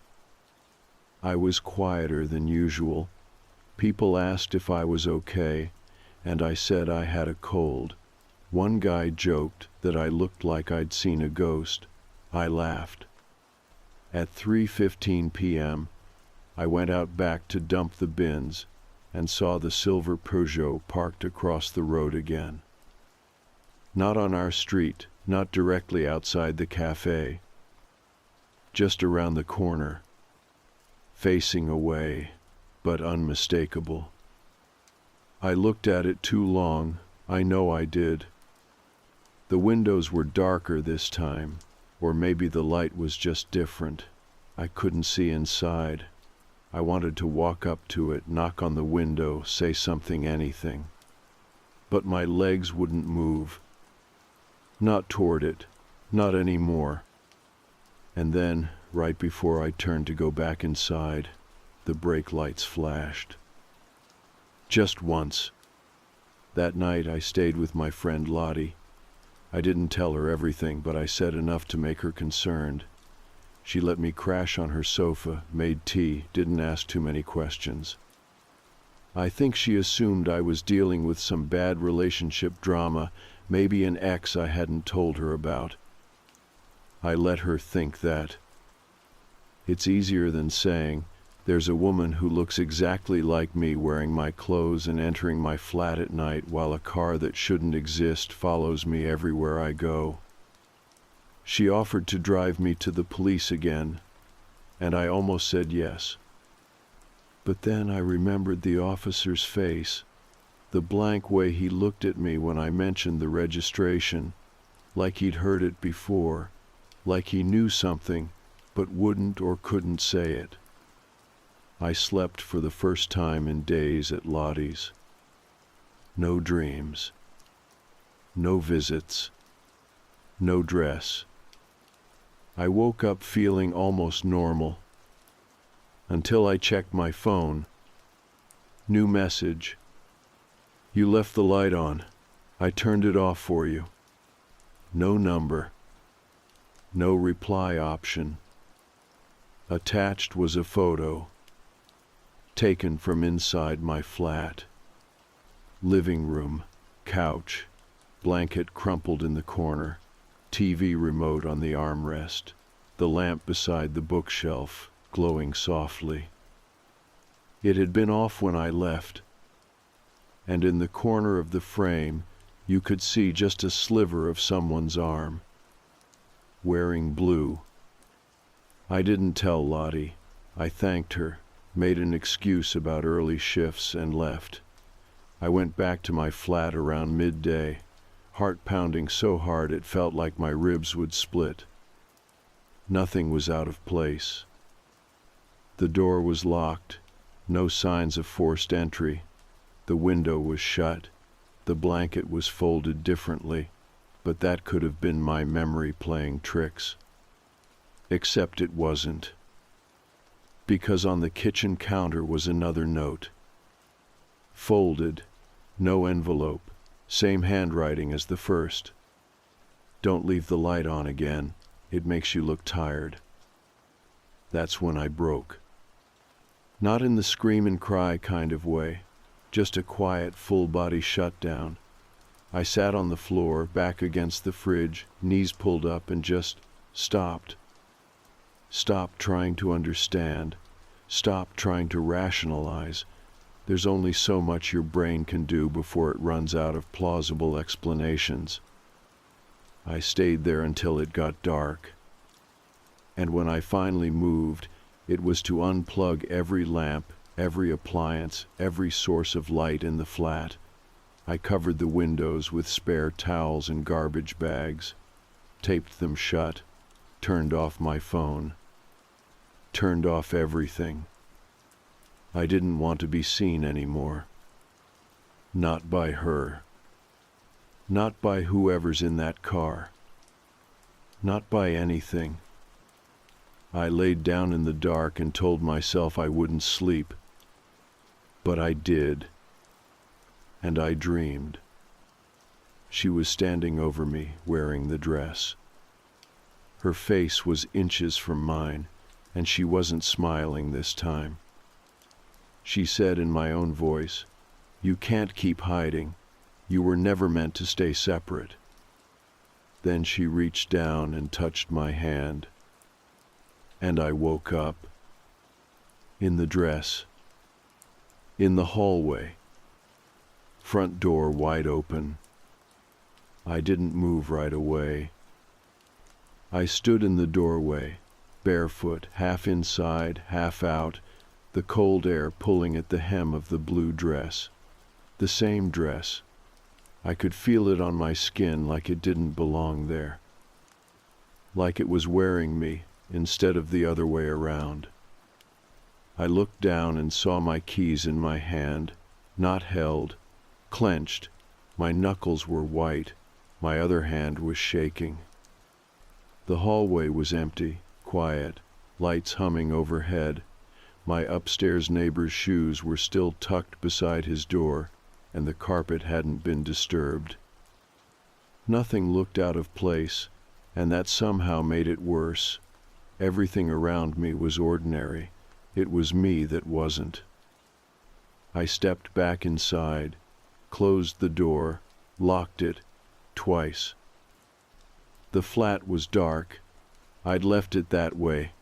I was quieter than usual. People asked if I was okay, and I said I had a cold. One guy joked that I looked like I'd seen a ghost. I laughed. At 3:15 p.m., I went out back to dump the bins, and saw the silver Peugeot parked across the road again. Not on our street, not directly outside the cafe, just around the corner, facing away, but unmistakable. I looked at it too long, I know I did. The windows were darker this time, or maybe the light was just different. I couldn't see inside. I wanted to walk up to it, knock on the window, say something, anything. But my legs wouldn't move. Not toward it, not anymore. And then, right before I turned to go back inside, the brake lights flashed. Just once. That night I stayed with my friend Lottie. I didn't tell her everything, but I said enough to make her concerned. She let me crash on her sofa, made tea, didn't ask too many questions. I think she assumed I was dealing with some bad relationship drama, maybe an ex I hadn't told her about. I let her think that. It's easier than saying, there's a woman who looks exactly like me wearing my clothes and entering my flat at night while a car that shouldn't exist follows me everywhere I go. She offered to drive me to the police again, and I almost said yes. But then I remembered the officer's face, the blank way he looked at me when I mentioned the registration, like he'd heard it before, like he knew something, but wouldn't or couldn't say it. I slept for the first time in days at Lottie's. No dreams. No visits. No dress. I woke up feeling almost normal. Until I checked my phone. New message. You left the light on. I turned it off for you. No number. No reply option. Attached was a photo. Taken from inside my flat. Living room, couch, blanket crumpled in the corner, TV remote on the armrest, the lamp beside the bookshelf, glowing softly. It had been off when I left, and in the corner of the frame you could see just a sliver of someone's arm. Wearing blue. I didn't tell Lottie. I thanked her, made an excuse about early shifts, and left. I went back to my flat around midday, heart pounding so hard it felt like my ribs would split. Nothing was out of place. The door was locked, no signs of forced entry. The window was shut. The blanket was folded differently, but that could have been my memory playing tricks. Except it wasn't. Because on the kitchen counter was another note. Folded, no envelope, same handwriting as the first. Don't leave the light on again, it makes you look tired. That's when I broke. Not in the scream and cry kind of way, just a quiet, full-body shutdown. I sat on the floor, back against the fridge, knees pulled up, and just stopped. Stop trying to understand. Stop trying to rationalize. There's only so much your brain can do before it runs out of plausible explanations. I stayed there until it got dark. And when I finally moved, it was to unplug every lamp, every appliance, every source of light in the flat. I covered the windows with spare towels and garbage bags, taped them shut, turned off my phone. Turned off everything. I didn't want to be seen anymore. Not by her. Not by whoever's in that car. Not by anything. I laid down in the dark and told myself I wouldn't sleep. But I did. And I dreamed. She was standing over me, wearing the dress. Her face was inches from mine, and she wasn't smiling this time. She said in my own voice, "You can't keep hiding. You were never meant to stay separate." Then she reached down and touched my hand. And I woke up. In the dress. In the hallway. Front door wide open. I didn't move right away. I stood in the doorway, barefoot, half inside, half out, the cold air pulling at the hem of the blue dress. The same dress. I could feel it on my skin like it didn't belong there. Like it was wearing me instead of the other way around. I looked down and saw my keys in my hand, not held, clenched. My knuckles were white, my other hand was shaking. The hallway was empty, quiet, lights humming overhead. My upstairs neighbor's shoes were still tucked beside his door, and the carpet hadn't been disturbed. Nothing looked out of place, and that somehow made it worse. Everything around me was ordinary. It was me that wasn't. I stepped back inside, closed the door, locked it, twice. The flat was dark. I'd left it that way.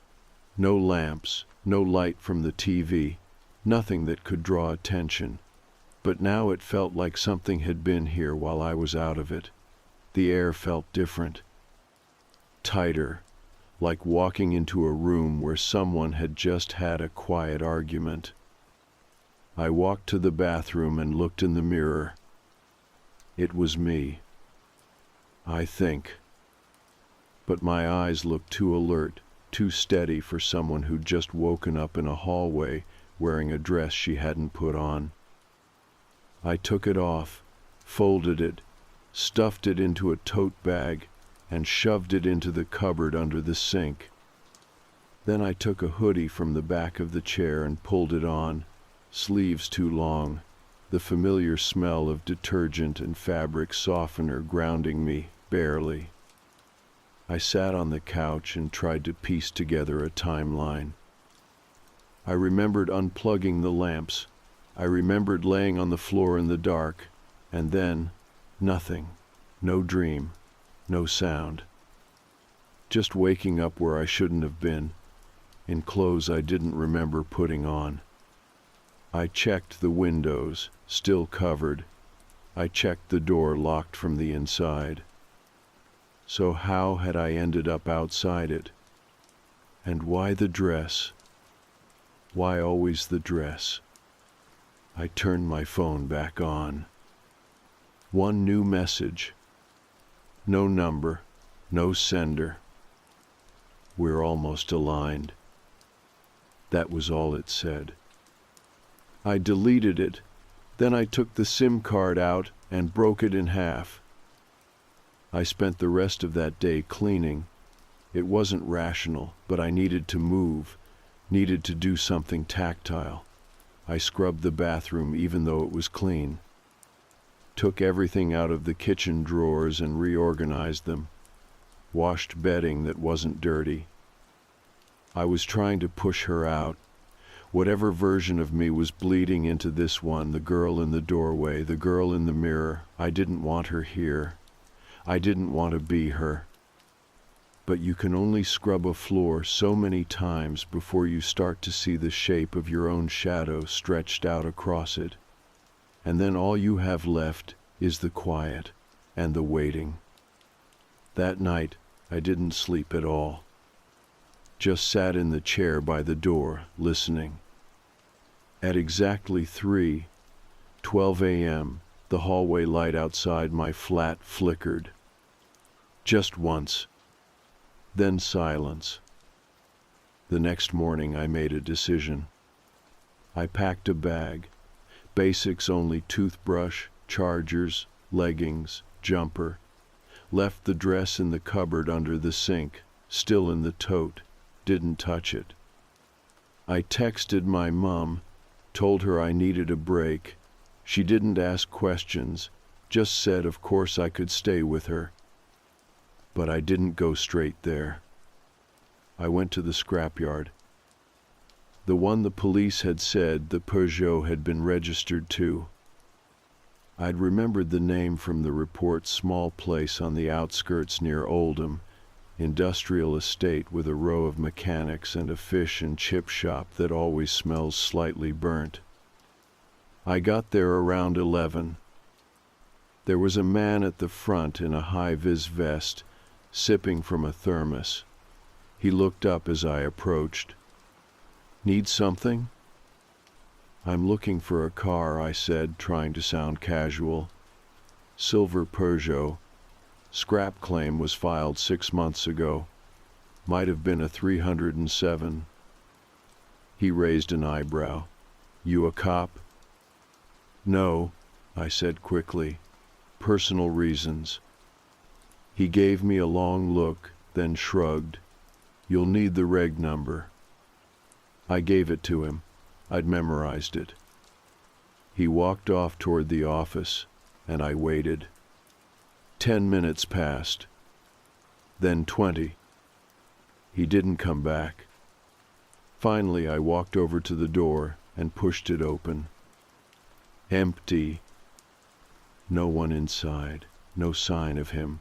No lamps, no light from the TV, nothing that could draw attention. But now it felt like something had been here while I was out of it. The air felt different. Tighter, like walking into a room where someone had just had a quiet argument. I walked to the bathroom and looked in the mirror. It was me. I think. But my eyes looked too alert, too steady for someone who'd just woken up in a hallway wearing a dress she hadn't put on. I took it off, folded it, stuffed it into a tote bag, and shoved it into the cupboard under the sink. Then I took a hoodie from the back of the chair and pulled it on, sleeves too long, the familiar smell of detergent and fabric softener grounding me, barely. I sat on the couch and tried to piece together a timeline. I remembered unplugging the lamps. I remembered laying on the floor in the dark, and then, nothing, no dream. No sound. Just waking up where I shouldn't have been, in clothes I didn't remember putting on. I checked the windows, still covered. I checked the door locked from the inside. So how had I ended up outside it? And why the dress? Why always the dress? I turned my phone back on. One new message. No number, no sender. We're almost aligned. That was all it said. I deleted it. Then I took the SIM card out and broke it in half. I spent the rest of that day cleaning. It wasn't rational, but I needed to move, needed to do something tactile. I scrubbed the bathroom even though it was clean. Took everything out of the kitchen drawers and reorganized them. Washed bedding that wasn't dirty. I was trying to push her out. Whatever version of me was bleeding into this one, the girl in the doorway, the girl in the mirror. I didn't want her here. I didn't want to be her. But you can only scrub a floor so many times before you start to see the shape of your own shadow stretched out across it. And then all you have left is the quiet and the waiting. That night, I didn't sleep at all. Just sat in the chair by the door, listening. At exactly 3:12 a.m., the hallway light outside my flat flickered. Just once. Then silence. The next morning I made a decision. I packed a bag. Basics only: toothbrush, chargers, leggings, jumper. Left the dress in the cupboard under the sink, still in the tote. Didn't touch it. I texted my mom, told her I needed a break. She didn't ask questions, just said of course I could stay with her. But I didn't go straight there. I went to the scrapyard. The one the police had said the Peugeot had been registered to. I'd remembered the name from the report's small place on the outskirts near Oldham, industrial estate with a row of mechanics and a fish and chip shop that always smells slightly burnt. I got there around 11. There was a man at the front in a high-vis vest, sipping from a thermos. He looked up as I approached. "Need something?" "I'm looking for a car," I said, trying to sound casual. "Silver Peugeot. Scrap claim was filed 6 months ago. Might have been a 307. He raised an eyebrow. "You a cop?" "No," I said quickly. "Personal reasons." He gave me a long look, then shrugged. "You'll need the reg number." I gave it to him. I'd memorized it. He walked off toward the office, and I waited. 10 minutes passed. Then 20. He didn't come back. Finally, I walked over to the door and pushed it open. Empty. No one inside. No sign of him.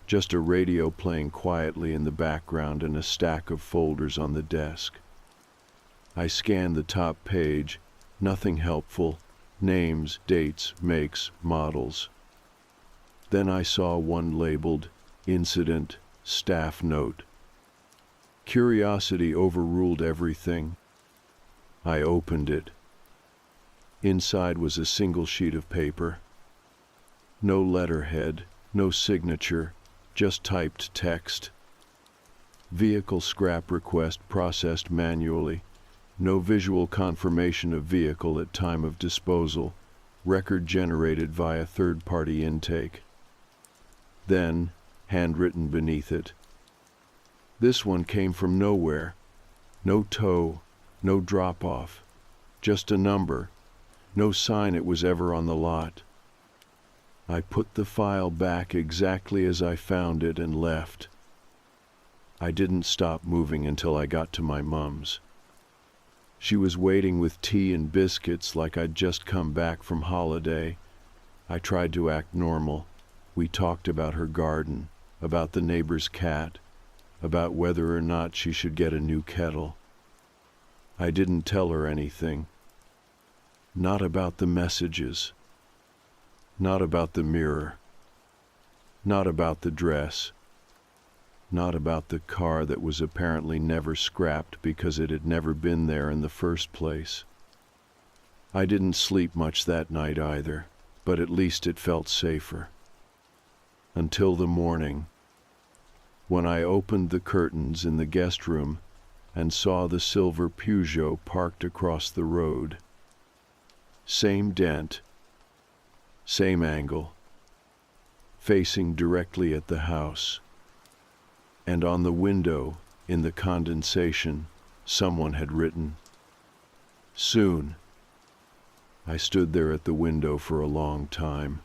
Just a radio playing quietly in the background and a stack of folders on the desk. I scanned the top page. Nothing helpful. Names, dates, makes, models. Then I saw one labeled Incident, Staff Note. Curiosity overruled everything. I opened it. Inside was a single sheet of paper. No letterhead, no signature, just typed text. Vehicle scrap request processed manually. No visual confirmation of vehicle at time of disposal. Record generated via third-party intake. Then, handwritten beneath it. This one came from nowhere. No tow, no drop-off. Just a number. No sign it was ever on the lot. I put the file back exactly as I found it and left. I didn't stop moving until I got to my mum's. She was waiting with tea and biscuits like I'd just come back from holiday. I tried to act normal. We talked about her garden, about the neighbor's cat, about whether or not she should get a new kettle. I didn't tell her anything. Not about the messages. Not about the mirror. Not about the dress. Not about the car that was apparently never scrapped because it had never been there in the first place. I didn't sleep much that night either, but at least it felt safer. Until the morning, when I opened the curtains in the guest room and saw the silver Peugeot parked across the road. Same dent, same angle, facing directly at the house. And on the window, in the condensation, someone had written, "Soon." I stood there at the window for a long time.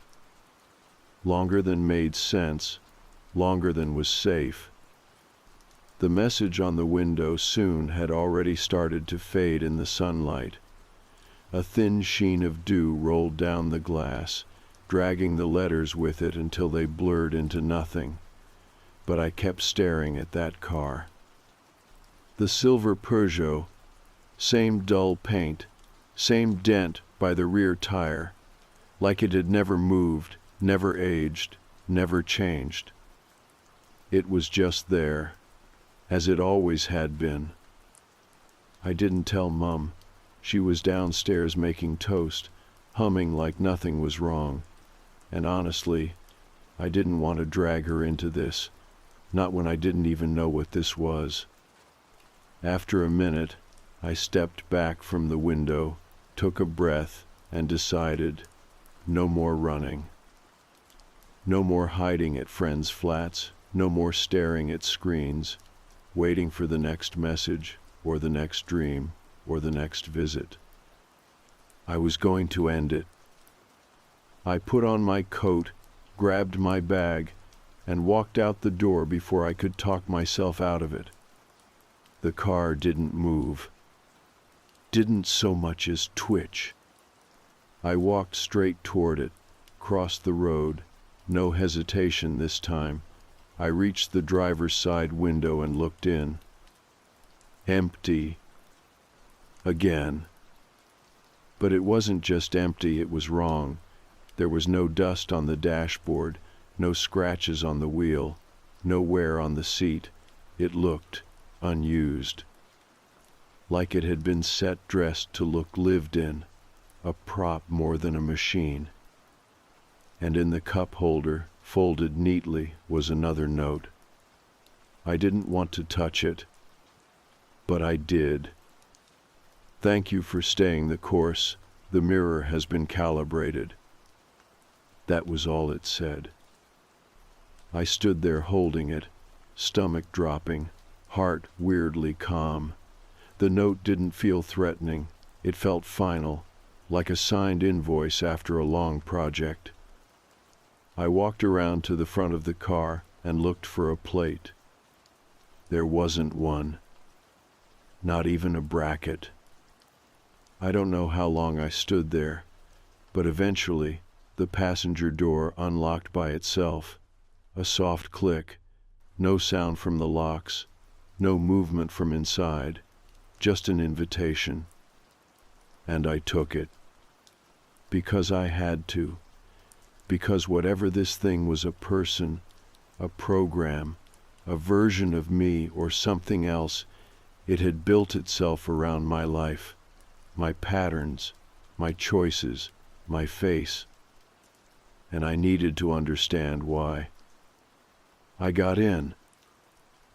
Longer than made sense, longer than was safe. The message on the window soon had already started to fade in the sunlight. A thin sheen of dew rolled down the glass, dragging the letters with it until they blurred into nothing. But I kept staring at that car. The silver Peugeot, same dull paint, same dent by the rear tire, like it had never moved, never aged, never changed. It was just there, as it always had been. I didn't tell Mum. She was downstairs making toast, humming like nothing was wrong. And honestly, I didn't want to drag her into this. Not when I didn't even know what this was. After a minute, I stepped back from the window, took a breath, and decided, no more running. No more hiding at friends' flats, no more staring at screens, waiting for the next message, or the next dream, or the next visit. I was going to end it. I put on my coat, grabbed my bag, and walked out the door before I could talk myself out of it. The car didn't move. Didn't so much as twitch. I walked straight toward it, crossed the road, no hesitation this time. I reached the driver's side window and looked in. Empty. Again. But it wasn't just empty, it was wrong. There was no dust on the dashboard, no scratches on the wheel, no wear on the seat. It looked unused, like it had been set dressed to look lived in, a prop more than a machine. And in the cup holder, folded neatly, was another note. I didn't want to touch it, but I did. Thank you for staying the course. The mirror has been calibrated. That was all it said. I stood there holding it, stomach dropping, heart weirdly calm. The note didn't feel threatening. It felt final, like a signed invoice after a long project. I walked around to the front of the car and looked for a plate. There wasn't one. Not even a bracket. I don't know how long I stood there, but eventually the passenger door unlocked by itself. A soft click, no sound from the locks, no movement from inside, just an invitation. And I took it. Because I had to. Because whatever this thing was, a person, a program, a version of me or something else, it had built itself around my life, my patterns, my choices, my face. And I needed to understand why. I got in.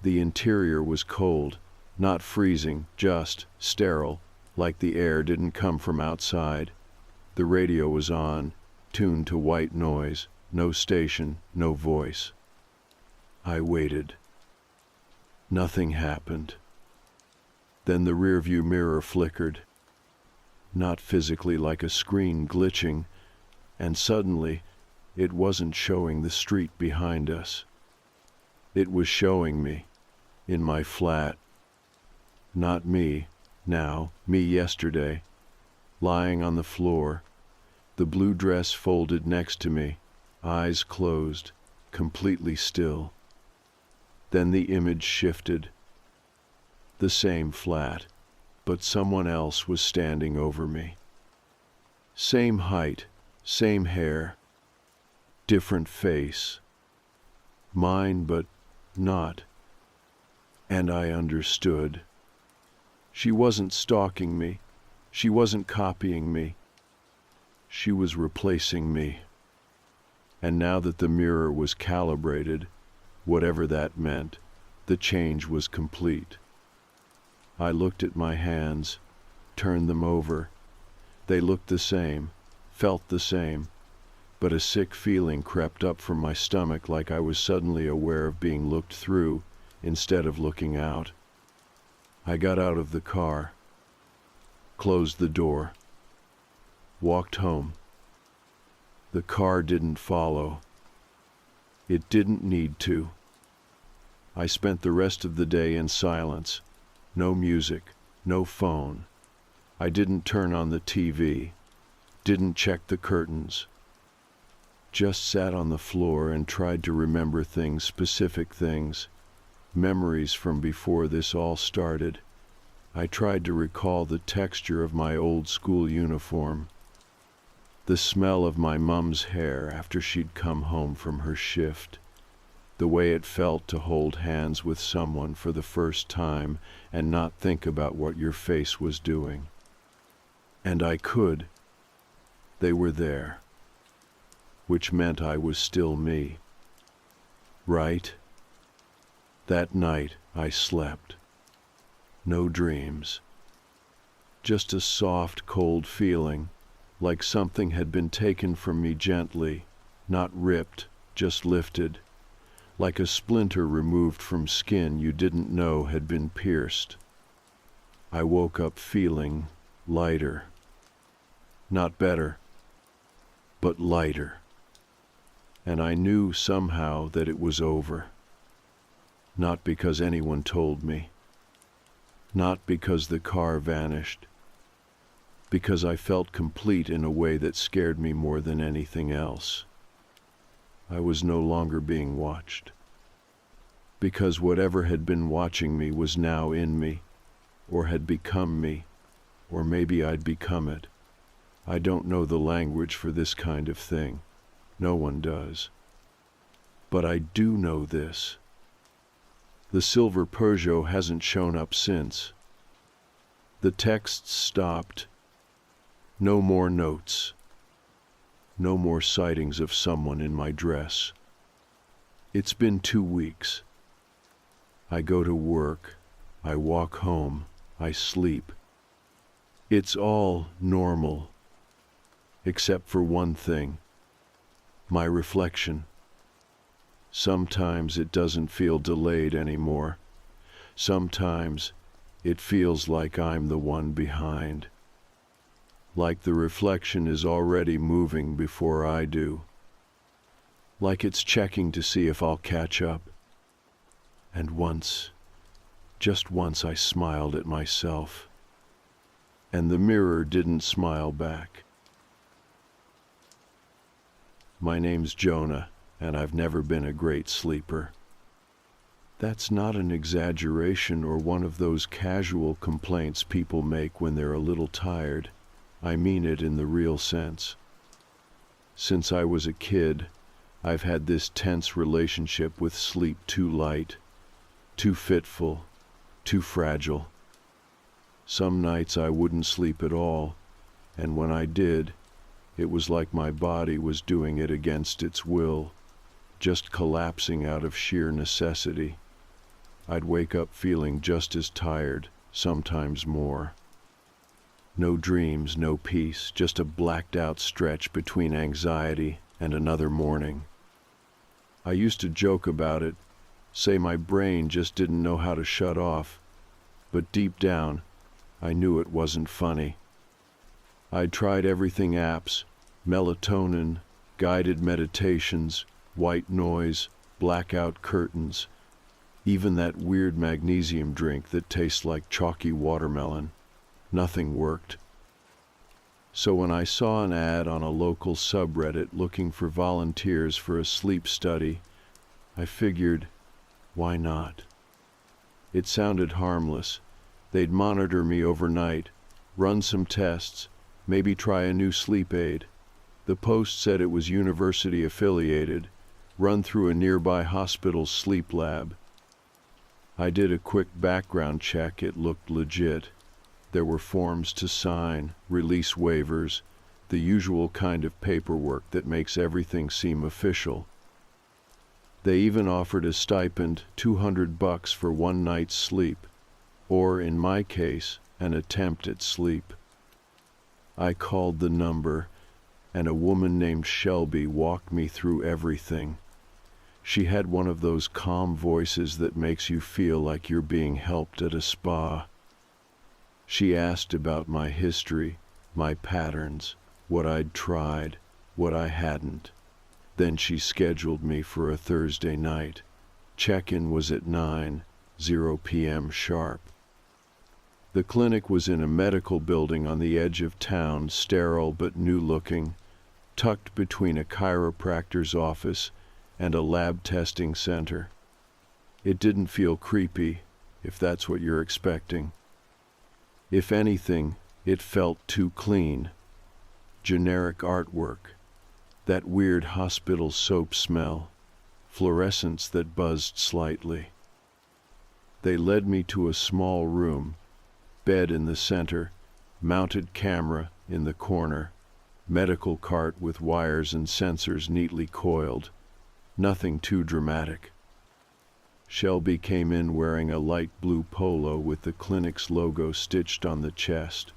The interior was cold, not freezing, just sterile, like the air didn't come from outside. The radio was on, tuned to white noise, no station, no voice. I waited. Nothing happened. Then the rearview mirror flickered, not physically, like a screen glitching, and suddenly it wasn't showing the street behind us. It was showing me, in my flat. Not me, now, me yesterday, lying on the floor, the blue dress folded next to me, eyes closed, completely still. Then the image shifted. The same flat, but someone else was standing over me. Same height, same hair, different face. Mine, but not. And I understood. She wasn't stalking me. She wasn't copying me. She was replacing me. And now that the mirror was calibrated, whatever that meant, the change was complete. I looked at my hands, turned them over. They looked the same, felt the same, but a sick feeling crept up from my stomach, like I was suddenly aware of being looked through instead of looking out. I got out of the car, closed the door, walked home. The car didn't follow. It didn't need to. I spent the rest of the day in silence. No music, no phone. I didn't turn on the TV, didn't check the curtains. Just sat on the floor and tried to remember things, specific things, memories from before this all started. I tried to recall the texture of my old school uniform, the smell of my mom's hair after she'd come home from her shift, the way it felt to hold hands with someone for the first time and not think about what your face was doing. And I could. They were there, which meant I was still me. Right? That night I slept. No dreams. Just a soft, cold feeling, like something had been taken from me gently, not ripped, just lifted, like a splinter removed from skin you didn't know had been pierced. I woke up feeling lighter. Not better, but lighter. And I knew somehow that it was over. Not because anyone told me. Not because the car vanished. Because I felt complete in a way that scared me more than anything else. I was no longer being watched. Because whatever had been watching me was now in me, or had become me, or maybe I'd become it. I don't know the language for this kind of thing. No one does. But I do know this. The silver Peugeot hasn't shown up since. The texts stopped. No more notes. No more sightings of someone in my dress. It's been 2 weeks. I go to work. I walk home. I sleep. It's all normal. Except for one thing. My reflection. Sometimes it doesn't feel delayed anymore. Sometimes it feels like I'm the one behind. Like the reflection is already moving before I do. Like it's checking to see if I'll catch up. And once, just once, I smiled at myself. And the mirror didn't smile back. My name's Jonah, and I've never been a great sleeper. That's not an exaggeration or one of those casual complaints people make when they're a little tired. I mean it in the real sense. Since I was a kid, I've had this tense relationship with sleep, too light, too fitful, too fragile. Some nights I wouldn't sleep at all, and when I did, it was like my body was doing it against its will, just collapsing out of sheer necessity. I'd wake up feeling just as tired, sometimes more. No dreams, no peace, just a blacked-out stretch between anxiety and another morning. I used to joke about it, say my brain just didn't know how to shut off, but deep down, I knew it wasn't funny. I'd tried everything: apps, melatonin, guided meditations, white noise, blackout curtains, even that weird magnesium drink that tastes like chalky watermelon. Nothing worked. So when I saw an ad on a local subreddit looking for volunteers for a sleep study, I figured, why not? It sounded harmless. They'd monitor me overnight, run some tests, maybe try a new sleep aid. The post said it was university affiliated, run through a nearby hospital's sleep lab. I did a quick background check. It looked legit. There were forms to sign, release waivers, the usual kind of paperwork that makes everything seem official. They even offered a stipend, $200 for one night's sleep, or in my case, an attempt at sleep. I called the number, and a woman named Shelby walked me through everything. She had one of those calm voices that makes you feel like you're being helped at a spa. She asked about my history, my patterns, what I'd tried, what I hadn't. Then she scheduled me for a Thursday night. Check-in was at 9:00 p.m. sharp. The clinic was in a medical building on the edge of town, sterile but new-looking, tucked between a chiropractor's office and a lab testing center. It didn't feel creepy, if that's what you're expecting. If anything, it felt too clean. Generic artwork, that weird hospital soap smell, fluorescents that buzzed slightly. They led me to a small room, bed in the center, mounted camera in the corner, medical cart with wires and sensors neatly coiled. Nothing too dramatic. Shelby came in wearing a light blue polo with the clinic's logo stitched on the chest.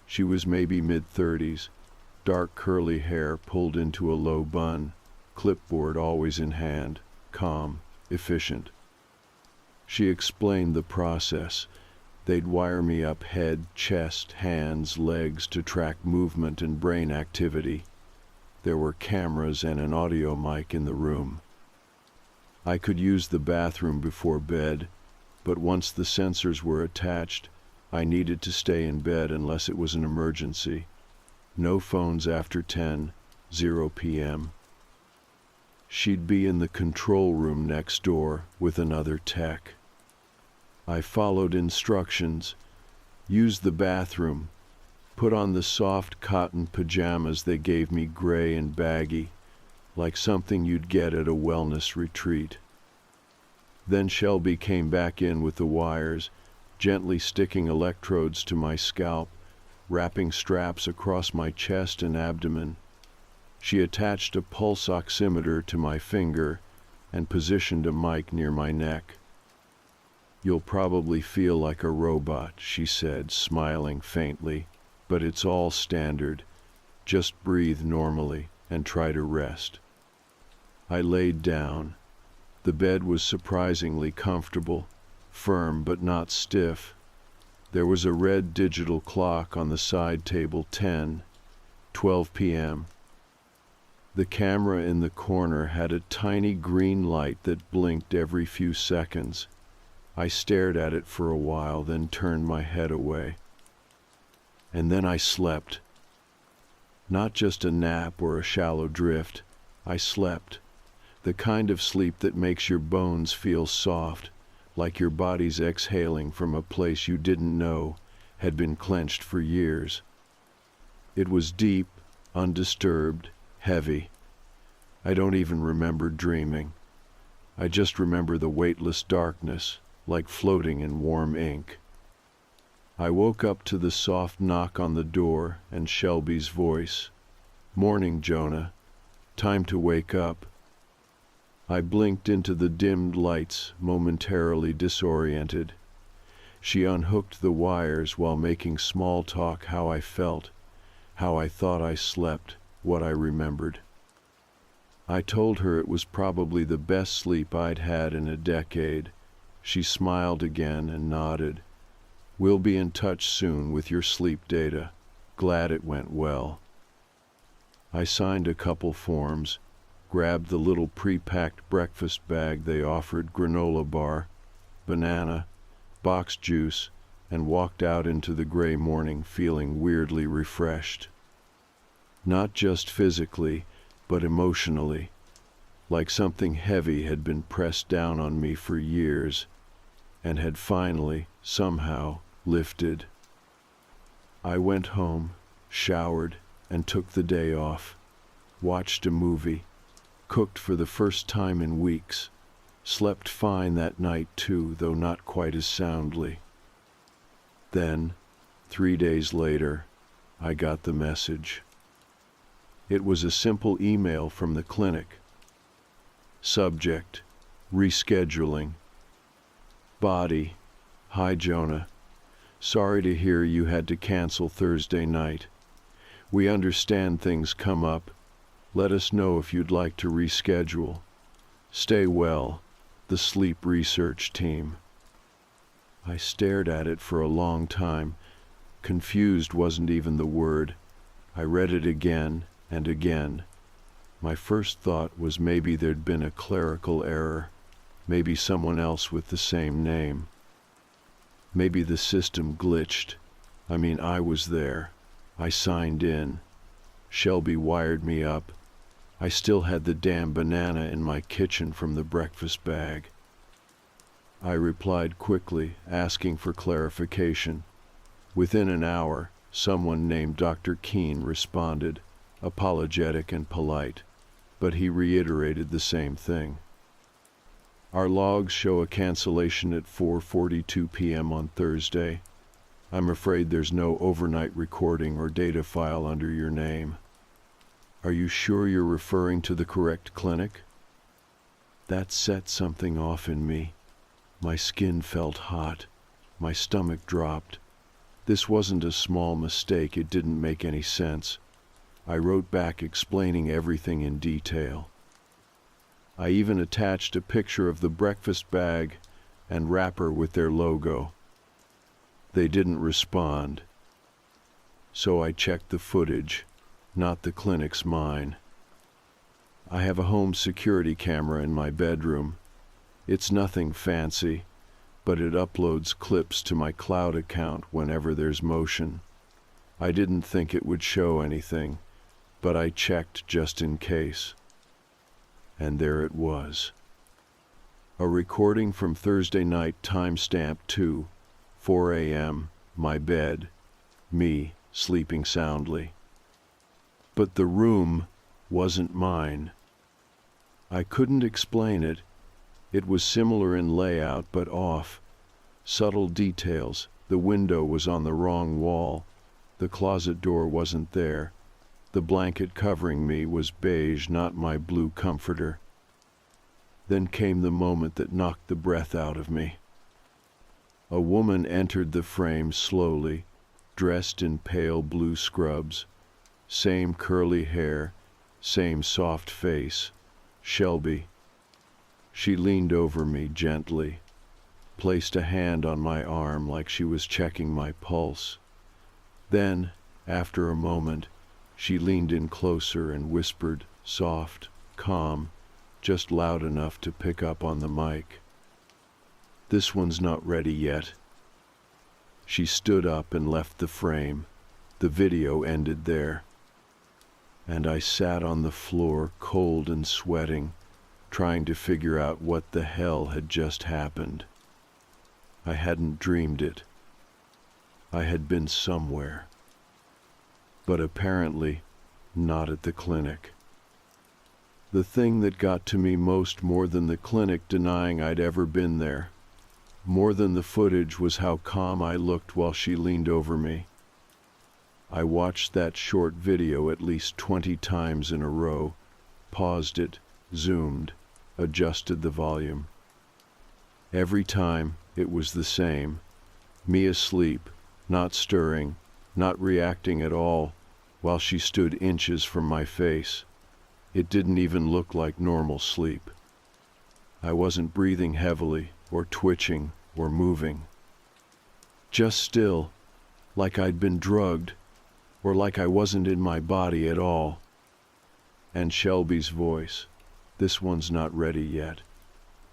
She was maybe mid-30s, dark curly hair pulled into a low bun, clipboard always in hand, calm, efficient. She explained the process. They'd wire me up head, chest, hands, legs to track movement and brain activity. There were cameras and an audio mic in the room. I could use the bathroom before bed, but once the sensors were attached, I needed to stay in bed unless it was an emergency. No phones after 10:00 p.m. She'd be in the control room next door with another tech. I followed instructions, used the bathroom, Put on the soft cotton pajamas they gave me, gray and baggy, like something you'd get at a wellness retreat. Then Shelby came back in with the wires, gently sticking electrodes to my scalp, wrapping straps across my chest and abdomen. She attached a pulse oximeter to my finger and positioned a mic near my neck. "You'll probably feel like a robot," she said, smiling faintly, "but it's all standard. Just breathe normally and try to rest." I laid down. The bed was surprisingly comfortable, firm but not stiff. There was a red digital clock on the side table, 12 p.m. The camera in the corner had a tiny green light that blinked every few seconds. I stared at it for a while, then turned my head away. And then I slept. Not just a nap or a shallow drift. I slept. The kind of sleep that makes your bones feel soft, like your body's exhaling from a place you didn't know had been clenched for years. It was deep, undisturbed, heavy. I don't even remember dreaming. I just remember the weightless darkness, like floating in warm ink. I woke up to the soft knock on the door and Shelby's voice. "Morning, Jonah. Time to wake up." I blinked into the dimmed lights, momentarily disoriented. She unhooked the wires while making small talk, how I felt, how I thought I slept, what I remembered. I told her it was probably the best sleep I'd had in a decade. She smiled again and nodded. "We'll be in touch soon with your sleep data. Glad it went well." I signed a couple forms, grabbed the little pre-packed breakfast bag they offered, granola bar, banana, boxed juice, and walked out into the gray morning feeling weirdly refreshed. Not just physically, but emotionally, like something heavy had been pressed down on me for years and had finally, somehow, lifted. I went home, showered, and took the day off, watched a movie, cooked for the first time in weeks, slept fine that night too, though not quite as soundly. Then, 3 days later, I got the message. It was a simple email from the clinic. Subject: rescheduling. Body: "Hi Jonah. Sorry to hear you had to cancel Thursday night. We understand things come up. Let us know if you'd like to reschedule. Stay well. The sleep research team." I stared at it for a long time. Confused wasn't even the word. I read it again and again. My first thought was maybe there'd been a clerical error, maybe someone else with the same name. Maybe the system glitched. I was there. I signed in. Shelby wired me up. I still had the damn banana in my kitchen from the breakfast bag. I replied quickly, asking for clarification. Within an hour, someone named Dr. Keene responded, apologetic and polite, but he reiterated the same thing. "Our logs show a cancellation at 4:42 p.m. on Thursday. I'm afraid there's no overnight recording or data file under your name. Are you sure you're referring to the correct clinic?" That set something off in me. My skin felt hot. My stomach dropped. This wasn't a small mistake. It didn't make any sense. I wrote back explaining everything in detail. I even attached a picture of the breakfast bag and wrapper with their logo. They didn't respond. So I checked the footage, not the clinic's mine. I have a home security camera in my bedroom. It's nothing fancy, but it uploads clips to my cloud account whenever there's motion. I didn't think it would show anything, but I checked just in case. And there it was. A recording from Thursday night, timestamp 4 a.m., my bed, me, sleeping soundly. But the room wasn't mine. I couldn't explain it. It was similar in layout but off. Subtle details. The window was on the wrong wall. The closet door wasn't there. The blanket covering me was beige, not my blue comforter. Then came the moment that knocked the breath out of me. A woman entered the frame slowly, dressed in pale blue scrubs. Same curly hair, same soft face. Shelby. She leaned over me gently, placed a hand on my arm like she was checking my pulse. Then, after a moment, she leaned in closer and whispered, soft, calm, just loud enough to pick up on the mic. "This one's not ready yet." She stood up and left the frame. The video ended there. And I sat on the floor, cold and sweating, trying to figure out what the hell had just happened. I hadn't dreamed it. I had been somewhere. But apparently, not at the clinic. The thing that got to me most, more than the clinic denying I'd ever been there, more than the footage, was how calm I looked while she leaned over me. I watched that short video at least 20 times in a row, paused it, zoomed, adjusted the volume. Every time it was the same. Me asleep, not stirring, not reacting at all, while she stood inches from my face. It didn't even look like normal sleep. I wasn't breathing heavily, or twitching, or moving. Just still, like I'd been drugged, or like I wasn't in my body at all. And Shelby's voice, "This one's not ready yet."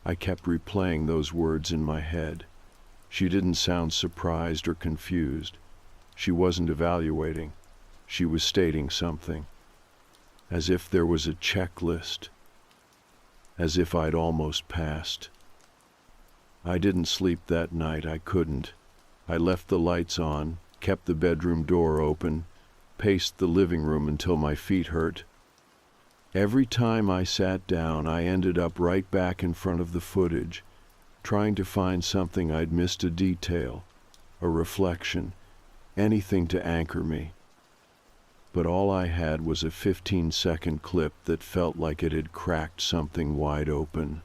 I kept replaying those words in my head. She didn't sound surprised or confused. She wasn't evaluating. She was stating something. As if there was a checklist. As if I'd almost passed. I didn't sleep that night. I couldn't. I left the lights on, kept the bedroom door open, paced the living room until my feet hurt. Every time I sat down, I ended up right back in front of the footage, trying to find something I'd missed, a detail, a reflection, anything to anchor me. But all I had was a 15-second clip that felt like it had cracked something wide open.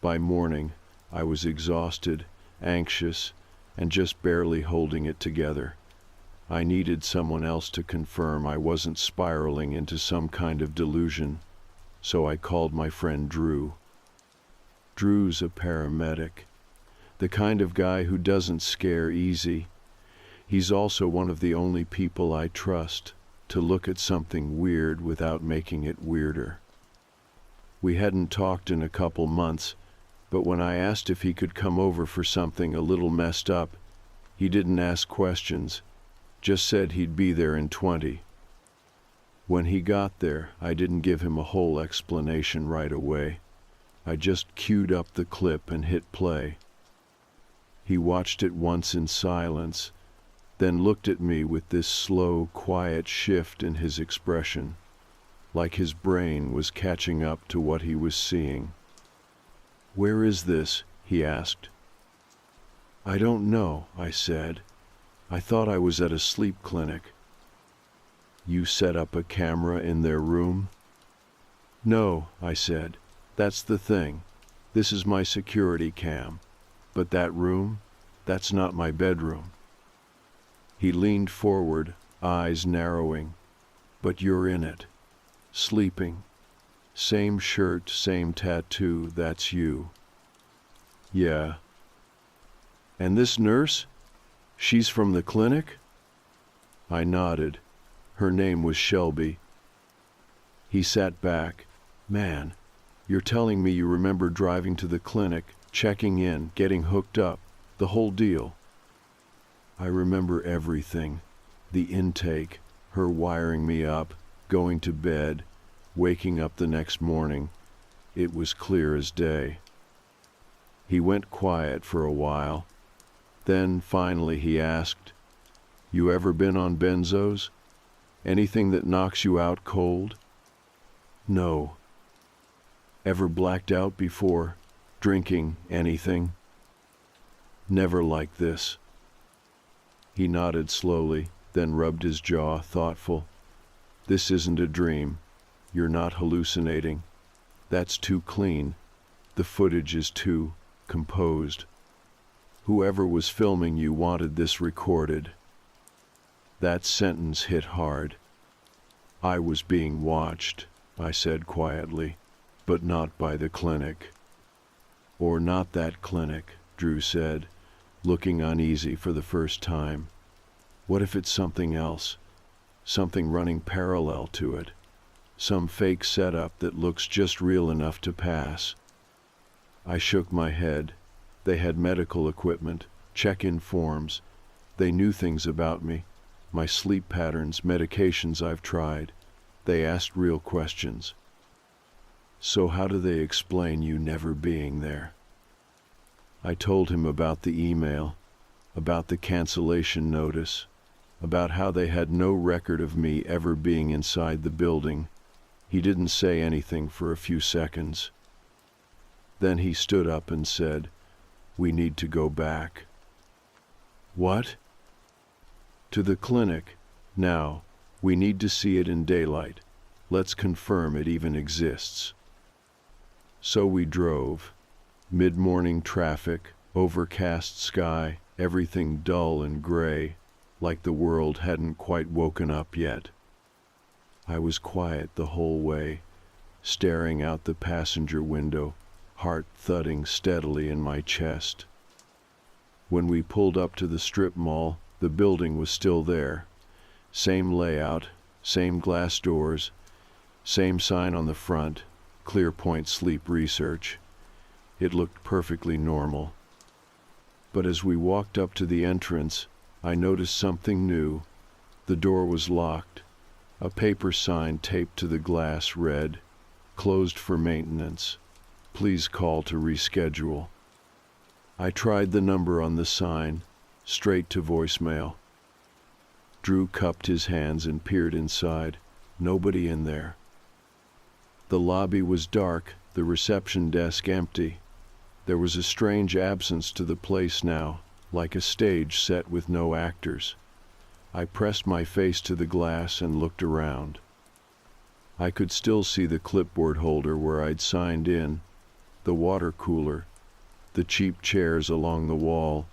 By morning, I was exhausted, anxious, and just barely holding it together. I needed someone else to confirm I wasn't spiraling into some kind of delusion, so I called my friend Drew. Drew's a paramedic, the kind of guy who doesn't scare easy. He's also one of the only people I trust to look at something weird without making it weirder. We hadn't talked in a couple months, but when I asked if he could come over for something a little messed up, he didn't ask questions. Just said he'd be there in 20. When he got there, I didn't give him a whole explanation right away. I just queued up the clip and hit play. He watched it once in silence, then looked at me with this slow, quiet shift in his expression, like his brain was catching up to what he was seeing. "Where is this?" he asked. "I don't know," I said. "I thought I was at a sleep clinic." "You set up a camera in their room?" "No," I said. "That's the thing. This is my security cam. But that room, that's not my bedroom." He leaned forward, eyes narrowing. "But you're in it. Sleeping. Same shirt, same tattoo, that's you." "Yeah." "And this nurse? She's from the clinic?" I nodded. Her name was Shelby. He sat back. "Man, you're telling me you remember driving to the clinic, checking in, getting hooked up, the whole deal?" "I remember everything. The intake, her wiring me up, going to bed, waking up the next morning. It was clear as day." He went quiet for a while. Then finally he asked, You ever been on benzos? Anything that knocks you out cold? No. Ever blacked out before? Drinking anything? Never like this. He nodded slowly, then rubbed his jaw, thoughtful. This isn't a dream. You're not hallucinating. That's too clean. The footage is too composed. Whoever was filming you wanted this recorded. That sentence hit hard. I was being watched, I said quietly, but not by the clinic. Or not that clinic, Drew said, looking uneasy for the first time. What if it's something else? Something running parallel to it? Some fake setup that looks just real enough to pass? I shook my head. They had medical equipment, check-in forms. They knew things about me, my sleep patterns, medications I've tried. They asked real questions. So how do they explain you never being there? I told him about the email, about the cancellation notice, about how they had no record of me ever being inside the building. He didn't say anything for a few seconds. Then he stood up and said, "We need to go back." What? To the clinic. Now, we need to see it in daylight. Let's confirm it even exists. So we drove. Mid-morning traffic, overcast sky, everything dull and gray, like the world hadn't quite woken up yet. I was quiet the whole way, staring out the passenger window, heart thudding steadily in my chest. When we pulled up to the strip mall, the building was still there. Same layout, same glass doors, same sign on the front, ClearPoint Sleep Research. It looked perfectly normal. But as we walked up to the entrance, I noticed something new. The door was locked. A paper sign taped to the glass read, "Closed for maintenance. Please call to reschedule." I tried the number on the sign, straight to voicemail. Drew cupped his hands and peered inside. Nobody in there. The lobby was dark, the reception desk empty. There was a strange absence to the place now, like a stage set with no actors. I pressed my face to the glass and looked around. I could still see the clipboard holder where I'd signed in, the water cooler, the cheap chairs along the wall.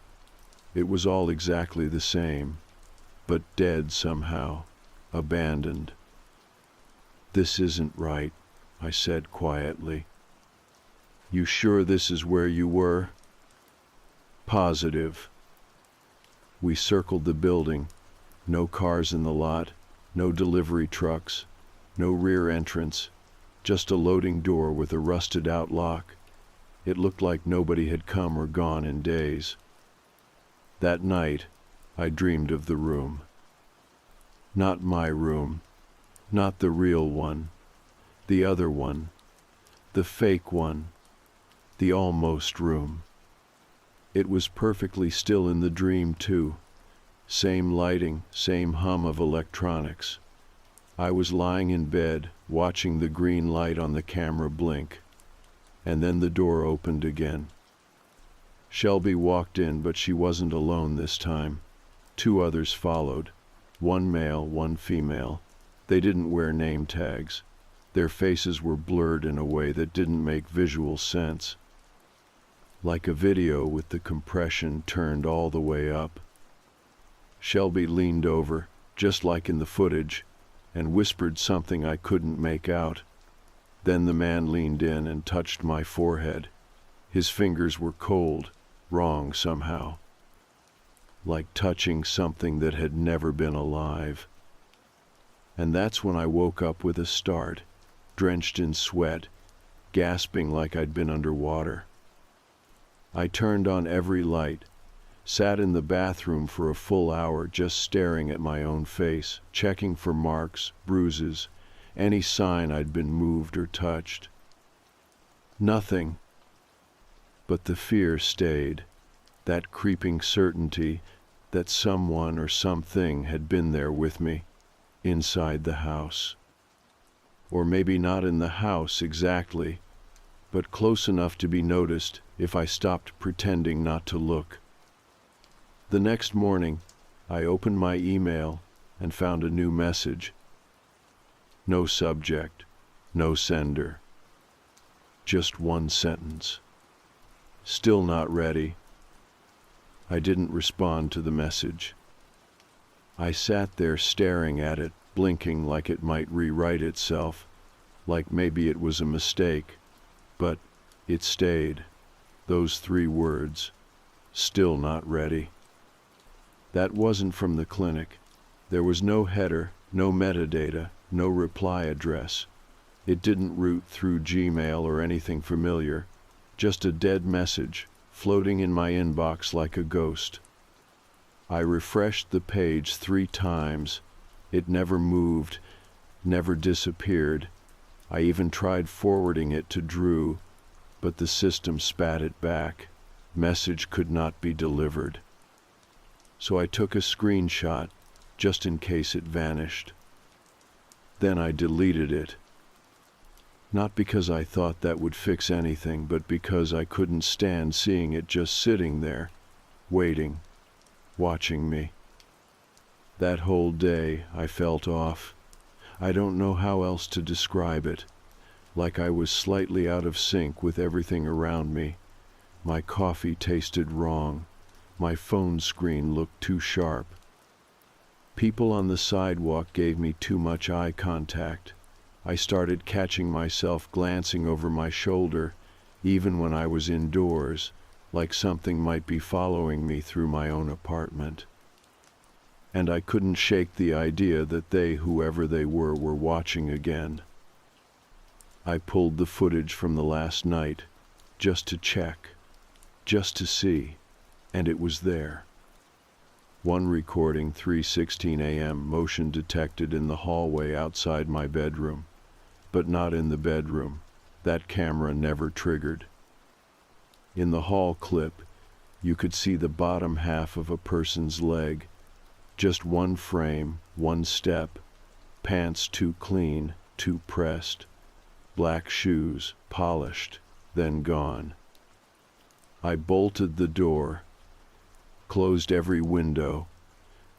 It was all exactly the same, but dead somehow, abandoned. "This isn't right," I said quietly. "You sure this is where you were?" "Positive." We circled the building. No cars in the lot, no delivery trucks, no rear entrance, just a loading door with a rusted-out lock. It looked like nobody had come or gone in days. That night, I dreamed of the room. Not my room, not the real one, the other one, the fake one, the almost room. It was perfectly still in the dream, too. Same lighting, same hum of electronics. I was lying in bed, watching the green light on the camera blink. And then the door opened again. Shelby walked in, but she wasn't alone this time. 2 others followed. 1 male, 1 female. They didn't wear name tags. Their faces were blurred in a way that didn't make visual sense. Like a video with the compression turned all the way up. Shelby leaned over, just like in the footage, and whispered something I couldn't make out. Then the man leaned in and touched my forehead. His fingers were cold, wrong somehow. Like touching something that had never been alive. And that's when I woke up with a start, drenched in sweat, gasping like I'd been underwater. I turned on every light, sat in the bathroom for a full hour just staring at my own face, checking for marks, bruises, any sign I'd been moved or touched. Nothing. But the fear stayed, that creeping certainty that someone or something had been there with me, inside the house. Or maybe not in the house exactly, but close enough to be noticed if I stopped pretending not to look. The next morning, I opened my email and found a new message. No subject, no sender. Just one sentence. Still not ready. I didn't respond to the message. I sat there staring at it, blinking like it might rewrite itself, like maybe it was a mistake. But it stayed. Those 3 words. Still not ready. That wasn't from the clinic. There was no header, no metadata, no reply address. It didn't route through Gmail or anything familiar. Just a dead message, floating in my inbox like a ghost. I refreshed the page 3 times. It never moved, never disappeared. I even tried forwarding it to Drew, but the system spat it back. Message could not be delivered. So I took a screenshot, just in case it vanished. Then I deleted it. Not because I thought that would fix anything, but because I couldn't stand seeing it just sitting there, waiting, watching me. That whole day I felt off. I don't know how else to describe it. Like I was slightly out of sync with everything around me. My coffee tasted wrong. My phone screen looked too sharp. People on the sidewalk gave me too much eye contact. I started catching myself glancing over my shoulder, even when I was indoors, like something might be following me through my own apartment. And I couldn't shake the idea that they, whoever they were watching again. I pulled the footage from the last night, just to check, just to see, and it was there. One recording, 3:16 a.m., motion detected in the hallway outside my bedroom, but not in the bedroom. That camera never triggered. In the hall clip, you could see the bottom half of a person's leg, just one frame, one step, pants too clean, too pressed, black shoes, polished, then gone. I bolted the door, closed every window,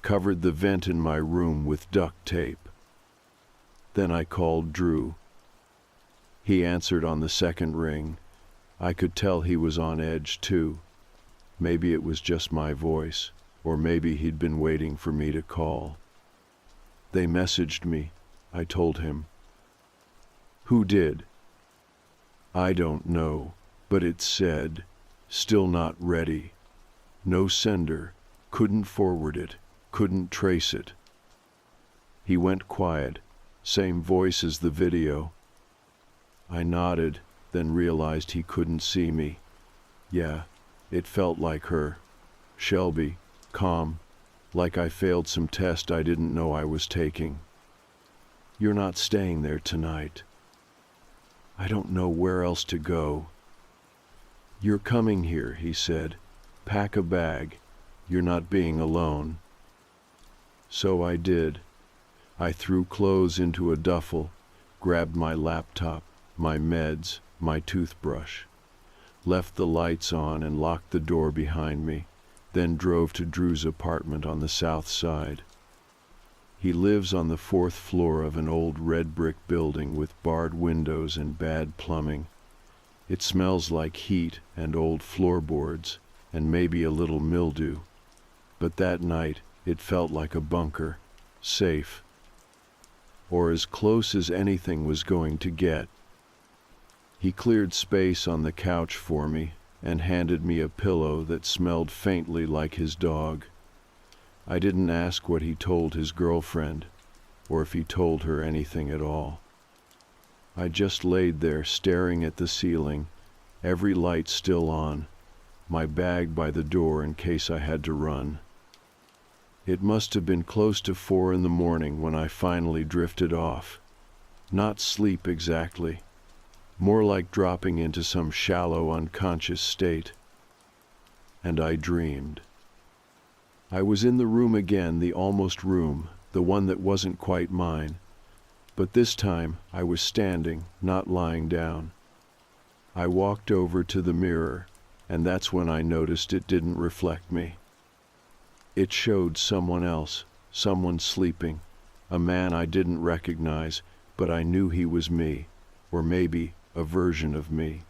covered the vent in my room with duct tape. Then I called Drew. He answered on the second ring. I could tell he was on edge too. Maybe it was just my voice, or maybe he'd been waiting for me to call. They messaged me, I told him. Who did? I don't know, but it said, still not ready. No sender, couldn't forward it, couldn't trace it. He went quiet, same voice as the video. I nodded, then realized he couldn't see me. Yeah, it felt like her. Shelby, calm, like I failed some test I didn't know I was taking. You're not staying there tonight. I don't know where else to go. You're coming here, he said. Pack a bag. You're not being alone. So I did. I threw clothes into a duffel, grabbed my laptop, my meds, my toothbrush, left the lights on and locked the door behind me, then drove to Drew's apartment on the south side. He lives on the 4th floor of an old red brick building with barred windows and bad plumbing. It smells like heat and old floorboards and maybe a little mildew. But that night it felt like a bunker, safe, or as close as anything was going to get. He cleared space on the couch for me and handed me a pillow that smelled faintly like his dog. I didn't ask what he told his girlfriend, or if he told her anything at all. I just laid there staring at the ceiling, every light still on, my bag by the door in case I had to run. It must have been close to 4 in the morning when I finally drifted off. Not sleep exactly, more like dropping into some shallow unconscious state. And I dreamed. I was in the room again, the almost room, the one that wasn't quite mine. But this time I was standing, not lying down. I walked over to the mirror, and that's when I noticed it didn't reflect me. It showed someone else, someone sleeping, a man I didn't recognize, but I knew he was me, or maybe a version of me,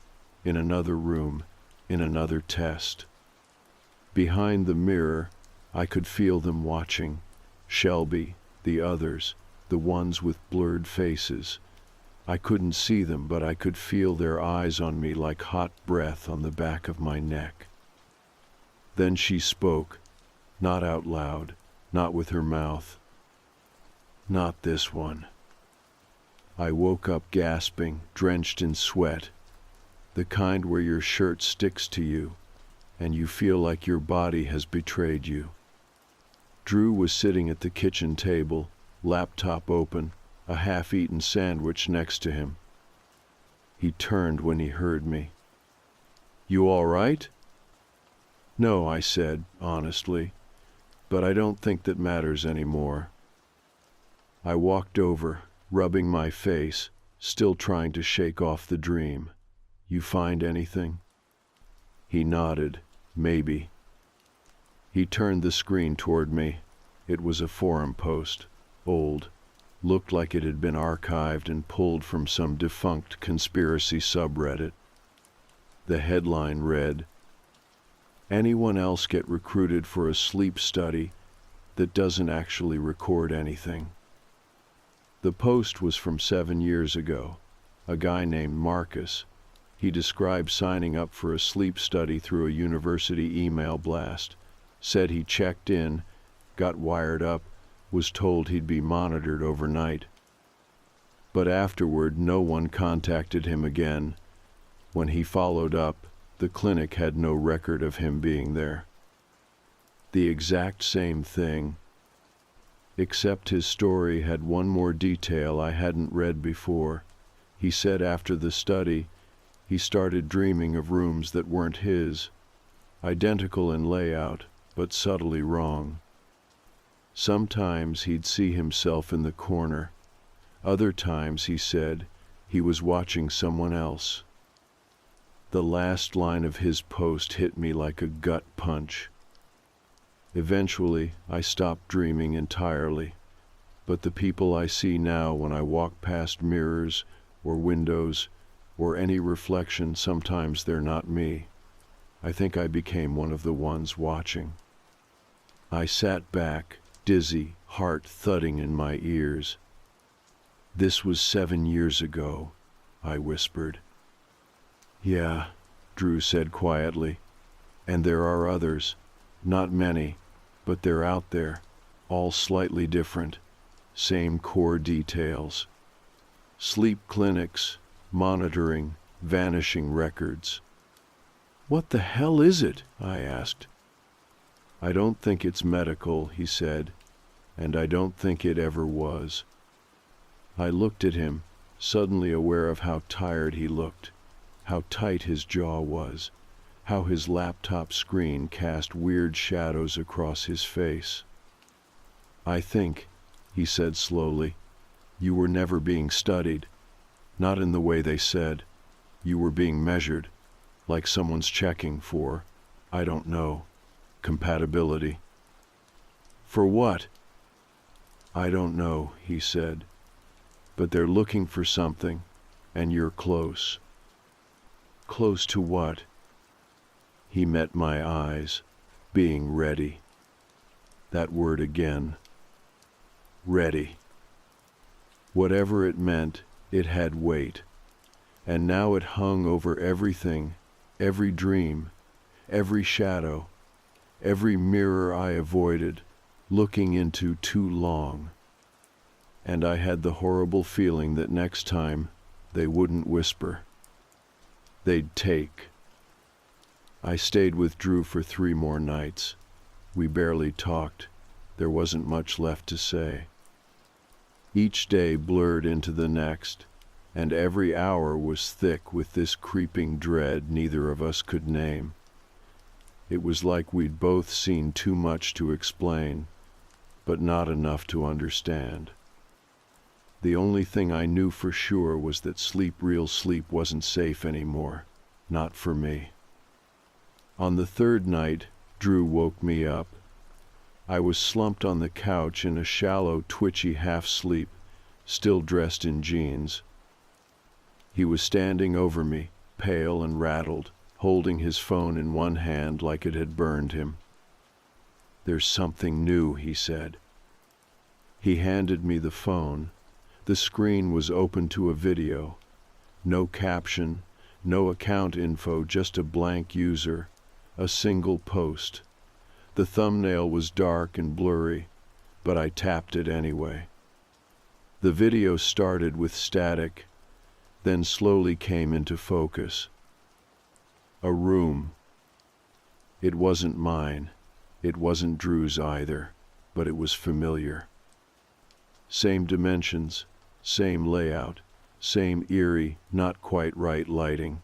in another room, in another test. Behind the mirror, I could feel them watching. Shelby, the others, the ones with blurred faces. I couldn't see them, but I could feel their eyes on me like hot breath on the back of my neck. Then she spoke, not out loud, not with her mouth. Not this one. I woke up gasping, drenched in sweat, the kind where your shirt sticks to you, and you feel like your body has betrayed you. Drew was sitting at the kitchen table, laptop open, a half-eaten sandwich next to him. He turned when he heard me. "You all right?" "No," I said, honestly, "but I don't think that matters anymore." I walked over, rubbing my face, still trying to shake off the dream. "You find anything?" He nodded, "Maybe." He turned the screen toward me. It was a forum post, old, looked like it had been archived and pulled from some defunct conspiracy subreddit. The headline read, "Anyone else get recruited for a sleep study that doesn't actually record anything?" The post was from 7 years ago. A guy named Marcus. He described signing up for a sleep study through a university email blast. Said he checked in, got wired up, was told he'd be monitored overnight. But afterward, no one contacted him again. When he followed up, the clinic had no record of him being there. The exact same thing, except his story had one more detail I hadn't read before. He said after the study, he started dreaming of rooms that weren't his, identical in layout, but subtly wrong. Sometimes he'd see himself in the corner. Other times, he said, he was watching someone else. The last line of his post hit me like a gut punch. Eventually, I stopped dreaming entirely, but the people I see now when I walk past mirrors or windows or any reflection, sometimes they're not me. I think I became one of the ones watching. I sat back, dizzy, heart thudding in my ears. "This was 7 years ago," I whispered. "Yeah," Drew said quietly, "and there are others. Not many, but they're out there, all slightly different, same core details. Sleep clinics, monitoring, vanishing records." "What the hell is it?" I asked. "I don't think it's medical," he said, "and I don't think it ever was." I looked at him, suddenly aware of how tired he looked, how tight his jaw was, how his laptop screen cast weird shadows across his face. "I think," he said slowly, "you were never being studied. Not in the way they said. You were being measured, like someone's checking for, I don't know, compatibility." "For what?" "I don't know," he said, "but they're looking for something, and you're close." "Close to what?" He met my eyes, being ready. That word again. Ready. Whatever it meant, it had weight, and now it hung over everything, every dream, every shadow, every mirror I avoided, looking into too long. And I had the horrible feeling that next time they wouldn't whisper. They'd take. I stayed with Drew for 3 more nights. We barely talked. There wasn't much left to say. Each day blurred into the next, and every hour was thick with this creeping dread neither of us could name. It was like we'd both seen too much to explain, but not enough to understand. The only thing I knew for sure was that real sleep wasn't safe anymore, not for me. On the third night, Drew woke me up. I was slumped on the couch in a shallow, twitchy half-sleep, still dressed in jeans. He was standing over me, pale and rattled, holding his phone in one hand like it had burned him. "There's something new," he said. He handed me the phone. The screen was open to a video. No caption, no account info, just a blank user, a single post. The thumbnail was dark and blurry, but I tapped it anyway. The video started with static, then slowly came into focus. A room. It wasn't mine. It wasn't Drew's either, but it was familiar. Same dimensions, same layout, same eerie, not quite right lighting.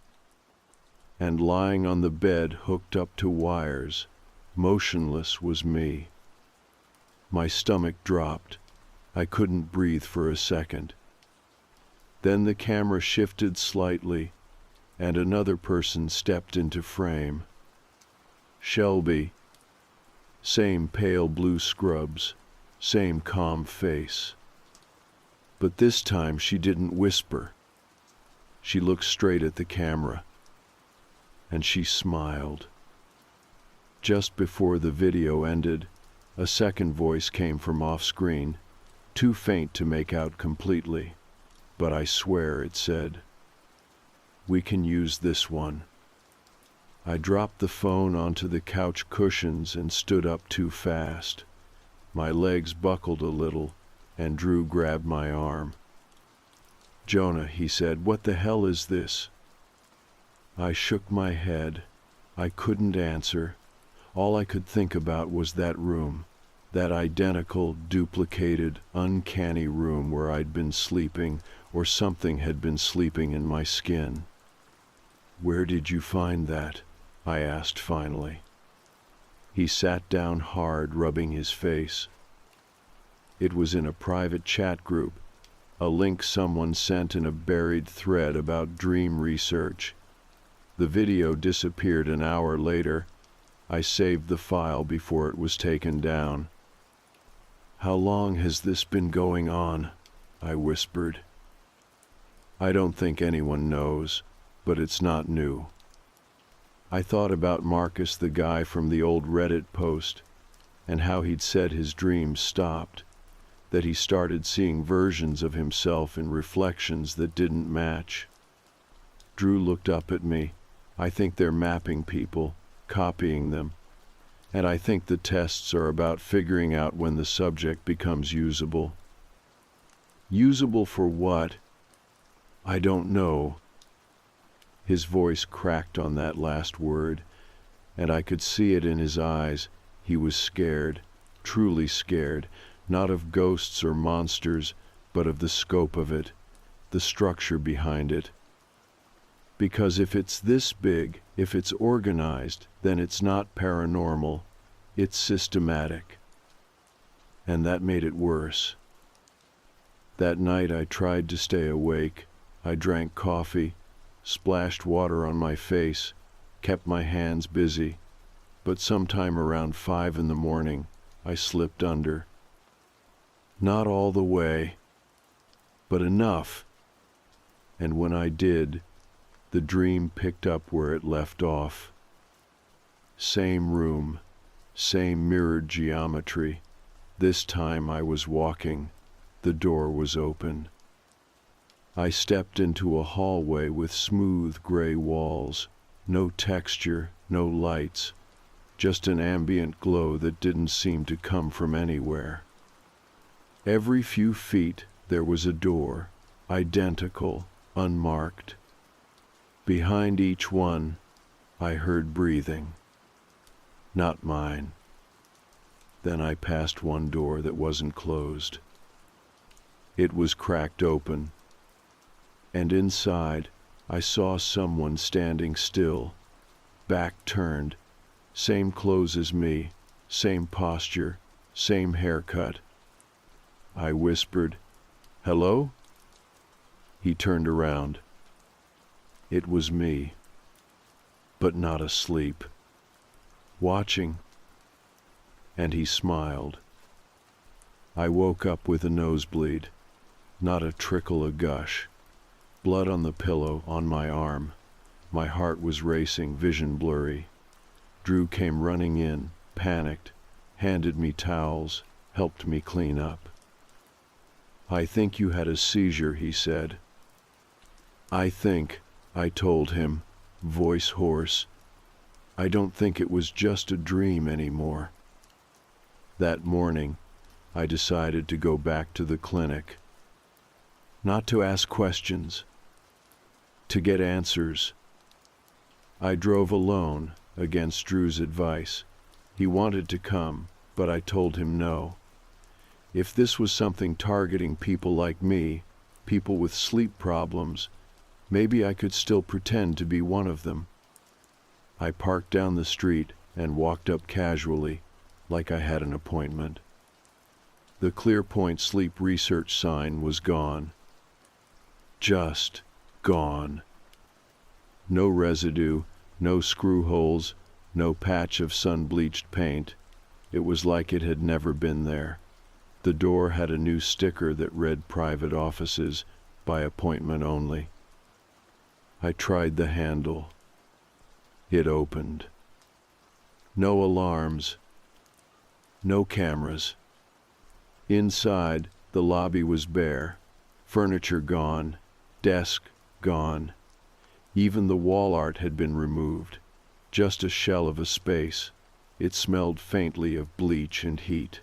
And lying on the bed hooked up to wires, motionless, was me. My stomach dropped. I couldn't breathe for a second. Then the camera shifted slightly, and another person stepped into frame. Shelby. Same pale blue scrubs, same calm face. But this time she didn't whisper. She looked straight at the camera. And she smiled. Just before the video ended, a second voice came from off-screen, too faint to make out completely, but I swear it said, "We can use this one." I dropped the phone onto the couch cushions and stood up too fast. My legs buckled a little, and Drew grabbed my arm. "Jonah," he said, "what the hell is this?" I shook my head. I couldn't answer. All I could think about was that room, that identical, duplicated, uncanny room where I'd been sleeping, or something had been sleeping in my skin. "Where did you find that?" I asked finally. He sat down hard, rubbing his face. It was in a private chat group, a link someone sent in a buried thread about dream research. The video disappeared an hour later. I saved the file before it was taken down. "How long has this been going on?" I whispered. "I don't think anyone knows, but it's not new." I thought about Marcus, the guy from the old Reddit post, and how he'd said his dreams stopped, that he started seeing versions of himself in reflections that didn't match. Drew looked up at me. "I think they're mapping people, copying them, and I think the tests are about figuring out when the subject becomes usable." "Usable for what?" "I don't know." His voice cracked on that last word, and I could see it in his eyes. He was scared, truly scared, not of ghosts or monsters, but of the scope of it, the structure behind it. Because if it's this big, if it's organized, then it's not paranormal, it's systematic. And that made it worse. That night I tried to stay awake. I drank coffee, splashed water on my face, kept my hands busy, but sometime around 5 in the morning, I slipped under. Not all the way, but enough. And when I did, the dream picked up where it left off. Same room, same mirrored geometry. This time I was walking. The door was open. I stepped into a hallway with smooth gray walls, no texture, no lights, just an ambient glow that didn't seem to come from anywhere. Every few feet there was a door, identical, unmarked. Behind each one, I heard breathing. Not mine. Then I passed one door that wasn't closed. It was cracked open, and inside I saw someone standing still, back turned, Same clothes as me, same posture, same haircut. I whispered, "Hello?" He turned around. It was me, but not asleep, watching, and he smiled. I woke up with a nosebleed, not a trickle of gush. Blood on the pillow, on my arm. My heart was racing, vision blurry. Drew came running in, panicked, handed me towels, helped me clean up. "I think you had a seizure," he said. I told him, voice hoarse. "I don't think it was just a dream anymore." That morning, I decided to go back to the clinic. Not to ask questions, to get answers. I drove alone, against Drew's advice. He wanted to come, but I told him no. If this was something targeting people like me, people with sleep problems, maybe I could still pretend to be one of them. I parked down the street and walked up casually, like I had an appointment. The ClearPoint Sleep Research sign was gone. Just gone. No residue, no screw holes, no patch of sun-bleached paint. It was like it had never been there. The door had a new sticker that read "Private Offices, by appointment only." I tried the handle. It opened. No alarms. No cameras. Inside, the lobby was bare. Furniture gone. Desk gone. Even the wall art had been removed. Just a shell of a space. It smelled faintly of bleach and heat.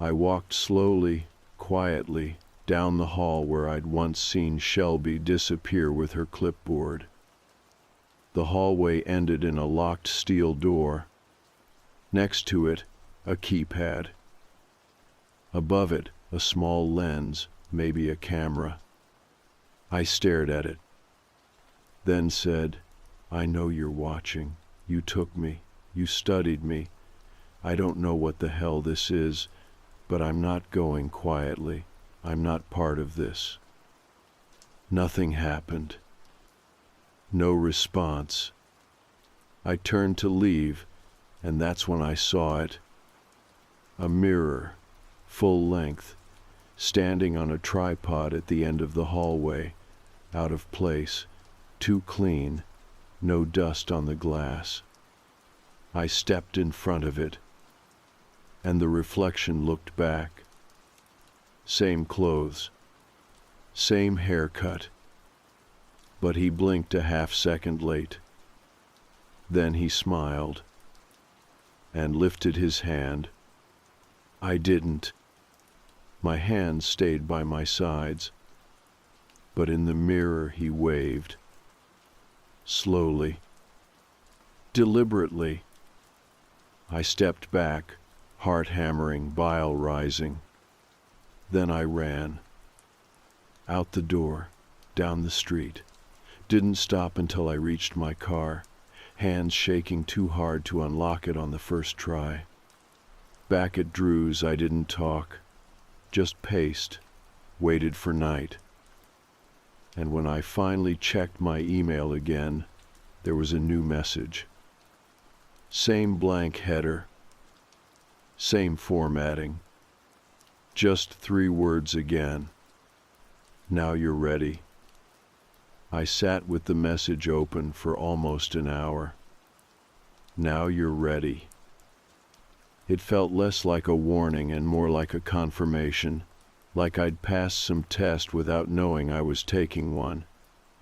I walked slowly, quietly, down the hall where I'd once seen Shelby disappear with her clipboard. The hallway ended in a locked steel door. Next to it, a keypad. Above it, a small lens, maybe a camera. I stared at it, then said, "I know you're watching. You took me. You studied me. I don't know what the hell this is, but I'm not going quietly. I'm not part of this." Nothing happened. No response. I turned to leave, and that's when I saw it. A mirror, full length, standing on a tripod at the end of the hallway, out of place, too clean, no dust on the glass. I stepped in front of it, and the reflection looked back. Same clothes, same haircut, but he blinked a half-second late. Then he smiled, and lifted his hand. I didn't. My hands stayed by my sides, but in the mirror he waved. Slowly, deliberately. I stepped back, heart hammering, bile rising. Then I ran. Out the door, down the street. Didn't stop until I reached my car, hands shaking too hard to unlock it on the first try. Back at Drew's, I didn't talk, just paced, waited for night. And when I finally checked my email again, there was a new message. Same blank header, same formatting, just 3 words again. "Now you're ready." I sat with the message open for almost an hour. Now you're ready. It felt less like a warning and more like a confirmation, like I'd passed some test without knowing I was taking one.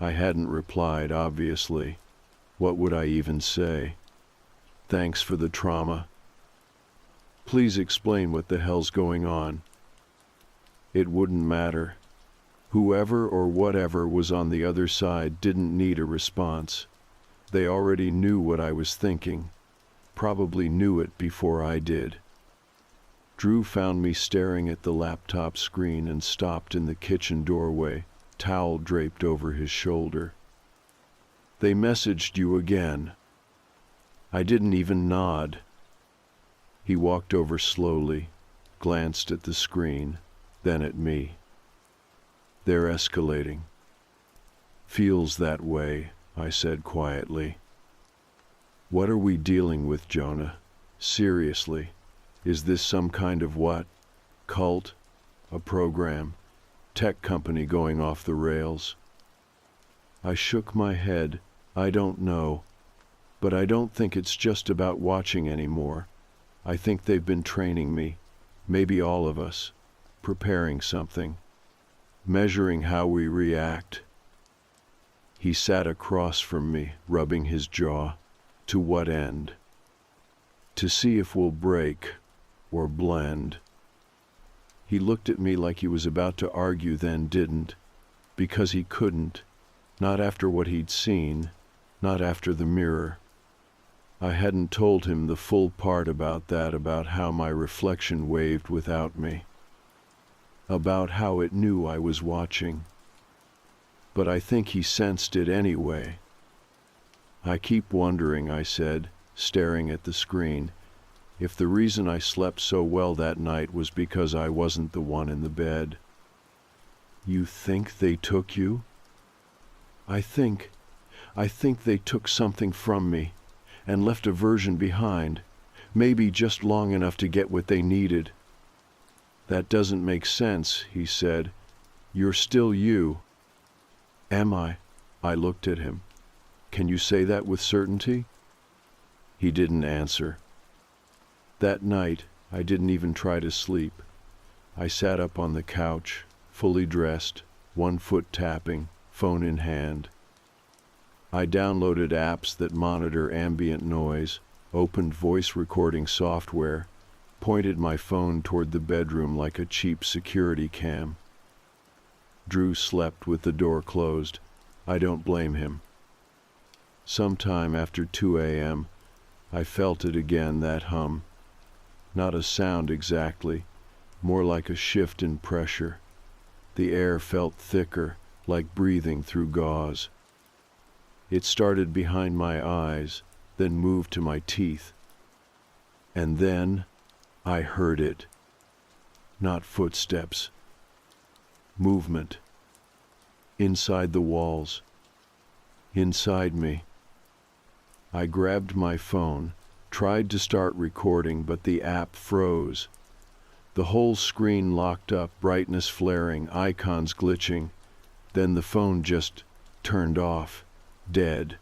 I hadn't replied, obviously. What would I even say? "Thanks for the trauma. Please explain what the hell's going on." It wouldn't matter. Whoever or whatever was on the other side didn't need a response. They already knew what I was thinking, probably knew it before I did. Drew found me staring at the laptop screen and stopped in the kitchen doorway, towel draped over his shoulder. "They messaged you again." I didn't even nod. He walked over slowly, glanced at the screen, then at me. They're escalating. Feels that way, I said quietly. What are we dealing with, Jonah? Seriously, is this some kind of what? Cult? A program? Tech company going off the rails? I shook my head. I don't know. But I don't think it's just about watching anymore. I think they've been training me, maybe all of us, preparing something, measuring how we react. He sat across from me, rubbing his jaw. To what end? To see if we'll break or blend. He looked at me like he was about to argue, then didn't, because he couldn't, not after what he'd seen, not after the mirror. I hadn't told him the full part about that, about how my reflection waved without me, about how it knew I was watching. But I think he sensed it anyway. I keep wondering, I said, staring at the screen, if the reason I slept so well that night was because I wasn't the one in the bed. You think they took you? I think they took something from me and left a version behind, maybe just long enough to get what they needed. That doesn't make sense, he said. You're still you. Am I? I looked at him. Can you say that with certainty? He didn't answer. That night, I didn't even try to sleep. I sat up on the couch, fully dressed, one foot tapping, phone in hand. I downloaded apps that monitor ambient noise, opened voice recording software, pointed my phone toward the bedroom like a cheap security cam. Drew slept with the door closed. I don't blame him. Sometime after 2 a.m., I felt it again, that hum. Not a sound exactly, more like a shift in pressure. The air felt thicker, like breathing through gauze. It started behind my eyes, then moved to my teeth. And then I heard it. Not footsteps. Movement. Inside the walls. Inside me. I grabbed my phone, tried to start recording, but the app froze. The whole screen locked up, brightness flaring, icons glitching. Then the phone just turned off, dead.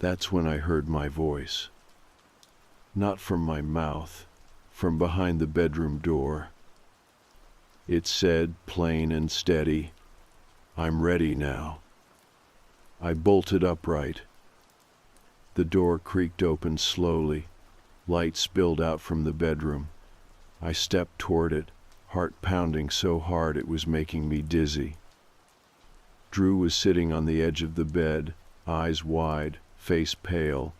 That's when I heard my voice. Not from my mouth, from behind the bedroom door. It said, plain and steady, "I'm ready now." I bolted upright. The door creaked open slowly. Light spilled out from the bedroom. I stepped toward it, heart pounding so hard it was making me dizzy. Drew was sitting on the edge of the bed, eyes wide, face pale.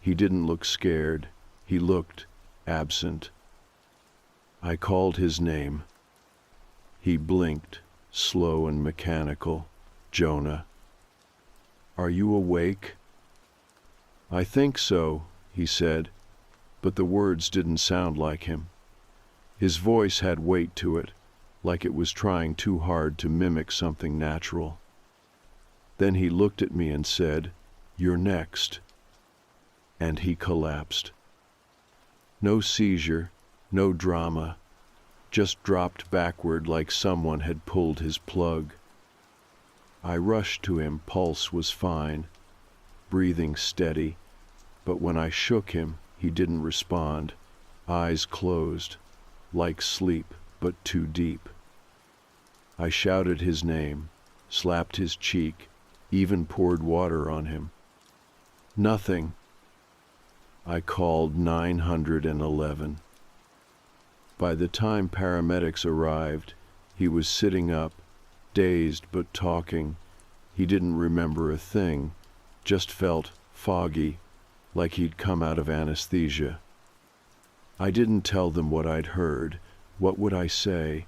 He didn't look scared. He looked absent. I called his name. He blinked, slow and mechanical. "Jonah." "Are you awake?" "I think so," he said, but the words didn't sound like him. His voice had weight to it, like it was trying too hard to mimic something natural. Then he looked at me and said, "You're next." And he collapsed. No seizure, no drama, just dropped backward like someone had pulled his plug. I rushed to him, pulse was fine, breathing steady, but when I shook him, he didn't respond, eyes closed, like sleep, but too deep. I shouted his name, slapped his cheek, even poured water on him. Nothing. I called 911. By the time paramedics arrived, he was sitting up, dazed but talking. He didn't remember a thing, just felt foggy, like he'd come out of anesthesia. I didn't tell them what I'd heard. What would I say?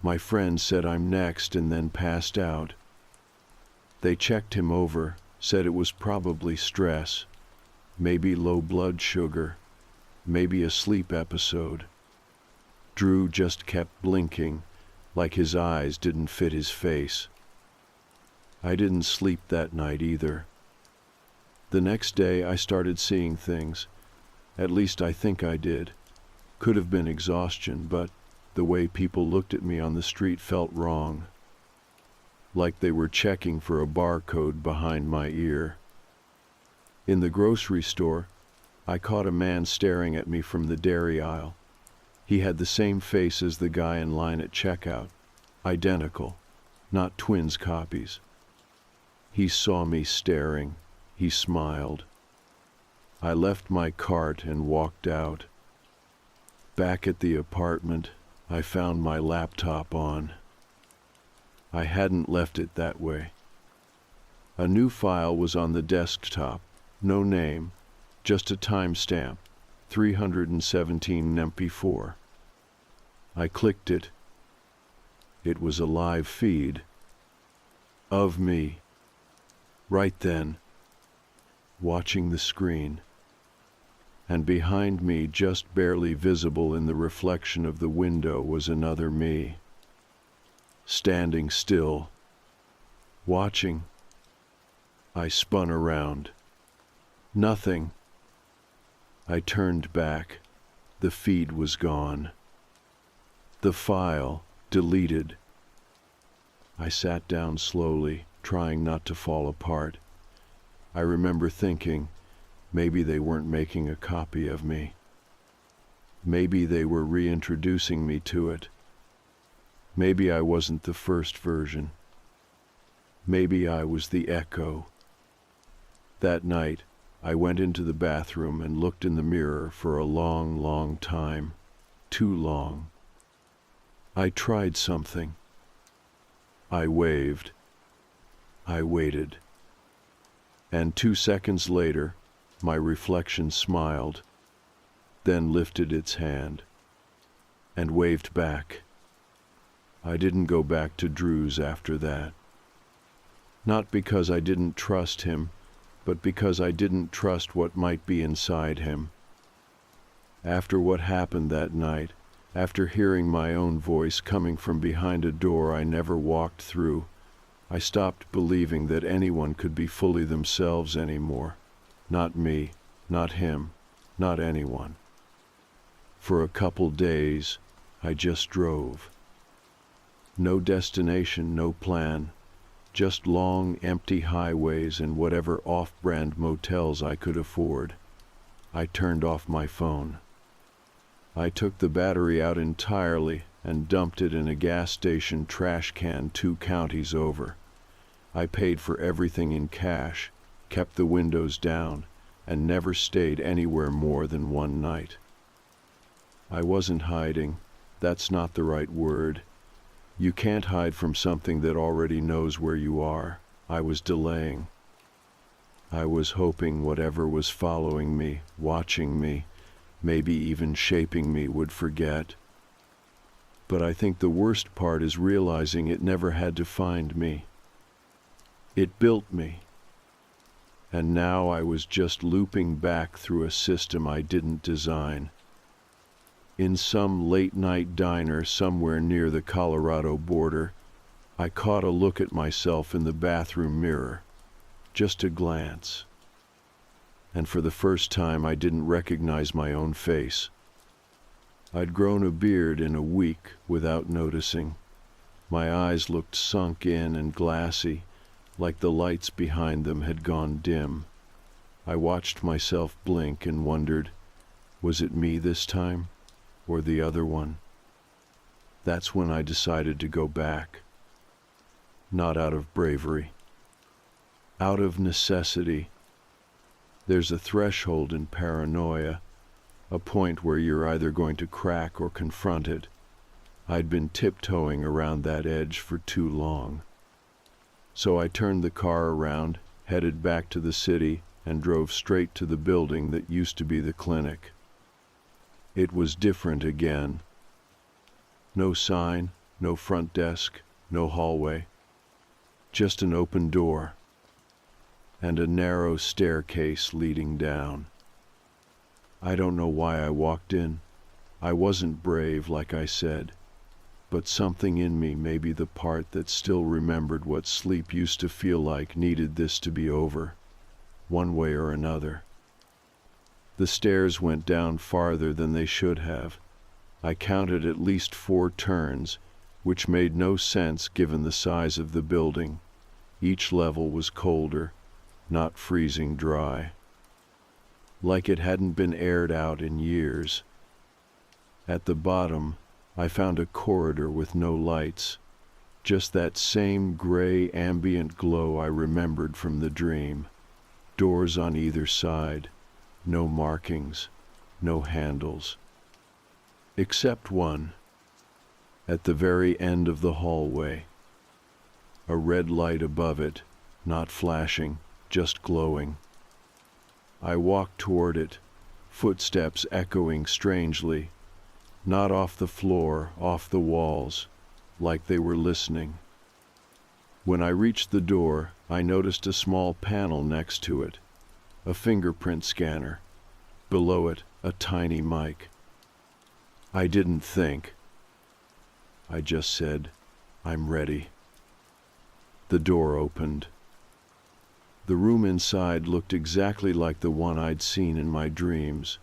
My friend said I'm next and then passed out. They checked him over, said it was probably stress. maybe low blood sugar, maybe a sleep episode. Drew just kept blinking, like his eyes didn't fit his face. I didn't sleep that night either. The next day I started seeing things. At least I think I did. Could have been exhaustion, but the way people looked at me on the street felt wrong. Like they were checking for a barcode behind my ear. In the grocery store, I caught a man staring at me from the dairy aisle. He had the same face as the guy in line at checkout. Identical, not twins copies. He saw me staring. He smiled. I left my cart and walked out. Back at the apartment, I found my laptop on. I hadn't left it that way. A new file was on the desktop. No name, just a timestamp, 317 MP4. I clicked it. It was a live feed of me, right then, watching the screen. And behind me, just barely visible in the reflection of the window, was another me, standing still, watching. I spun around. Nothing. I turned back. The feed was gone. The file deleted. I sat down slowly, trying not to fall apart. I remember thinking, maybe they weren't making a copy of me. Maybe they were reintroducing me to it. Maybe I wasn't the first version. Maybe I was the echo. That night, I went into the bathroom and looked in the mirror for a long, long time. Too long. I tried something. I waved. I waited. And 2 seconds later, my reflection smiled, then lifted its hand, and waved back. I didn't go back to Drew's after that. Not because I didn't trust him, but because I didn't trust what might be inside him. After what happened that night, after hearing my own voice coming from behind a door I never walked through, I stopped believing that anyone could be fully themselves anymore. Not me, not him, not anyone. For a couple days, I just drove. No destination, no plan, just long, empty highways and whatever off-brand motels I could afford. I turned off my phone. I took the battery out entirely and dumped it in a gas station trash can 2 counties over. I paid for everything in cash, kept the windows down, and never stayed anywhere more than one night. I wasn't hiding. That's not the right word. You can't hide from something that already knows where you are. I was delaying. I was hoping whatever was following me, watching me, maybe even shaping me would forget. But I think the worst part is realizing it never had to find me. It built me. And now I was just looping back through a system I didn't design. In some late-night diner somewhere near the Colorado border, I caught a look at myself in the bathroom mirror. Just a glance. And for the first time I didn't recognize my own face. I'd grown a beard in a week without noticing. My eyes looked sunk in and glassy, like the lights behind them had gone dim. I watched myself blink and wondered, was it me this time, or the other one? That's when I decided to go back. Not out of bravery. Out of necessity. There's a threshold in paranoia, a point where you're either going to crack or confront it. I'd been tiptoeing around that edge for too long. So I turned the car around, headed back to the city, and drove straight to the building that used to be the clinic. It was different again. No sign, no front desk, no hallway. Just an open door. and a narrow staircase leading down. I don't know why I walked in. I wasn't brave, like I said, but something in me, maybe the part that still remembered what sleep used to feel like, needed this to be over, one way or another. The stairs went down farther than they should have. I counted at least 4 turns, which made no sense given the size of the building. Each level was colder, not freezing dry, like it hadn't been aired out in years. At the bottom, I found a corridor with no lights, just that same gray ambient glow I remembered from the dream. Doors on either side, no markings, no handles. Except one, at the very end of the hallway. A red light above it, not flashing, just glowing. I walked toward it, footsteps echoing strangely, not off the floor, off the walls, like they were listening. When I reached the door, I noticed a small panel next to it, a fingerprint scanner. Below it, a tiny mic. I didn't think. I just said, "I'm ready." The door opened. The room inside looked exactly like the one I'd seen in my dreams.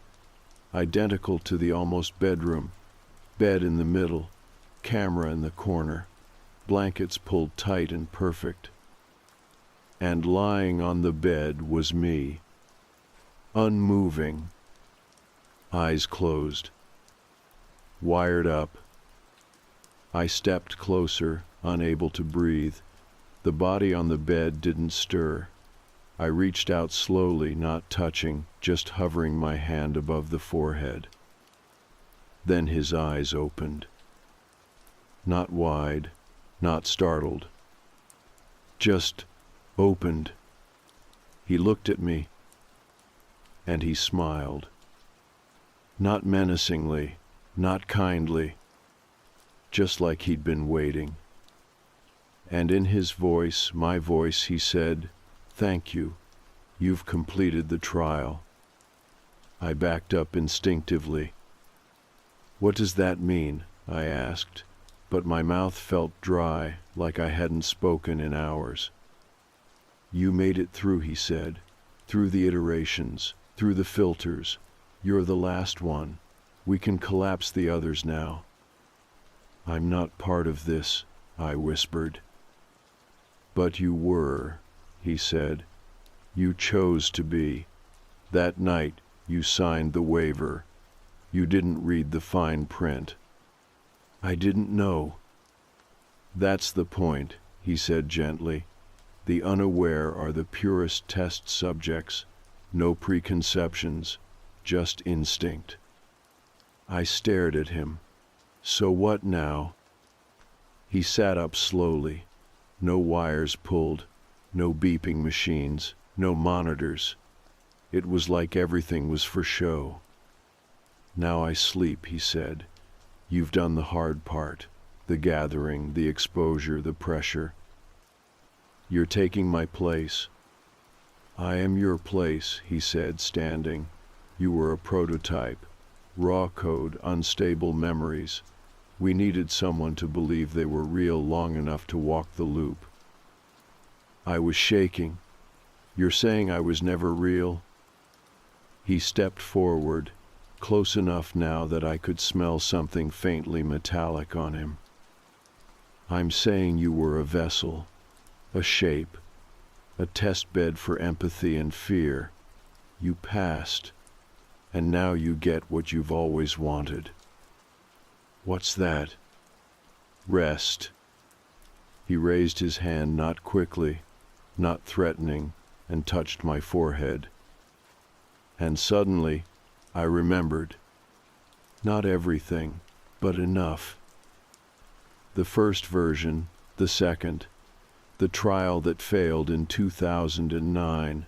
Identical to the almost bedroom, bed in the middle, camera in the corner, blankets pulled tight and perfect. And lying on the bed was me, unmoving, eyes closed, wired up. I stepped closer, unable to breathe. The body on the bed didn't stir. I reached out slowly, not touching, just hovering my hand above the forehead. Then his eyes opened. Not wide, not startled. Just opened. He looked at me, and he smiled. Not menacingly, not kindly, just like he'd been waiting. And in his voice, my voice, he said, "Thank you. You've completed the trial." I backed up instinctively. "What does that mean?" I asked, but my mouth felt dry, like I hadn't spoken in hours. "You made it through," he said, "through the iterations, through the filters. You're the last one. We can collapse the others now." "I'm not part of this," I whispered. "But you were," he said. "You chose to be. That night you signed the waiver. You didn't read the fine print." "I didn't know." "That's the point," he said gently. "The unaware are the purest test subjects. No preconceptions, just instinct." I stared at him. "So what now?" He sat up slowly. No wires pulled, no beeping machines, no monitors. It was like everything was for show. "Now I sleep," he said. "You've done the hard part, the gathering, the exposure, the pressure. You're taking my place." "I am your place," he said, standing. "You were a prototype, raw code, unstable memories. We needed someone to believe they were real long enough to walk the loop." I was shaking. "You're saying I was never real?" He stepped forward, close enough now that I could smell something faintly metallic on him. "I'm saying you were a vessel, a shape, a test bed for empathy and fear. You passed, and now you get what you've always wanted." "What's that?" "Rest." He raised his hand, not quickly, not threatening, and touched my forehead. And suddenly, I remembered. Not everything, but enough. The first version, the second, the trial that failed in 2009,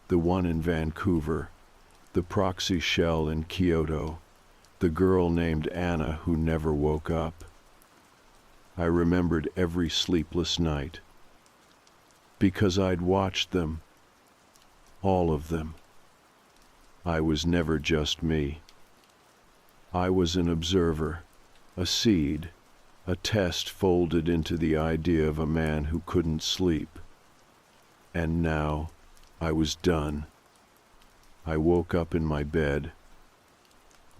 the one in Vancouver, the proxy shell in Kyoto, the girl named Anna who never woke up. I remembered every sleepless night. Because I'd watched them, all of them. I was never just me. I was an observer, a seed, a test folded into the idea of a man who couldn't sleep. And now I was done. I woke up in my bed,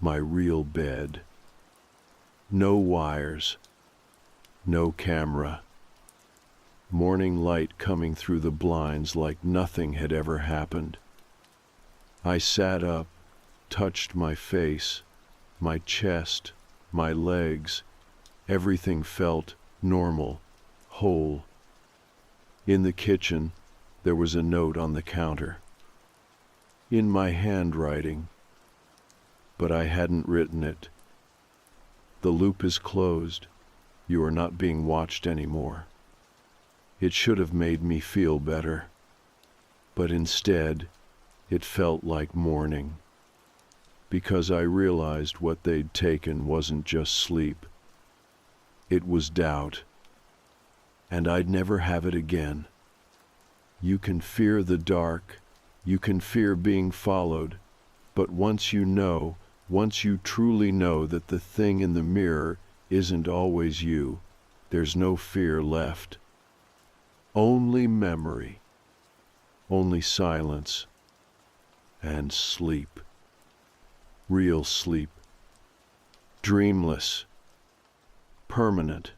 my real bed. No wires, no camera. Morning light coming through the blinds like nothing had ever happened. I sat up, touched my face, my chest, my legs. Everything felt normal, whole. In the kitchen, there was a note on the counter. In my handwriting, but I hadn't written it. The loop is closed. You are not being watched anymore. It should have made me feel better, but instead, it felt like mourning, because I realized what they'd taken wasn't just sleep. It was doubt, and I'd never have it again. You can fear the dark, you can fear being followed, but once you truly know that the thing in the mirror isn't always you, there's no fear left. Only memory, only silence, and sleep. Real sleep. Dreamless. Permanent.